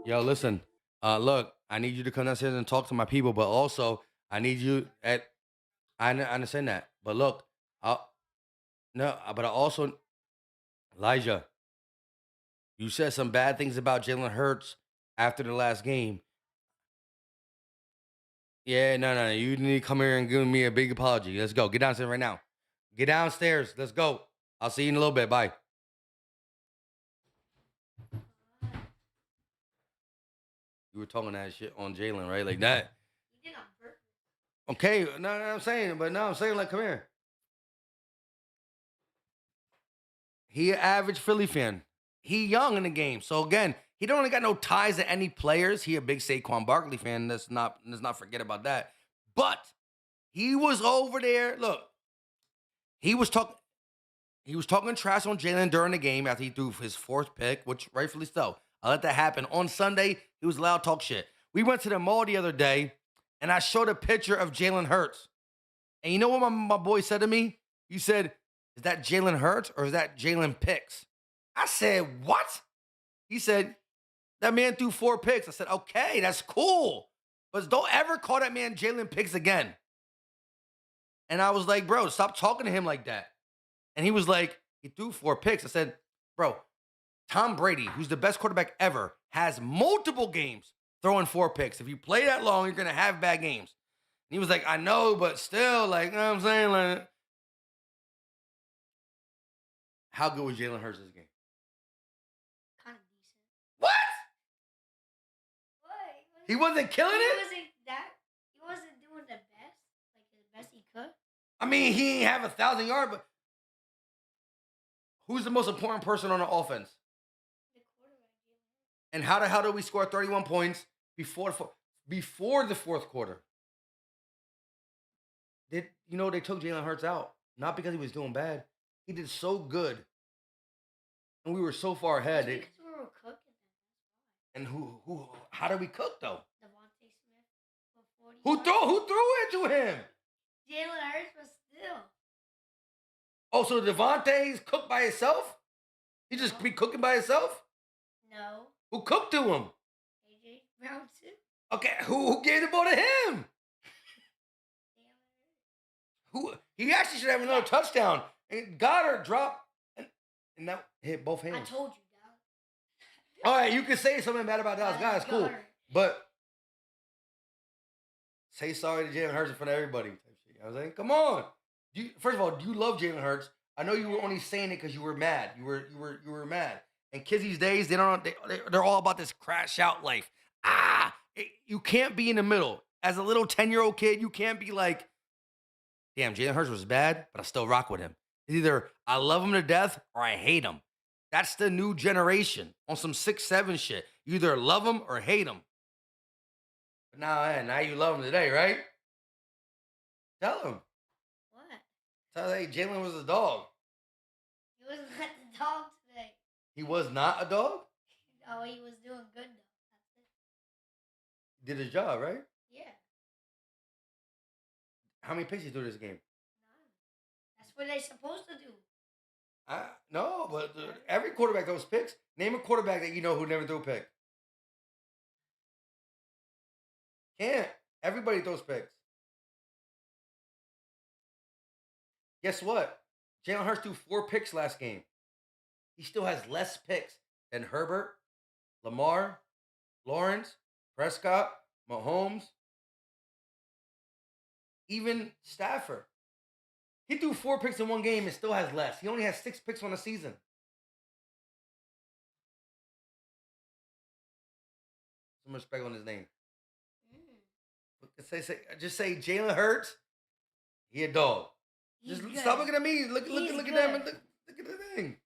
Yo, listen. Look, I need you to come downstairs and talk to my people, but also I need you at. I understand that, but look, no, but I also, Elijah, you said some bad things about Jalen Hurts after the last game. Yeah, no, you need to come here and give me a big apology. Let's go. Get downstairs right now. Get downstairs. Let's go. I'll see you in a little bit. Bye. You were talking that shit on Jalen, right? Like that. You did on purpose. Okay, no, I'm saying, but no, I'm saying, like, come here. He an average Philly fan. He young in the game. So again, he don't only got no ties to any players. He a big Saquon Barkley fan. Let's not forget about that. But he was over there. Look, he was talking trash on Jalen during the game after he threw his 4th pick, which rightfully so. I let that happen. On Sunday, he was allowed to talk shit. We went to the mall the other day, and I showed a picture of Jalen Hurts. And you know what my boy said to me? He said, is that Jalen Hurts or is that Jalen Picks? I said, what? He said, that man threw 4 picks. I said, okay, that's cool. But don't ever call that man Jalen Picks again. And I was like, bro, stop talking to him like that. And he was like, he threw 4 picks. I said, bro, Tom Brady, who's the best quarterback ever, has multiple games throwing 4 picks. If you play that long, you're going to have bad games. And he was like, I know, but still, like, you know what I'm saying? Like, how good was Jalen Hurts this game? Kind of decent. What? What? He wasn't killing it? He wasn't doing the best, like the best he could. I mean, he ain't have 1,000 yards, but who's the most important person on the offense? The quarterback. And how the hell did we score 31 points before the fourth quarter? They took Jalen Hurts out, not because he was doing bad. He did so good, and we were so far ahead. Because we were cooking. And who? How did we cook though? Devontae Smith for 40. Who threw it to him? Jalen Hurts was still. Oh, so Devontae's cooked by himself? He just be cooking by himself? No. Who cooked to him? AJ Brown too. Okay, who gave the ball to him? Jalen Hurts. He actually should have another touchdown. And Goddard dropped and that hit both I hands. told you, Dallas. All right, you can say something bad about Dallas. Guys, cool. Goddard. But say sorry to Jalen Hurts in front of everybody. You know what I'm saying? Come on. First of all, do you love Jalen Hurts? I know you were only saying it because you were mad. You were mad. And kids these days, they're all about this crash out life. You can't be in the middle. As a little 10-year-old kid, you can't be like, damn, Jalen Hurts was bad, but I still rock with him. It's either I love him to death or I hate him. That's the new generation on some 6'7" shit. You either love him or hate him. But now you love him today, right? Tell him. What? Tell him, hey, Jalen was a dog. He was not the dog today. He was not a dog? No, he was doing good though. That's it. Did his job, right? Yeah. How many picks he threw this game? None. That's what they're supposed to do. No, but every quarterback throws picks. Name a quarterback that you know who never threw a pick. Can't. Everybody throws picks. Guess what? Jalen Hurts threw 4 picks last game. He still has less picks than Herbert, Lamar, Lawrence, Prescott, Mahomes, even Stafford. He threw 4 picks in one game and still has less. He only has 6 picks on the season. Some respect on his name. Just say Jalen Hurts. He a dog. Just stop looking at me. Look at them. Look at the thing.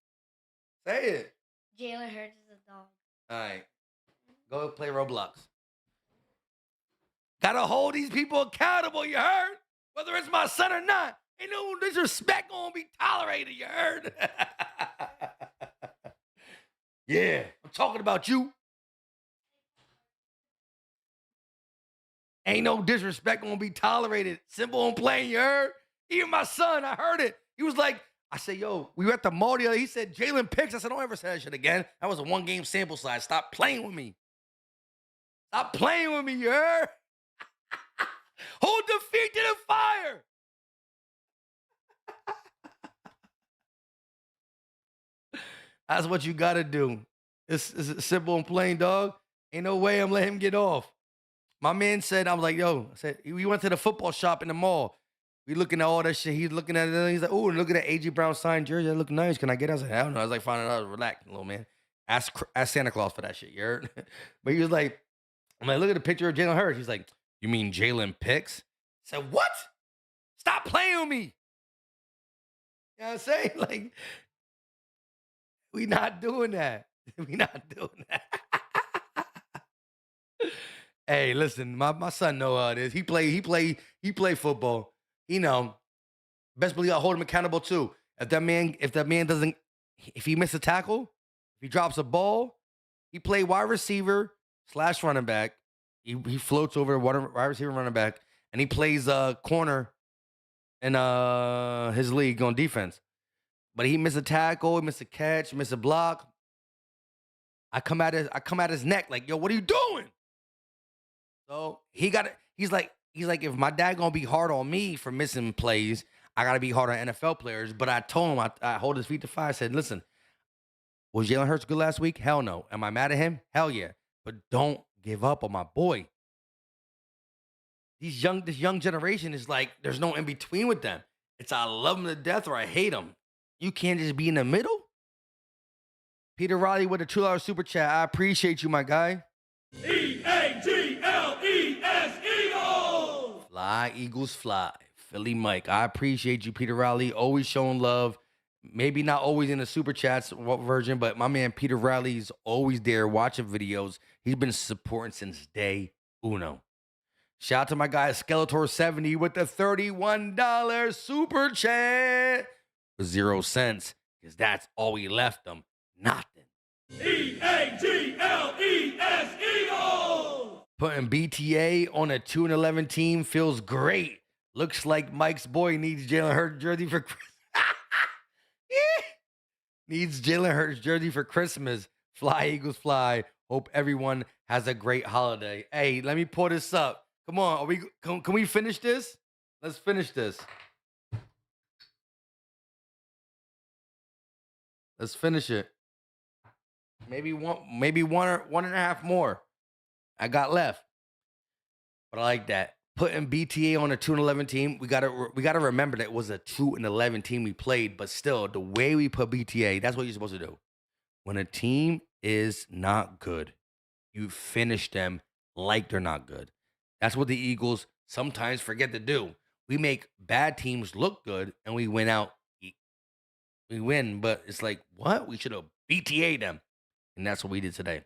Say it. Jalen Hurts is a dog. All right. Go play Roblox. Gotta hold these people accountable, you heard? Whether it's my son or not. Ain't no disrespect gonna be tolerated, you heard? Yeah, I'm talking about you. Ain't no disrespect gonna be tolerated. Simple and plain, you heard? Even my son, I heard it. He was like, I said, yo, we were at the mall the other day. He said, Jalen Picks. I said, don't ever say that shit again. That was a 1-game sample size. Stop playing with me. Stop playing with me, you heard? Hold the feet to the fire. That's what you got to do. It's simple and plain, dog. Ain't no way I'm letting him get off. My man said, I was like, yo, I said, we went to the football shop in the mall. We looking at all that shit. He's looking at it. He's like, oh, look at that A.J. Brown signed jersey. That look nice. Can I get it? I was like, hell no. I was like, fine. Relax, little man. Ask Santa Claus for that shit, you heard? But he was like, I'm like, look at the picture of Jalen Hurts. He's like, you mean Jalen Picks? I said, what? Stop playing with me. You know what I'm saying? Like, we not doing that. We not doing that. Hey, listen, my son know how it is. He play football. You know, best believe I hold him accountable too. If that man doesn't, if he misses a tackle, if he drops a ball, he play wide receiver / running back. He floats over wide receiver, running back, and he plays corner in his league on defense. But he missed a tackle, he missed a catch, missed a block. I come at his neck like, yo, what are you doing? So he's like, if my dad gonna be hard on me for missing plays, I gotta be hard on NFL players. But I told him, I hold his feet to fire. I said, listen, was Jalen Hurts good last week? Hell no. Am I mad at him? Hell yeah. But don't give up on my boy. This young generation is like, there's no in between with them. It's I love them to death or I hate them. You can't just be in the middle. Peter Riley with a $2 super chat. I appreciate you, my guy. Eagles! Eagles! Fly, Eagles, fly. Philly Mike. I appreciate you, Peter Riley. Always showing love. Maybe not always in the super chats version, but my man Peter Riley's always there watching videos. He's been supporting since day uno. Shout out to my guy Skeletor70 with the $31 super chat for 0 cents, because that's all we left them. Nothing. Eagles! Eagles! Putting BTA on a 2-11 team feels great. Looks like Mike's boy needs Jalen Hurts jersey for Christmas. Needs Jalen Hurts jersey for Christmas. Fly, Eagles, fly. Hope everyone has a great holiday. Hey, let me pull this up. Come on, can we finish this? Let's finish this. Let's finish it. Maybe one or 1.5 more I got left. But I like that. Putting BTA on a 2-11 team, we gotta remember that it was a 2-11 team we played, but still, the way we put BTA, that's what you're supposed to do. When a team is not good, you finish them like they're not good. That's what the Eagles sometimes forget to do. We make bad teams look good, and we win out. We win, but it's like, what? We should have BTA'd them. And that's what we did today.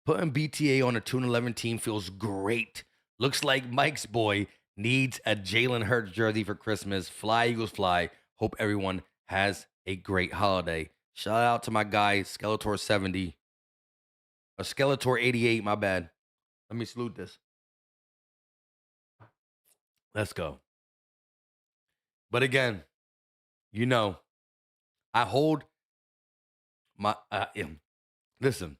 Putting BTA on a 2-11 team feels great. Looks like Mike's boy needs a Jalen Hurts jersey for Christmas. Fly, Eagles, fly. Hope everyone has a great holiday. Shout out to my guy, Skeletor70. Or Skeletor88, my bad. Let me salute this. Let's go. But again, you know, I hold my... listen.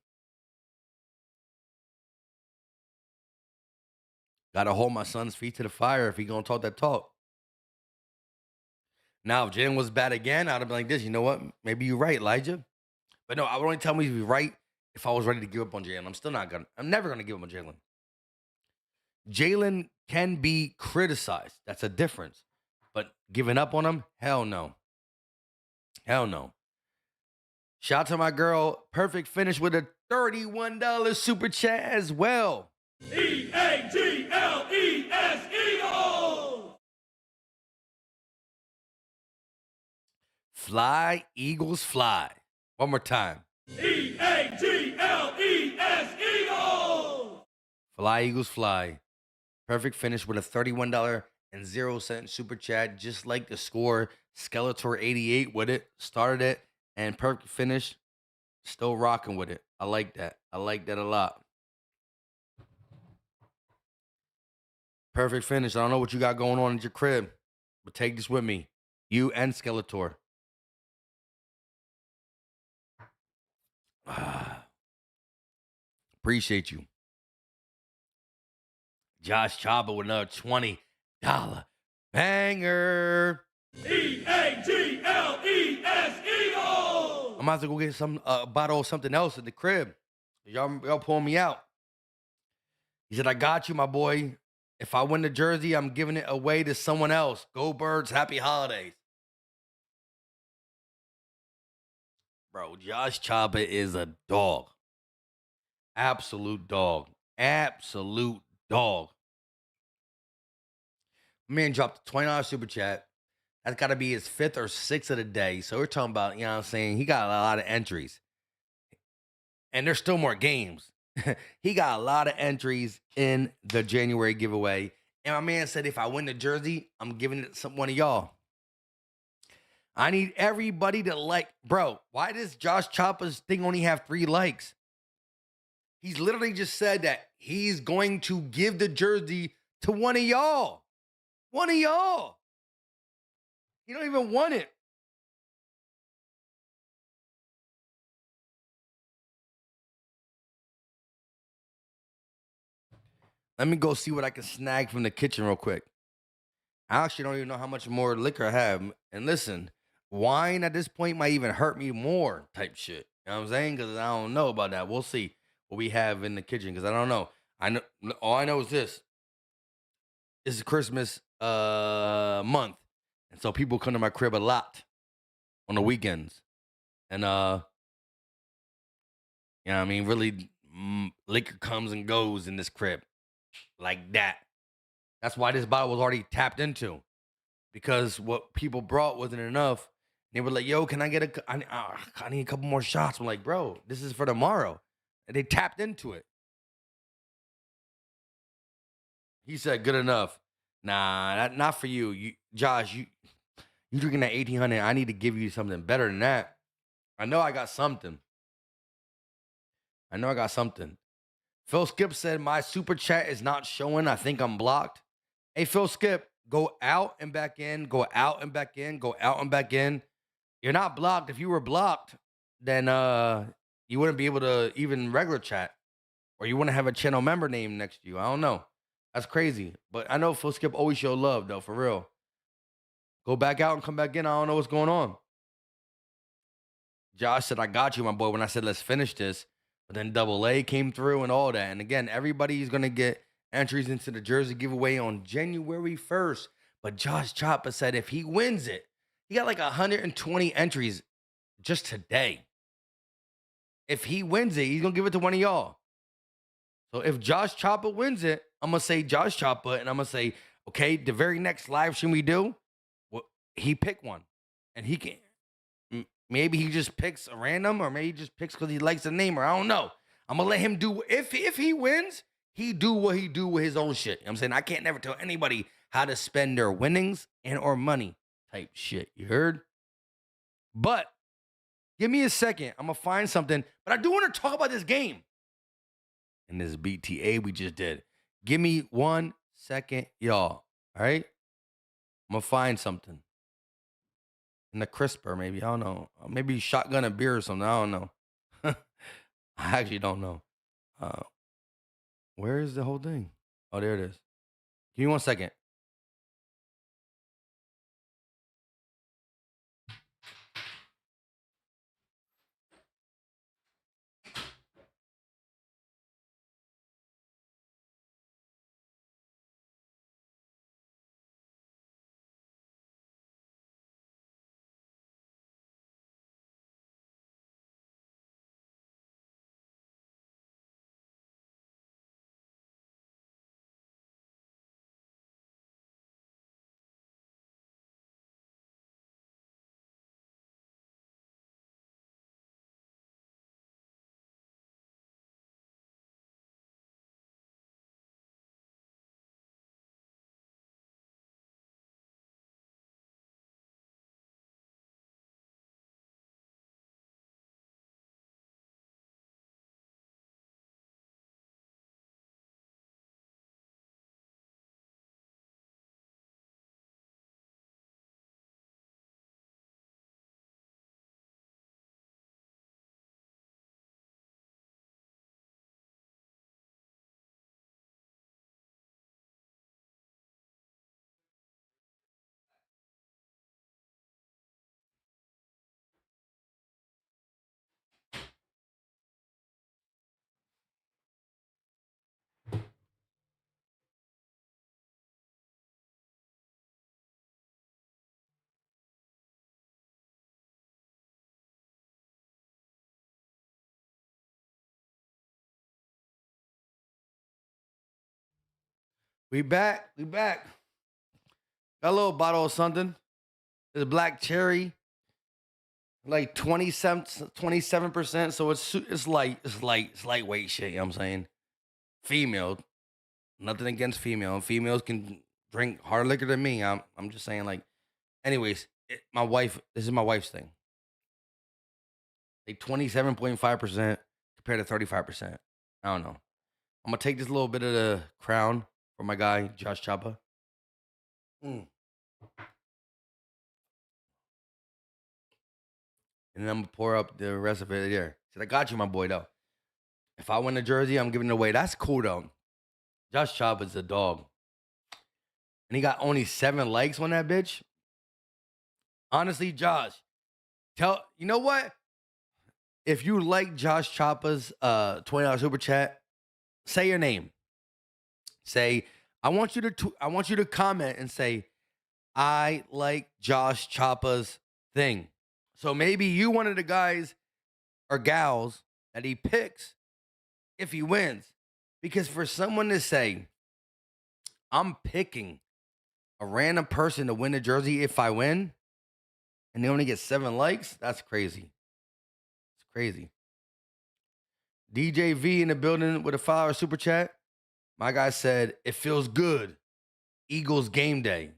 Gotta hold my son's feet to the fire if he gonna talk that talk. Now, if Jalen was bad again, I'd have been like this. You know what? Maybe you're right, Elijah. But no, I would only tell me to be right if I was ready to give up on Jalen. I'm never gonna give up on Jalen. Jalen can be criticized. That's a difference. But giving up on him, hell no. Hell no. Shout out to my girl, Perfect Finish with a $31 super chat as well. Eagles! Eagles! Fly, Eagles, fly. One more time. Eagles! Fly, Eagles, fly. Perfect Finish with a $31.00 super chat, just like the score. Skeletor88 with it, started it, and Perfect Finish still rocking with it. I like that. I like that a lot. Perfect Finish. I don't know what you got going on at your crib, but take this with me. You and Skeletor. Appreciate you. Josh Chaba with another $20 banger. Eagles! I'm about to go get some bottle of something else at the crib. Y'all pulling me out. He said, I got you, my boy. If I win the jersey, I'm giving it away to someone else. Go Birds, happy holidays. Bro, Josh Chaba is a dog. Absolute dog. Absolute dog. Man dropped a $20 super chat. That's got to be his 5th or 6th of the day. So we're talking about, you know what I'm saying? He got a lot of entries. And there's still more games. He got a lot of entries in the January giveaway. And my man said, if I win the jersey, I'm giving it to one of y'all. I need everybody to like. Bro, why does Josh Chapa's thing only have 3 likes? He's literally just said that he's going to give the jersey to one of y'all. One of y'all. He don't even want it. Let me go see what I can snag from the kitchen real quick. I actually don't even know how much more liquor I have. And listen, wine at this point might even hurt me more type shit. You know what I'm saying? Because I don't know about that. We'll see what we have in the kitchen because I don't know. I know all I know is this. This is Christmas month. And so people come to my crib a lot on the weekends. And you know what I mean? Really liquor comes and goes in this crib. Like that. That's why this bottle was already tapped into. Because what people brought wasn't enough. They were like, yo, can I get I need a couple more shots. I'm like, bro, this is for tomorrow. And they tapped into it. He said, good enough. Nah, not for you. Josh, you drinking that 1800. I need to give you something better than that. I know I got something. Phil Skip said, my super chat is not showing. I think I'm blocked. Hey, Phil Skip, go out and back in, go out and back in, go out and back in. You're not blocked. If you were blocked, then you wouldn't be able to even regular chat. Or you wouldn't have a channel member name next to you. I don't know. That's crazy. But I know Phil Skip always show love, though, for real. Go back out and come back in. I don't know what's going on. Josh said, I got you, my boy, when I said, let's finish this. But then Double A came through and all that. And again, everybody's going to get entries into the jersey giveaway on January 1st. But Josh Choppa said if he wins it, he got like 120 entries just today. If he wins it, he's going to give it to one of y'all. So if Josh Choppa wins it, I'm going to say Josh Choppa, and I'm going to say, okay, the very next live stream we do, well, he pick one. And he can, maybe he just picks a random, or maybe he just picks because he likes the name, or I don't know. I'm going to let him do, if he wins, he do what he do with his own shit. You know what I'm saying? I can't never tell anybody how to spend their winnings and or money type shit. You heard? But give me a second. I'm going to find something. But I do want to talk about this game. And this BTA we just did. Give me 1 second, y'all. All right? I'm going to find something. In the crisper, maybe. I don't know. Maybe shotgun a beer or something. I don't know. I actually don't know. Where is the whole thing? Oh, there it is. Give me 1 second. We back. Got a little bottle of something. It's black cherry. Like 27%. So it's lightweight shit, you know what I'm saying? Female. Nothing against female. Females can drink hard liquor than me. I'm just saying, like, anyways, this is my wife's thing. Like 27.5% compared to 35%. I don't know. I'm gonna take this little bit of the crown for my guy, Josh Choppa. And then I'm gonna pour up the rest of it there. Said, I got you, my boy, though. If I win the jersey, I'm giving it away. That's cool, though. Josh Chop is a dog. And he got only 7 likes on that bitch. Honestly, Josh, you know what? If you like Josh Choppa's $20 super chat, say your name. Say, I want you to comment and say, I like Josh Choppa's thing. So maybe you one of the guys or gals that he picks if he wins. Because for someone to say, I'm picking a random person to win the jersey if I win, and they only get 7 likes, that's crazy. It's crazy. DJ V in the building with a $5 super chat. My guy said, it feels good. Eagles game day.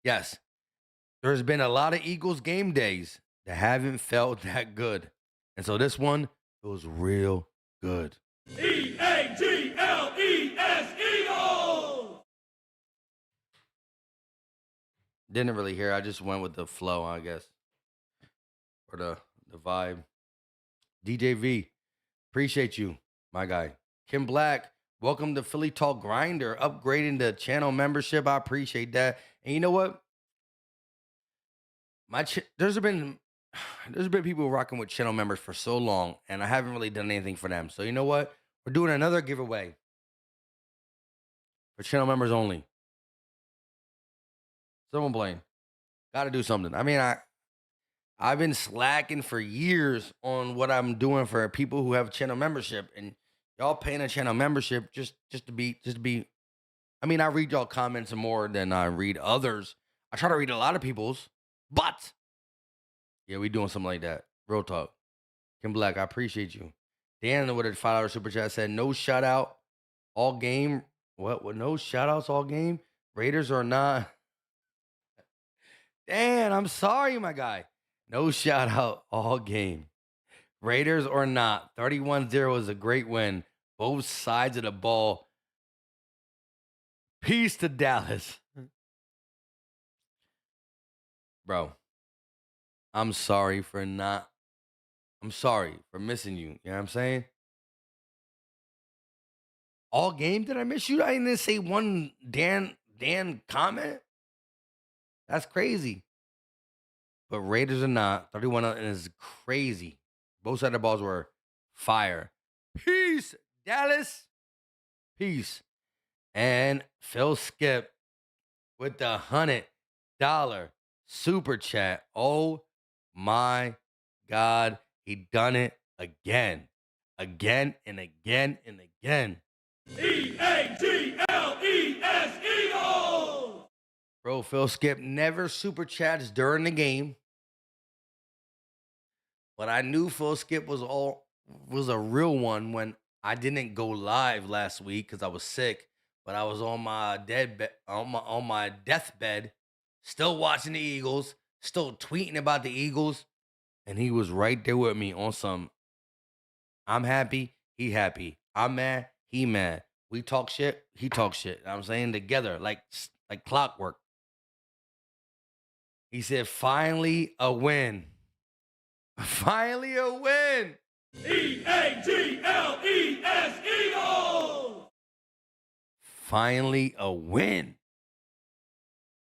Yes, there's been a lot of Eagles game days that haven't felt that good. And so this one feels real good. EAGLES Eagles! Didn't really hear. I just went with the flow, I guess. Or the vibe. DJ V, appreciate you, my guy. Kim Black, welcome to Philly Talk Grinder, upgrading the channel membership. I appreciate that. And you know what? There's been people rocking with channel members for so long, and I haven't really done anything for them. So you know what? We're doing another giveaway for channel members only. Someone blame. Got to do something. I mean, I've been slacking for years on what I'm doing for people who have channel membership, and y'all paying a channel membership just to be. I mean, I read y'all comments more than I read others. I try to read a lot of people's, but yeah, we doing something like that. Real talk. Kim Black, I appreciate you. Dan with a $5 super chat said, no shout out all game. What? No shout outs all game? Raiders or not? Dan, I'm sorry, my guy. No shout out all game. Raiders or not. 31-0 is a great win. Both sides of the ball. Peace to Dallas. Bro, I'm sorry for missing you. You know what I'm saying? All game, did I miss you? I didn't say one Dan comment. That's crazy. But Raiders or not, 31 is crazy. Both sides of the balls were fire. Peace, Dallas. Peace. And Phil Skip with the $100 super chat. Oh my God. He done it again. Again and again and again. EAGLES Eagles! Bro, Phil Skip never super chats during the game. But I knew Phil Skip was a real one when I didn't go live last week because I was sick. But I was on my on my deathbed, still watching the Eagles, still tweeting about the Eagles, and he was right there with me on some. I'm happy, he happy. I'm mad, he mad. We talk shit, he talk shit. I'm saying together, like clockwork. He said, finally a win. Finally a win. EAGLES Eagles! Finally a win.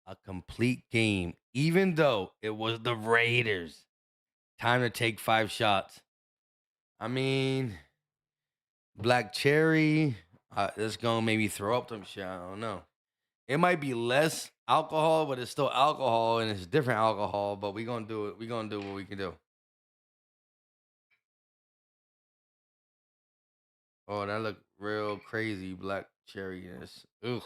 A complete game, even though it was the Raiders. Time to take 5 shots. I mean, Black Cherry, it's going to maybe throw up some shit. I don't know. It might be less alcohol, but it's still alcohol, and it's different alcohol, but we're going to do it. We're going to do what we can do. Oh, that look real crazy, Black Cherry-ness. Ugh.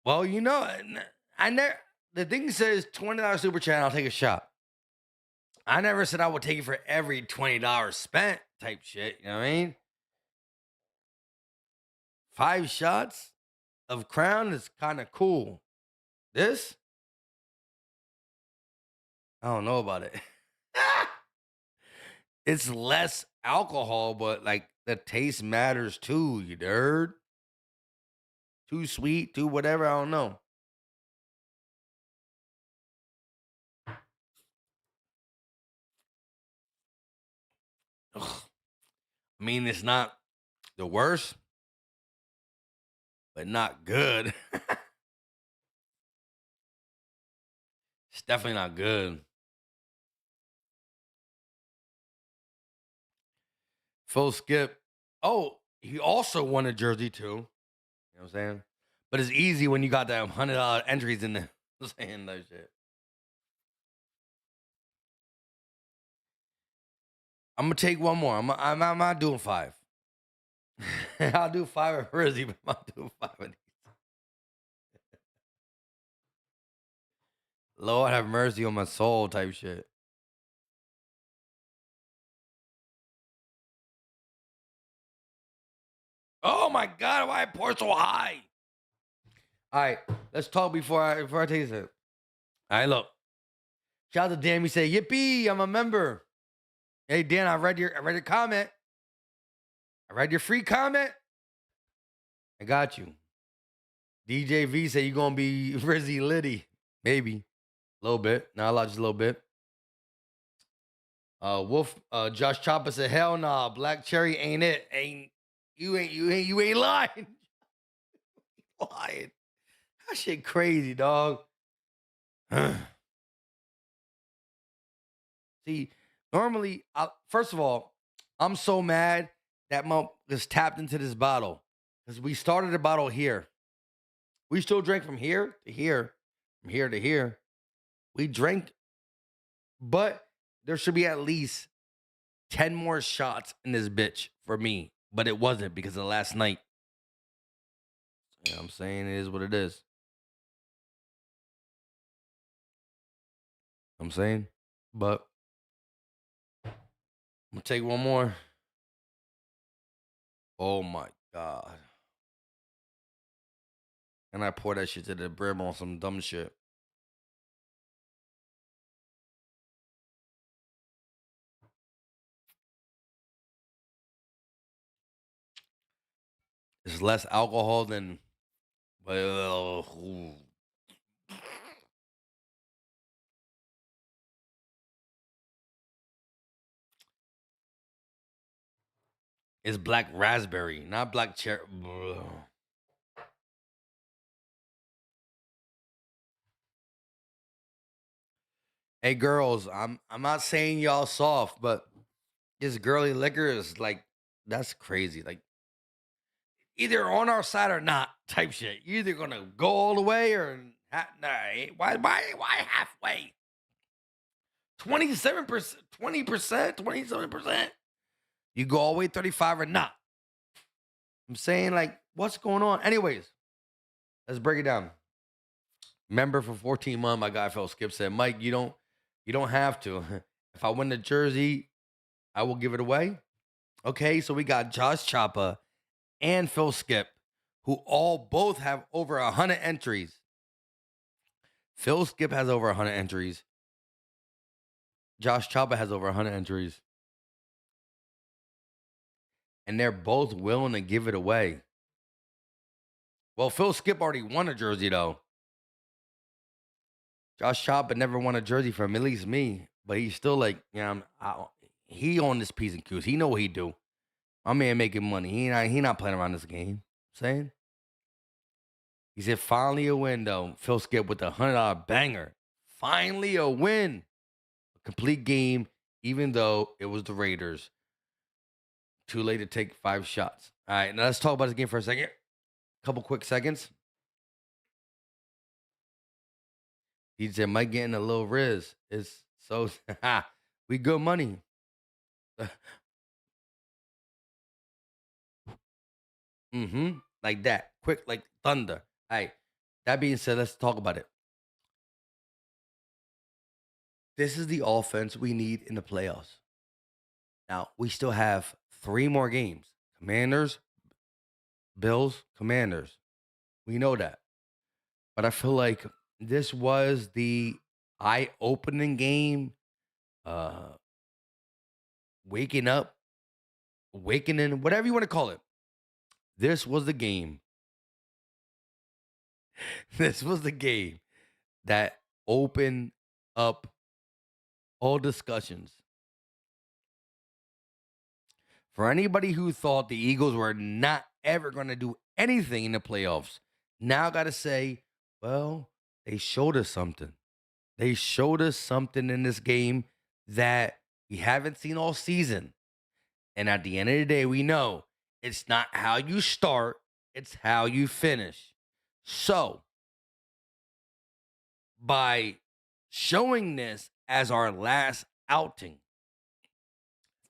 Well, you know, I never. The thing says $20 super chat, I'll take a shot. I never said I would take it for every $20 spent type shit. You know what I mean? 5 shots of Crown is kind of cool. This, I don't know about it. It's less alcohol, but like the taste matters too. You nerd. Too sweet, too whatever. I don't know. Ugh. I mean, it's not the worst, but not good. It's definitely not good. Phil Skip. Oh, he also won a jersey too. You know what I'm saying? But it's easy when you got that $100 entries in there. Saying that shit. I'm gonna take one more. I'm not doing 5. I'll do 5 at Rizzy, but I'm not doing 5 of these. Lord have mercy on my soul type shit. Oh my God, why I pour so high? All right, let's talk before I take this. All right, look. Shout out to Dan. He said, "Yippee! I'm a member." Hey Dan, I read your comment. I read your free comment. I got you. DJ V said you're gonna be Rizzy Liddy. Maybe. A little bit. Not a lot, just a little bit. Josh Chopper said, hell nah, Black Cherry ain't it. You ain't lying. Lying. That shit crazy, dog. See, normally, first of all, I'm so mad that Mo just tapped into this bottle. Because we started the bottle here. We still drank from here to here, from here to here. We drank, but there should be at least 10 more shots in this bitch for me. But it wasn't because of last night. You know what I'm saying? It is what it is. I'm saying? But I'm going to take one more. Oh my God. And I pour that shit to the brim on some dumb shit. It's less alcohol than, well, it's black raspberry, not black cherry. Hey girls, I'm not saying y'all soft, but this girly liquor is like, that's crazy. Like, either on our side or not type shit. You're either gonna go all the way or nah. Why halfway? 27%, 20%, 27%. You go all the way 35 or not. I'm saying, like, what's going on? Anyways, let's break it down. Member for 14 months, my guy Phil Skip said, Mike, you don't have to. If I win the jersey, I will give it away. Okay, so we got Josh Choppa and Phil Skip, who both have over 100 entries. Phil Skip has over 100 entries. Josh Choppa has over 100 entries. And they're both willing to give it away. Well, Phil Skip already won a jersey, though. Josh Choppa never won a jersey from at least me. But he's still like, he on this P's and Q's. He know what he do. My man making money. He not playing around this game. Saying? He said, finally a win, though. Phil Skip with a $100 banger. Finally a win. A complete game, even though it was the Raiders. Too late to take 5 shots. All right, now let's talk about this game for a second. Couple quick seconds. He said, Mike getting a little Riz. It's so, we good money. Like that. Quick, like thunder. All right. That being said, let's talk about it. This is the offense we need in the playoffs. Now, we still have 3 more games. Commanders, Bills, Commanders. We know that. But I feel like this was the eye-opening game. Awakening, whatever you want to call it. This was the game. This was the game that opened up all discussions. For anybody who thought the Eagles were not ever going to do anything in the playoffs, now got to say, well, they showed us something. They showed us something in this game that we haven't seen all season. And at the end of the day, we know it's not how you start, it's how you finish. So, by showing this as our last outing,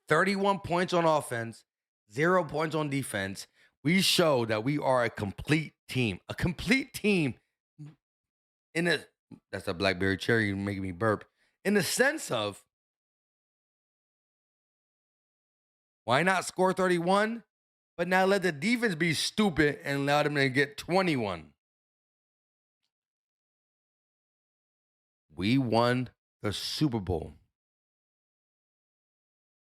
31 points on offense, 0 points on defense, we show that we are a complete team. A complete team in a, that's a blackberry cherry making me burp, in the sense of, why not score 31, but now let the defense be stupid and allow them to get 21? We won the Super Bowl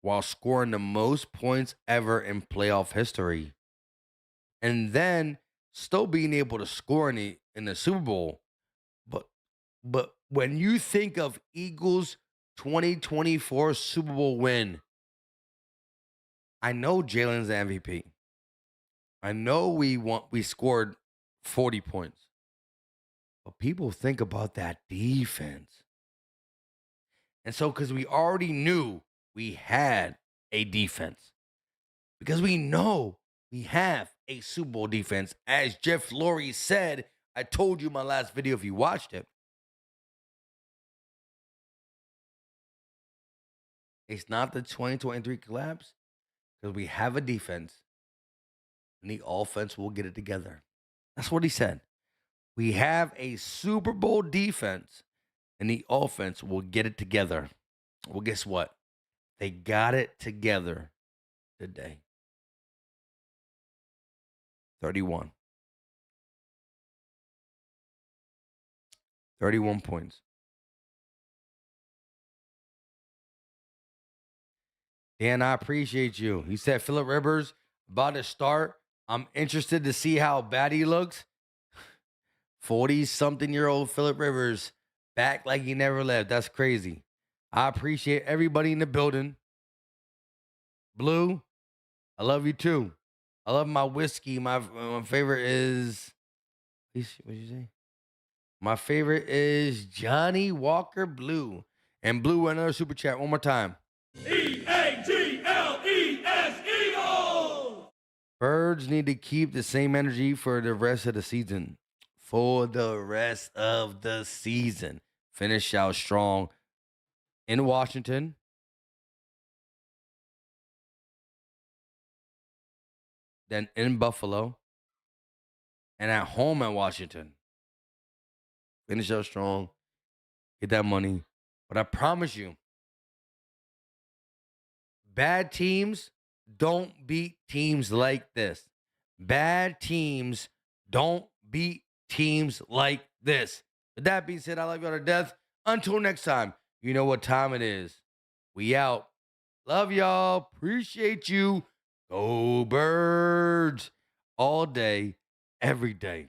while scoring the most points ever in playoff history. And then still being able to score in the Super Bowl. But when you think of Eagles 2024 Super Bowl win, I know Jalen's the MVP. I know we scored 40 points. But people think about that defense. And so, because we already knew we had a defense, because we know we have a Super Bowl defense, as Jeff Lurie said, I told you in my last video if you watched it, it's not the 2023 collapse, because we have a defense and the offense will get it together. That's what he said. We have a Super Bowl defense and the offense will get it together. Well, guess what? They got it together today. 31. 31 points. Dan, I appreciate you. You said Phillip Rivers about to start. I'm interested to see how bad he looks. 40-something-year-old Phillip Rivers back like he never left. That's crazy. I appreciate everybody in the building. Blue, I love you too. I love my whiskey. My favorite is, what did you say? My favorite is Johnny Walker Blue. And Blue, another super chat one more time. EAGLES Eagles! Birds need to keep the same energy for the rest of the season. For the rest of the season. Finish out strong in Washington. Then in Buffalo. And at home at Washington. Finish out strong. Get that money. But I promise you, bad teams don't beat teams like this. Bad teams don't beat teams like this. With that being said, I love you all to death. Until next time, you know what time it is. We out. Love y'all. Appreciate you. Go Birds. All day, every day.